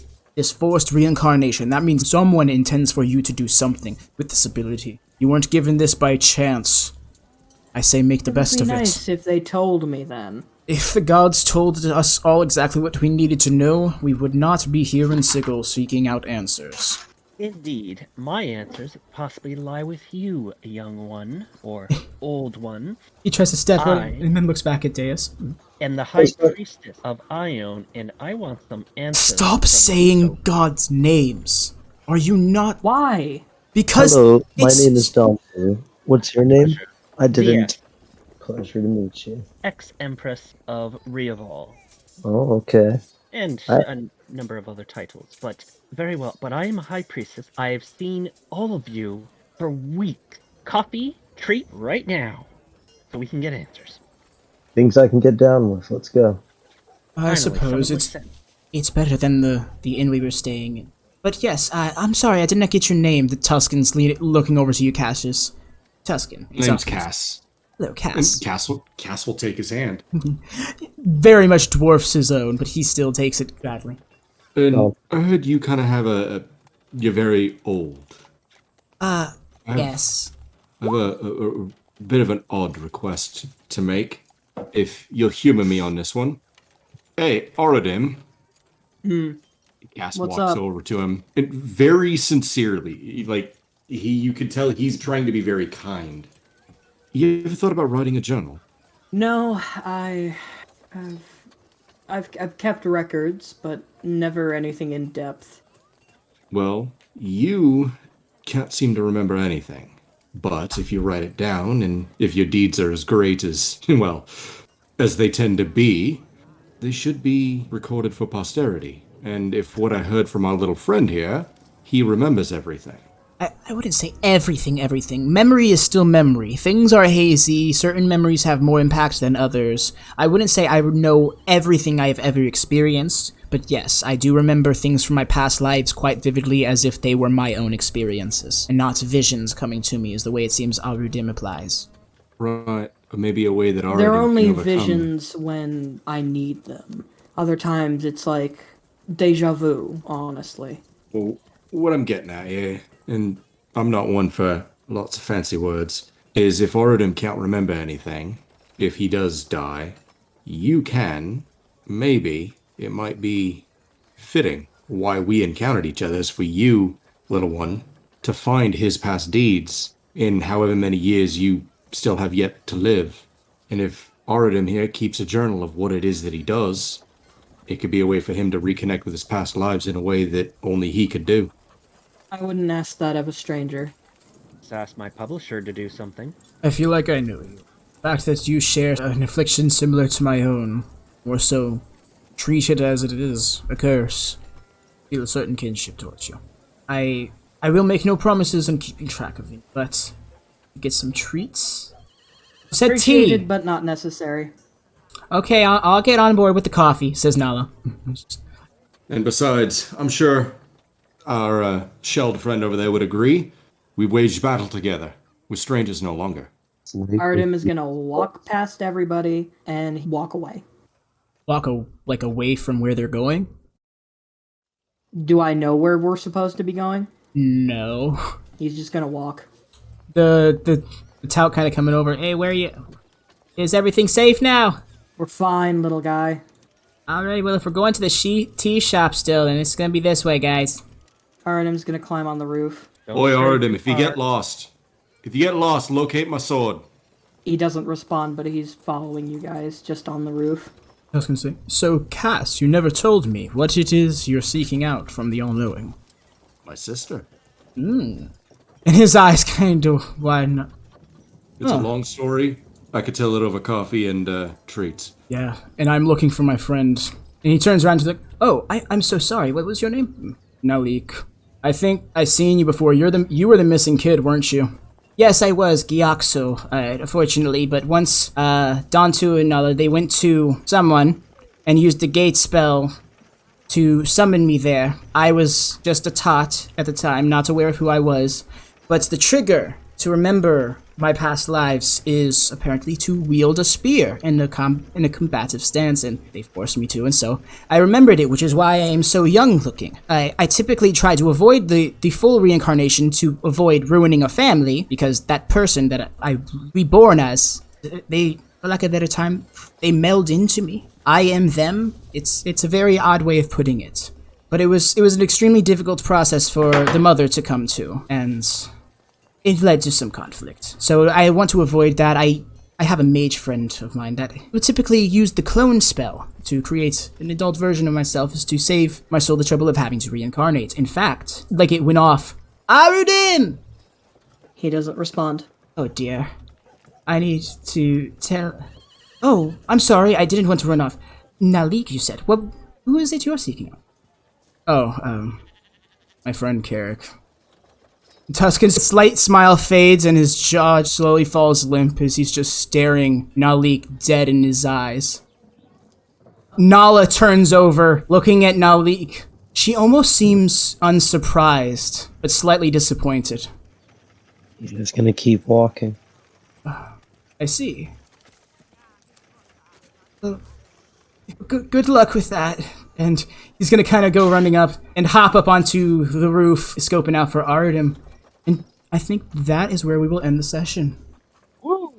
forced reincarnation, that means someone intends for you to do something with this ability. You weren't given this by chance. I say make the best of It'd be it. nice if they told me then. If the gods told us all exactly what we needed to know, we would not be here in Sigil seeking out answers. Indeed, my answers possibly lie with you, young one, or old one, He tries to step in I- and then looks back at Deis. and the High Priestess of Ion, and I want some answers. Stop from saying you. gods' names. Are you not? Why? Because Hello, my it's- name is Dante. What's your name? I didn't. Dia. Pleasure to meet you. Ex-Empress of Rieva, Oh, okay. and I- a number of other titles, but very well. But I am a High Priestess. I have seen all of you for weeks. Coffee, treat right now, so we can get answers. Things I can get down with. Let's go. I Finally, suppose someone it's better than the inn we were staying in. But yes, I'm sorry, I did not get your name. The Tuscan's looking over to you, Cassius. Tuscan. His name's Cass. Hello, And Cass. Cass will take his hand. Very much dwarfs his own, but he still takes it gladly. And Oh. I heard you kind of have you're very old. Yes. I have bit of an odd request to make, if you'll humor me on this one. Hey, Arudim. Cass What's walks up? over to him, and very sincerely, like you could tell he's trying to be very kind. You ever thought about writing a journal? No, I've kept records, but never anything in depth. Well, you can't seem to remember anything. But if you write it down, and if your deeds are as great as, well, as they tend to be, they should be recorded for posterity. And if what I heard from our little friend here, he remembers everything. I wouldn't say everything. Memory is still memory. Things are hazy. Certain memories have more impact than others. I wouldn't say I know everything I have ever experienced, but yes, I do remember things from my past lives quite vividly as if they were my own experiences, and not visions coming to me, is the way it seems Arudim applies. Right. Or maybe a way that Arudim They're only can overcome. visions when I need them. Other times it's like deja vu, honestly. Well, what I'm getting at here, and I'm not one for lots of fancy words, is if Arudim can't remember anything, if he does die, you can, maybe, it might be fitting why we encountered each other is for you, little one, to find his past deeds in however many years you still have yet to live. And if Arudim here keeps a journal of what it is that he does, it could be a way for him to reconnect with his past lives in a way that only he could do. I wouldn't ask that of a stranger. Let's ask my publisher to do something. I feel like I know you. The fact that you share an affliction similar to my own, or so, treat it as it is, a curse. Feel a certain kinship towards you. I will make no promises on keeping track of you, but get some treats? Said Appreciated, tea! but not necessary. Okay, I'll get on board with the coffee, says Nala. And besides, I'm sure our shelled friend over there would agree. We waged battle together. We're strangers no longer. Arudim is gonna walk past everybody and walk away. Walk away from where they're going? Do I know where we're supposed to be going? No. He's just gonna walk. The tout kind of coming over. Hey, where are you? Is everything safe now? We're fine, little guy. Alright, well, if we're going to the tea shop still, then it's gonna be this way, guys. Arudim's gonna climb on the roof. Don't Oi, stray Arudim, too if you far. get lost, locate my sword. He doesn't respond, but he's following you guys just on the roof. I was gonna say. So, Cass, you never told me what it is you're seeking out from the all-knowing. My sister. And his eyes kind of widen up. It's a long story. I could tell it over coffee and treats. Yeah, and I'm looking for my friend. And he turns around to the... Oh, I'm so sorry. What was your name? Naleek. I think I've seen you before. You were the missing kid, weren't you? Yes, I was, Gyakso, unfortunately, but once Dantu and Nala, they went to someone and used the gate spell to summon me there. I was just a tot at the time, not aware of who I was, but the trigger to remember my past lives is apparently to wield a spear in a combative stance, and they forced me to, and so I remembered it, which is why I am so young looking. I typically try to avoid the full reincarnation to avoid ruining a family, because that person that I reborn as, they, for lack of a better time, they meld into me. I am them. It's a very odd way of putting it. But it was an extremely difficult process for the mother to come to, and it led to some conflict. So I want to avoid that. I have a mage friend of mine that would typically use the clone spell to create an adult version of myself, is to save my soul the trouble of having to reincarnate. In fact, like it went off, Arudim! He doesn't respond. Oh dear. I need to tell... Oh, I'm sorry, I didn't want to run off. Naleek, you said. Who is it you're seeking out? Oh, my friend Carrick. Tuscan's slight smile fades and his jaw slowly falls limp as he's just staring Naleek dead in his eyes. Nala turns over, looking at Naleek. She almost seems unsurprised, but slightly disappointed. He's just gonna keep walking. I see. Well, good luck with that. And he's gonna kind of go running up and hop up onto the roof, scoping out for Arudim. And I think that is where we will end the session. Woo!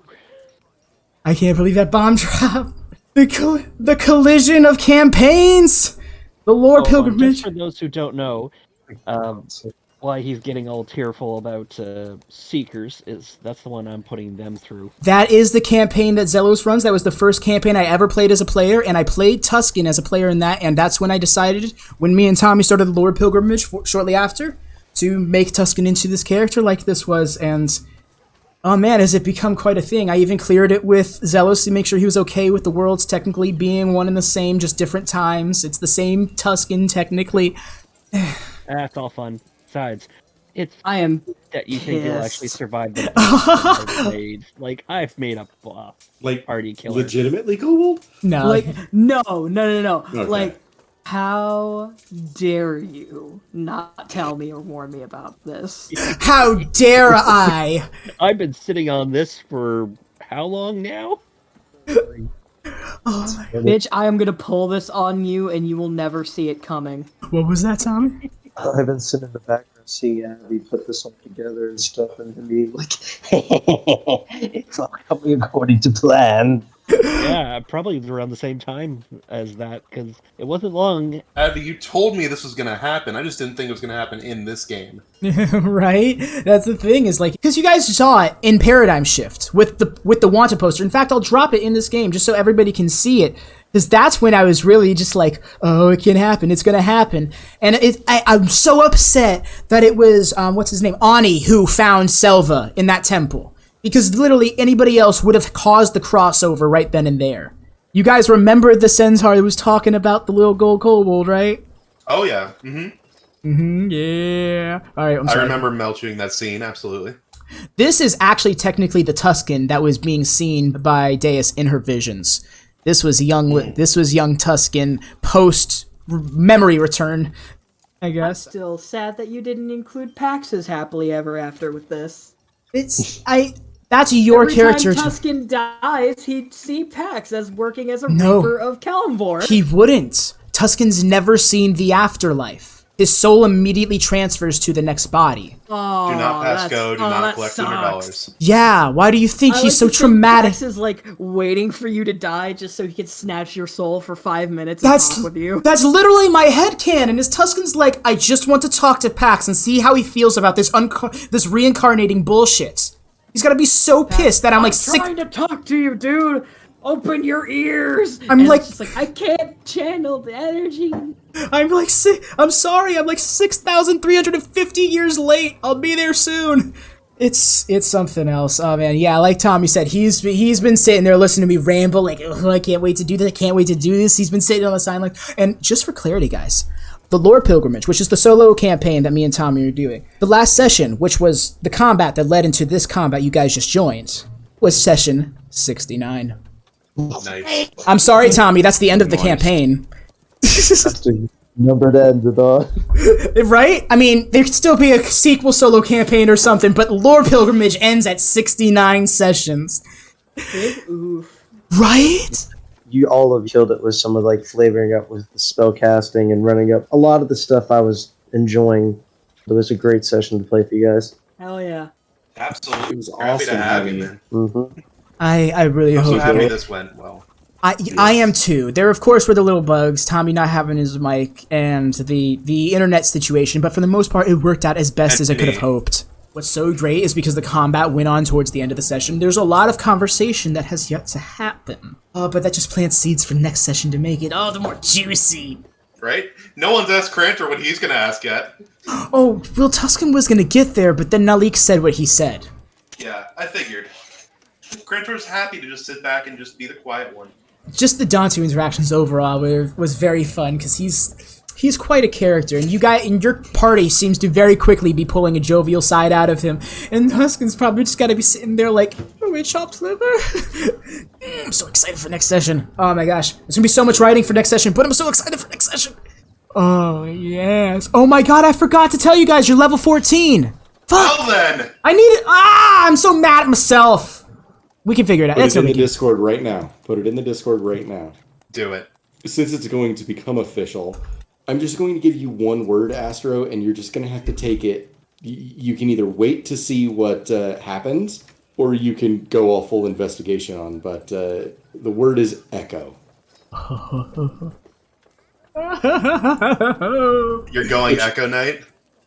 I can't believe that bomb drop. The collision of campaigns. The lore pilgrimage. Just for those who don't know, why he's getting all tearful about Seekers is that's the one I'm putting them through. That is the campaign that Zelos runs. That was the first campaign I ever played as a player, and I played Tusken as a player in that, and that's when I decided, when me and Tommy started the lore pilgrimage shortly after, to make Tusken into this character like this was, and oh man, has it become quite a thing. I even cleared it with Zelos to make sure he was okay with the worlds technically being one and the same, just different times. It's the same Tusken, technically. That's all fun. Besides, I am that you think you'll actually pissed. survive the I've made. Like, I've made a Like, party killer. legitimately, Kobold? No. Like, no. Okay. Like, how dare you not tell me or warn me about this? How dare I? I've been sitting on this for how long now? Bitch, I am gonna pull this on you and you will never see it coming. What was that, Tommy? I've been sitting in the background seeing Advy put this all together and stuff, and being like, it's all coming according to plan. Yeah, probably around the same time as that, because it wasn't long. Advy, you told me this was going to happen. I just didn't think it was going to happen in this game. Right? That's the thing, is like, because you guys saw it in Paradigm Shift with the Wanted poster. In fact, I'll drop it in this game just so everybody can see it. Because that's when I was really just like, oh, it can happen. It's going to happen. And I'm so upset that it was, what's his name? Ani, who found Selva in that temple. Because literally anybody else would have caused the crossover right then and there. You guys remember the centaur that was talking about the little gold kobold, right? Oh, yeah. Yeah. All right, I'm sorry. I remember melching that scene, absolutely. This is actually technically the Tusken that was being seen by Deis in her visions. This was young Tusken post memory return, I guess. Still sad that you didn't include Pax's happily ever after with this. That's your Every character. time Tusken dies, he'd see Pax as working as a No. Reaper of Kalimvor. He wouldn't. Tusken's never seen the afterlife. His soul immediately transfers to the next body. Oh, Do not pass that's- go, do oh, not that collect sucks. $100. Yeah, why do you think I he's like so to think traumatic? Pax is like waiting for you to die just so he can snatch your soul for 5 minutes and talk with you. That's literally my headcanon. Is Tusken's like, I just want to talk to Pax and see how he feels about this this reincarnating bullshit. He's gotta be so pissed that I'm like sick. Trying to talk to you, dude. Open your ears. I'm And like- it's just like I can't channel the energy. I'm sorry, I'm like 6,350 years late. I'll be there soon. It's something else. Oh man, yeah, like Tommy said, he's been sitting there listening to me ramble like, oh, I can't wait to do this, I can't wait to do this. He's been sitting on the side like, and just for clarity, guys, the Lore Pilgrimage, which is the solo campaign that me and Tommy are doing, the last session, which was the combat that led into this combat you guys just joined, was session 69. Nice. I'm sorry, Tommy, that's the end of the campaign. That's the number to end it on. Right? I mean, there could still be a sequel solo campaign or something, but Lore Pilgrimage ends at 69 sessions. Big oof. Right? You all have killed it with some of like flavoring up with the spell casting and running up. A lot of the stuff I was enjoying. It was a great session to play for you guys. Hell yeah. Absolutely. It was Happy awesome to have having you, you. man. Mm-hmm. I really I'm so hope happy this went well. I am too. There, of course, were the little bugs, Tommy not having his mic, and the internet situation, but for the most part, it worked out as best as I could have hoped. What's so great is because the combat went on towards the end of the session, there's a lot of conversation that has yet to happen. Oh, but that just plants seeds for next session to make it all the more juicy. Right? No one's asked Crantor what he's going to ask yet. Oh, well, Tusken was gonna get there, but then Naleek said what he said. Yeah, I figured. Crantor's happy to just sit back and just be the quiet one. Just the Dantu interactions overall was very fun because he's quite a character, and your party seems to very quickly be pulling a jovial side out of him. And Tusken's probably just got to be sitting there like, oh, wait, chopped liver. I'm so excited for next session. Oh my gosh, there's gonna be so much writing for next session, but I'm so excited for next session. Oh yes. Oh my god, I forgot to tell you guys, you're level 14. Fuck. Well then! I need it. I'm so mad at myself. We can figure it out. Put That's it in no the big deal. Discord right now. Put it in the Discord right now. Do it. Since it's going to become official, I'm just going to give you one word, Astro, and you're just going to have to take it. You can either wait to see what happens, or you can go all full investigation on. But the word is echo. You're going Echo Knight?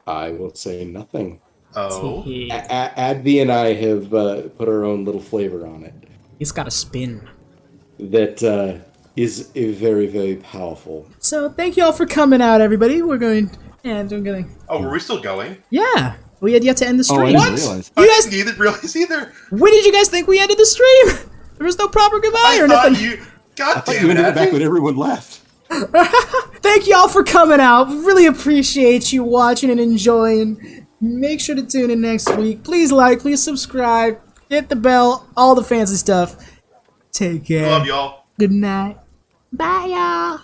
I will say nothing. Oh. Advy and I have put our own little flavor on it. It's got a spin. That is a very, very powerful. So thank you all for coming out, everybody. We're going... And we're going... Oh, were we still going? Yeah. We had yet to end the stream. I didn't realize. You guys... I didn't realize either. When did you guys think we ended the stream? There was no proper goodbye or nothing. God damn You it, ended it back Advy. when everyone left. Thank y'all for coming out. Really appreciate you watching and enjoying. Make sure to tune in next week. Please like, please subscribe, hit the bell, all the fancy stuff. Take care. Love y'all. Good night. Bye, y'all.